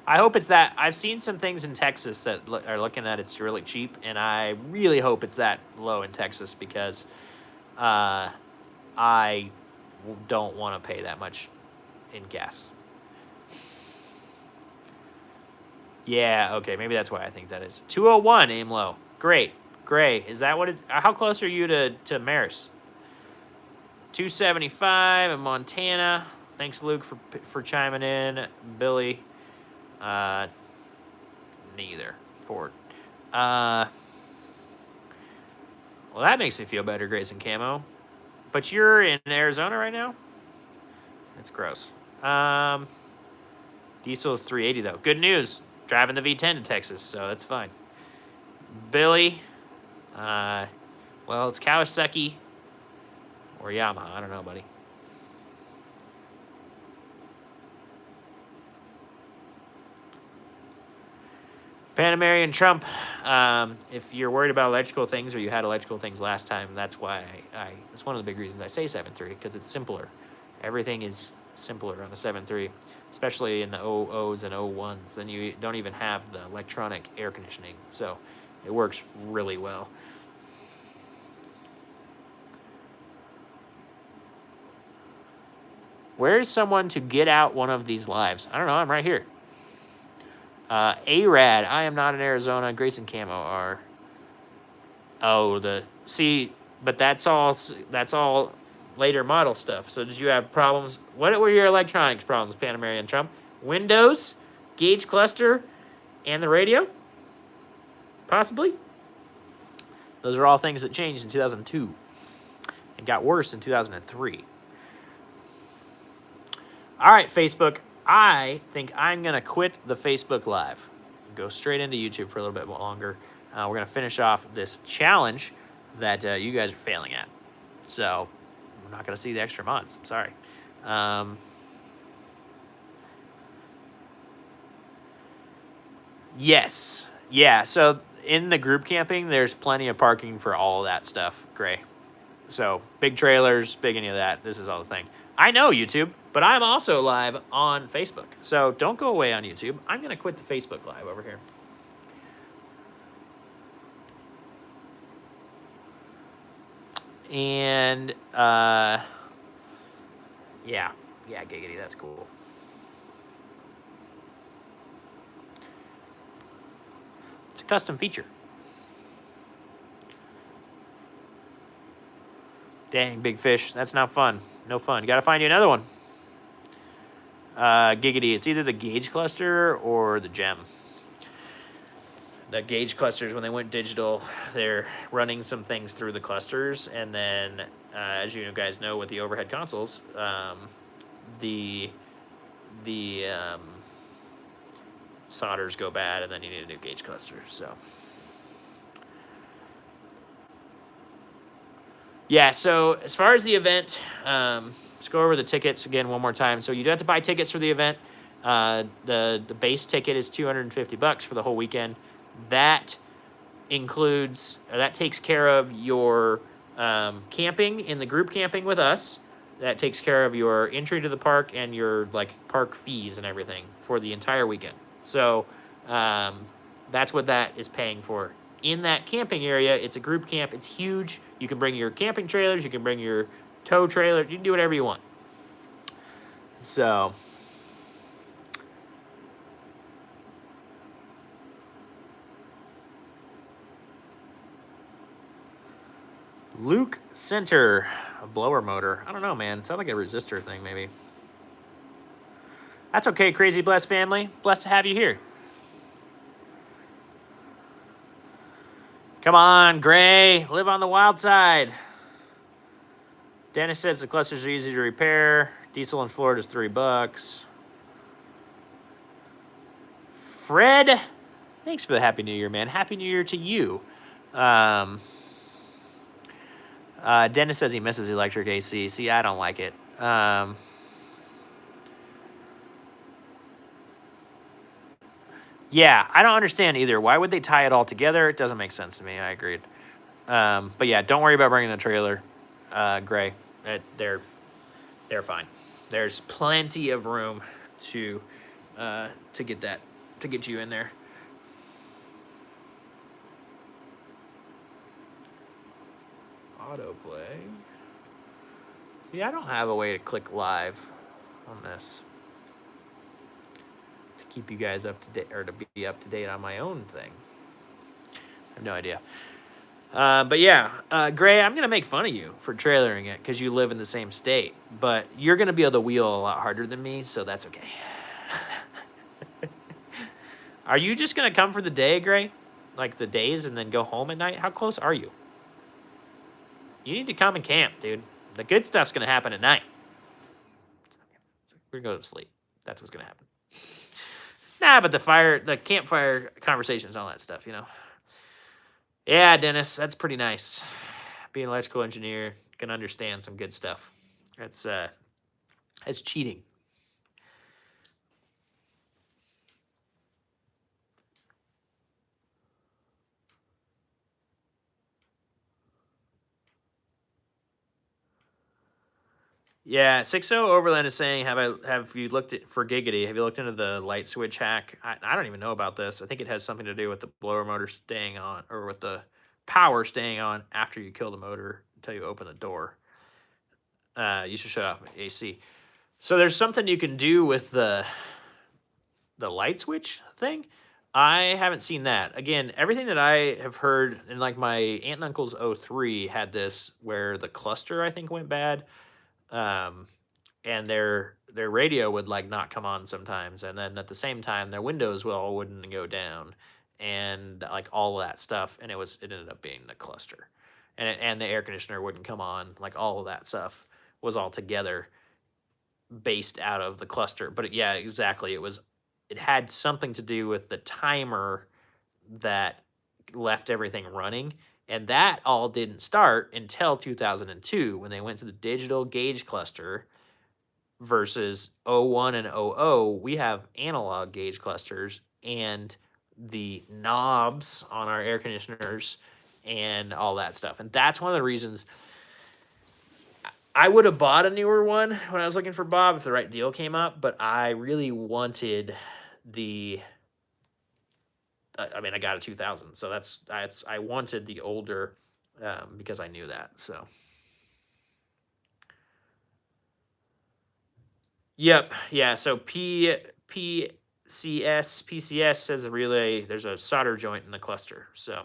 I hope it's that. I've seen some things in Texas that are looking at it's really cheap, and I really hope it's that low in Texas because I don't want to pay that much in gas. Yeah, okay, maybe that's why I think that is. 201, aim low. Great. Gray, is that what it... How close are you to Maris? 275 in Montana. Thanks, Luke, for chiming in. Billy, neither. Ford. Well, that makes me feel better, Grayson Camo. But you're in Arizona right now? That's gross. Diesel is 380, though. Good news. Driving the V10 to Texas, so that's fine. Billy, well, it's Kawasaki or Yamaha. I don't know, buddy. Panamerian Trump, if you're worried about electrical things or you had electrical things last time, that's why it's one of the big reasons I say 7.3, because it's simpler. Everything is simpler on the 7.3, especially in the 00s and 01s. Then you don't even have the electronic air conditioning, so it works really well. Where is someone to get out one of these lives? I don't know. I'm right here. A-Rad. I am not in Arizona. Grayson Camo are. Oh, but that's all later model stuff. So did you have problems? What were your electronics problems, Panamerian Trump? Windows, gauge cluster, and the radio? Possibly. Those are all things that changed in 2002 and got worse in 2003. All right, Facebook. I think I'm going to quit the Facebook Live and go straight into YouTube for a little bit longer. We're going to finish off this challenge that you guys are failing at. So we're not going to see the extra mods. I'm sorry. Yes. Yeah, so in the group camping, there's plenty of parking for all of that stuff, Gray. So big trailers, big any of that. This is all the thing. I know YouTube, but I'm also live on Facebook. So don't go away on YouTube. I'm going to quit the Facebook Live over here. And, yeah, giggity, that's cool. It's a custom feature. Dang, big fish. That's not fun. No fun. You got to find you another one. Giggity, it's either the gauge cluster or the gem. The gauge clusters, when they went digital, they're running some things through the clusters, and then, as you guys know, with the overhead consoles, the solders go bad, and then you need a new gauge cluster. So, yeah. So as far as the event, let's go over the tickets again one more time. So you do have to buy tickets for the event. The base ticket is $250 for the whole weekend. That includes, or that takes care of your camping in the group camping with us. That takes care of your entry to the park and your park fees and everything for the entire weekend. So that's what that is paying for. In that camping area, it's a group camp. It's huge. You can bring your camping trailers. You can bring your tow trailer. You can do whatever you want. So Luke Center, a blower motor. I don't know, man. Sounds like a resistor thing, maybe. That's okay, Crazy Blessed family. Blessed to have you here. Come on, Gray. Live on the wild side. Dennis says the clusters are easy to repair. Diesel in Florida is $3. Fred, thanks for the Happy New Year, man. Happy New Year to you. Dennis says he misses electric AC. See, I don't like it. Yeah, I don't understand either. Why would they tie it all together? It doesn't make sense to me. I agreed. But yeah, don't worry about bringing the trailer, Gray. They're fine. There's plenty of room to get you in there. Autoplay. See, I don't have a way to click live on this to keep you guys up to date, or to be up to date on my own thing. I have no idea. But yeah, Gray, I'm gonna make fun of you for trailering it because you live in the same state, but you're gonna be able to wheel a lot harder than me, so that's okay. Are you just gonna come for the day, Gray? Like the days and then go home at night? How close are you? You need to come and camp, dude. The good stuff's gonna happen at night. We're gonna go to sleep. That's what's gonna happen. Nah, but the campfire conversations, all that stuff, you know. Yeah, Dennis, that's pretty nice. Being an electrical engineer, can understand some good stuff. That's cheating. Yeah, 60 Overland is saying, have you looked for Giggity? Have you looked into the light switch hack? I don't even know about this. I think it has something to do with the blower motor staying on, or with the power staying on after you kill the motor until you open the door. You should shut off AC. So there's something you can do with the light switch thing. I haven't seen that. Again, everything that I have heard, and like my aunt and uncle's 03 had this where the cluster, I think, went bad. And their radio would like not come on sometimes, and then at the same time their windows wouldn't go down, and like all of that stuff, and it ended up being the cluster, and the air conditioner wouldn't come on. Like all of that stuff was all together based out of the cluster. But yeah, exactly, it had something to do with the timer that left everything running. And that all didn't start until 2002 when they went to the digital gauge cluster versus 01 and 00. We have analog gauge clusters, and the knobs on our air conditioners and all that stuff. And that's one of the reasons I would have bought a newer one when I was looking for Bob if the right deal came up, but I really wanted the I mean, I got a 2000, so that's I wanted the older because I knew that. So, yep, yeah. So PCS says a relay. There's a solder joint in the cluster. So,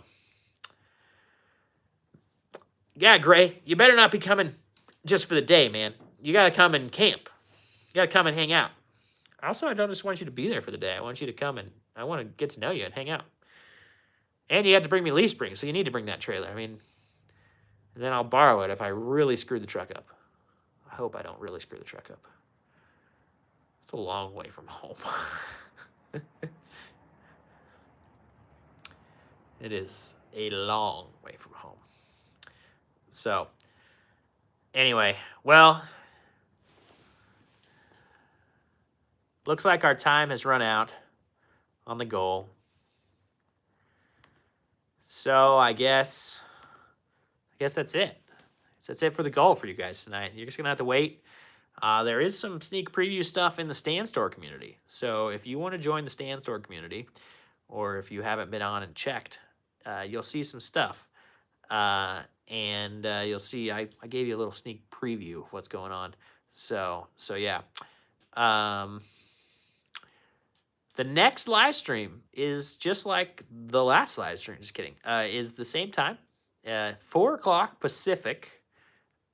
yeah, Gray, you better not be coming just for the day, man. You got to come and camp. You got to come and hang out. Also, I don't just want you to be there for the day. I want you to come and I want to get to know you and hang out. And you have to bring me leaf springs, so you need to bring that trailer. I mean, and then I'll borrow it if I really screw the truck up. I hope I don't really screw the truck up. It's a long way from home. It is a long way from home. So, anyway, well, looks like our time has run out on the goal. So I guess that's it. That's it for the goal for you guys tonight. You're just gonna have to wait. There is some sneak preview stuff in the Stand Store community. So if you want to join the Stand Store community, or if you haven't been on and checked, you'll see some stuff. And you'll see I gave you a little sneak preview of what's going on. So yeah. The next live stream is just like the last live stream. Just kidding. Is the same time, 4 o'clock Pacific,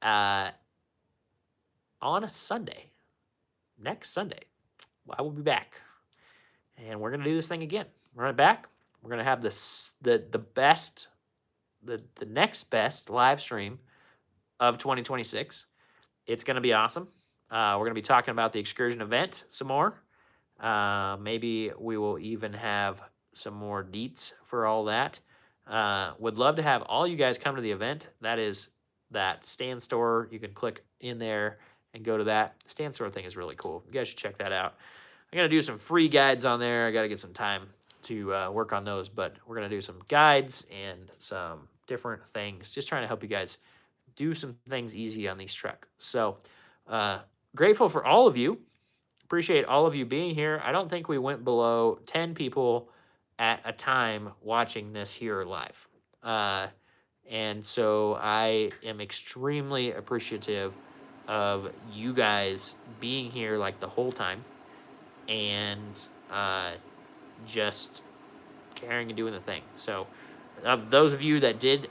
on a Sunday. Next Sunday, I will be back, and we're gonna do this thing again. We're back. We're gonna have the next best live stream of 2026. It's gonna be awesome. We're gonna be talking about the Excursion event some more. Maybe we will even have some more deets for all that. Would love to have all you guys come to the event. That is that Stand Store. You can click in there and go to that. Stand Store thing is really cool. You guys should check that out. I'm going to do some free guides on there. I got to get some time to work on those, but we're going to do some guides and some different things. Just trying to help you guys do some things easy on these trucks. So grateful for all of you. Appreciate all of you being here. I don't think we went below 10 people at a time watching this here live. And so I am extremely appreciative of you guys being here like the whole time and just caring and doing the thing. So of those of you that did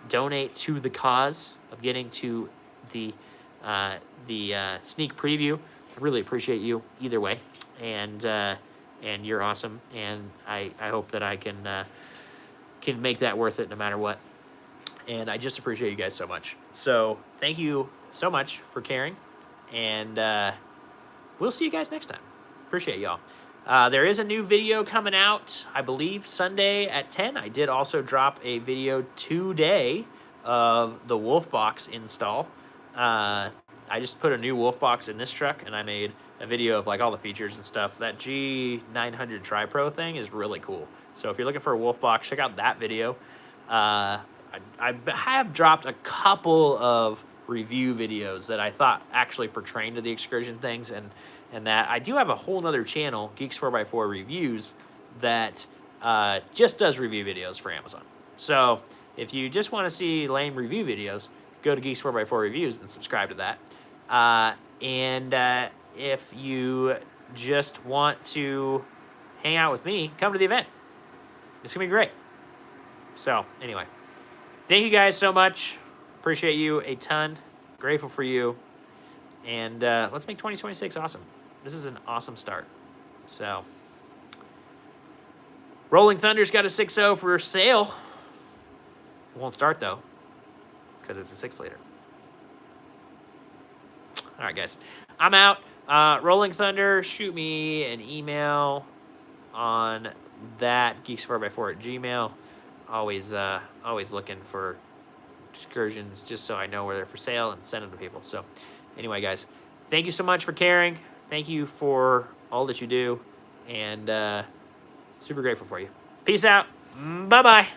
donate to the cause of getting to the sneak preview, I really appreciate you either way, and you're awesome, and I hope that I can make that worth it no matter what, and I just appreciate you guys so much. So thank you so much for caring, and we'll see you guys next time. Appreciate y'all. There is a new video coming out, I believe, Sunday at 10. I did also drop a video today of the Wolf Box install. I just put a new Wolf Box in this truck, and I made a video of like all the features and stuff. That G900 Tri-Pro thing is really cool. So if you're looking for a Wolf Box, check out that video. I have dropped a couple of review videos that I thought actually pertain to the Excursion things, and that I do have a whole nother channel, Geeks 4x4 Reviews, that just does review videos for Amazon. So if you just want to see lame review videos, go to Geeks 4x4 Reviews and subscribe to that. And if you just want to hang out with me, come to the event. It's going to be great. So, anyway, thank you guys so much. Appreciate you a ton. Grateful for you. And let's make 2026 awesome. This is an awesome start. So, Rolling Thunder's got a 6.0 for sale. It won't start, though, because it's a 6-liter. All right, guys. I'm out. Rolling Thunder, shoot me an email on that, geeks4x4@gmail.com. Always looking for Excursions just so I know where they're for sale and send them to people. So anyway, guys, thank you so much for caring. Thank you for all that you do, and super grateful for you. Peace out. Bye-bye.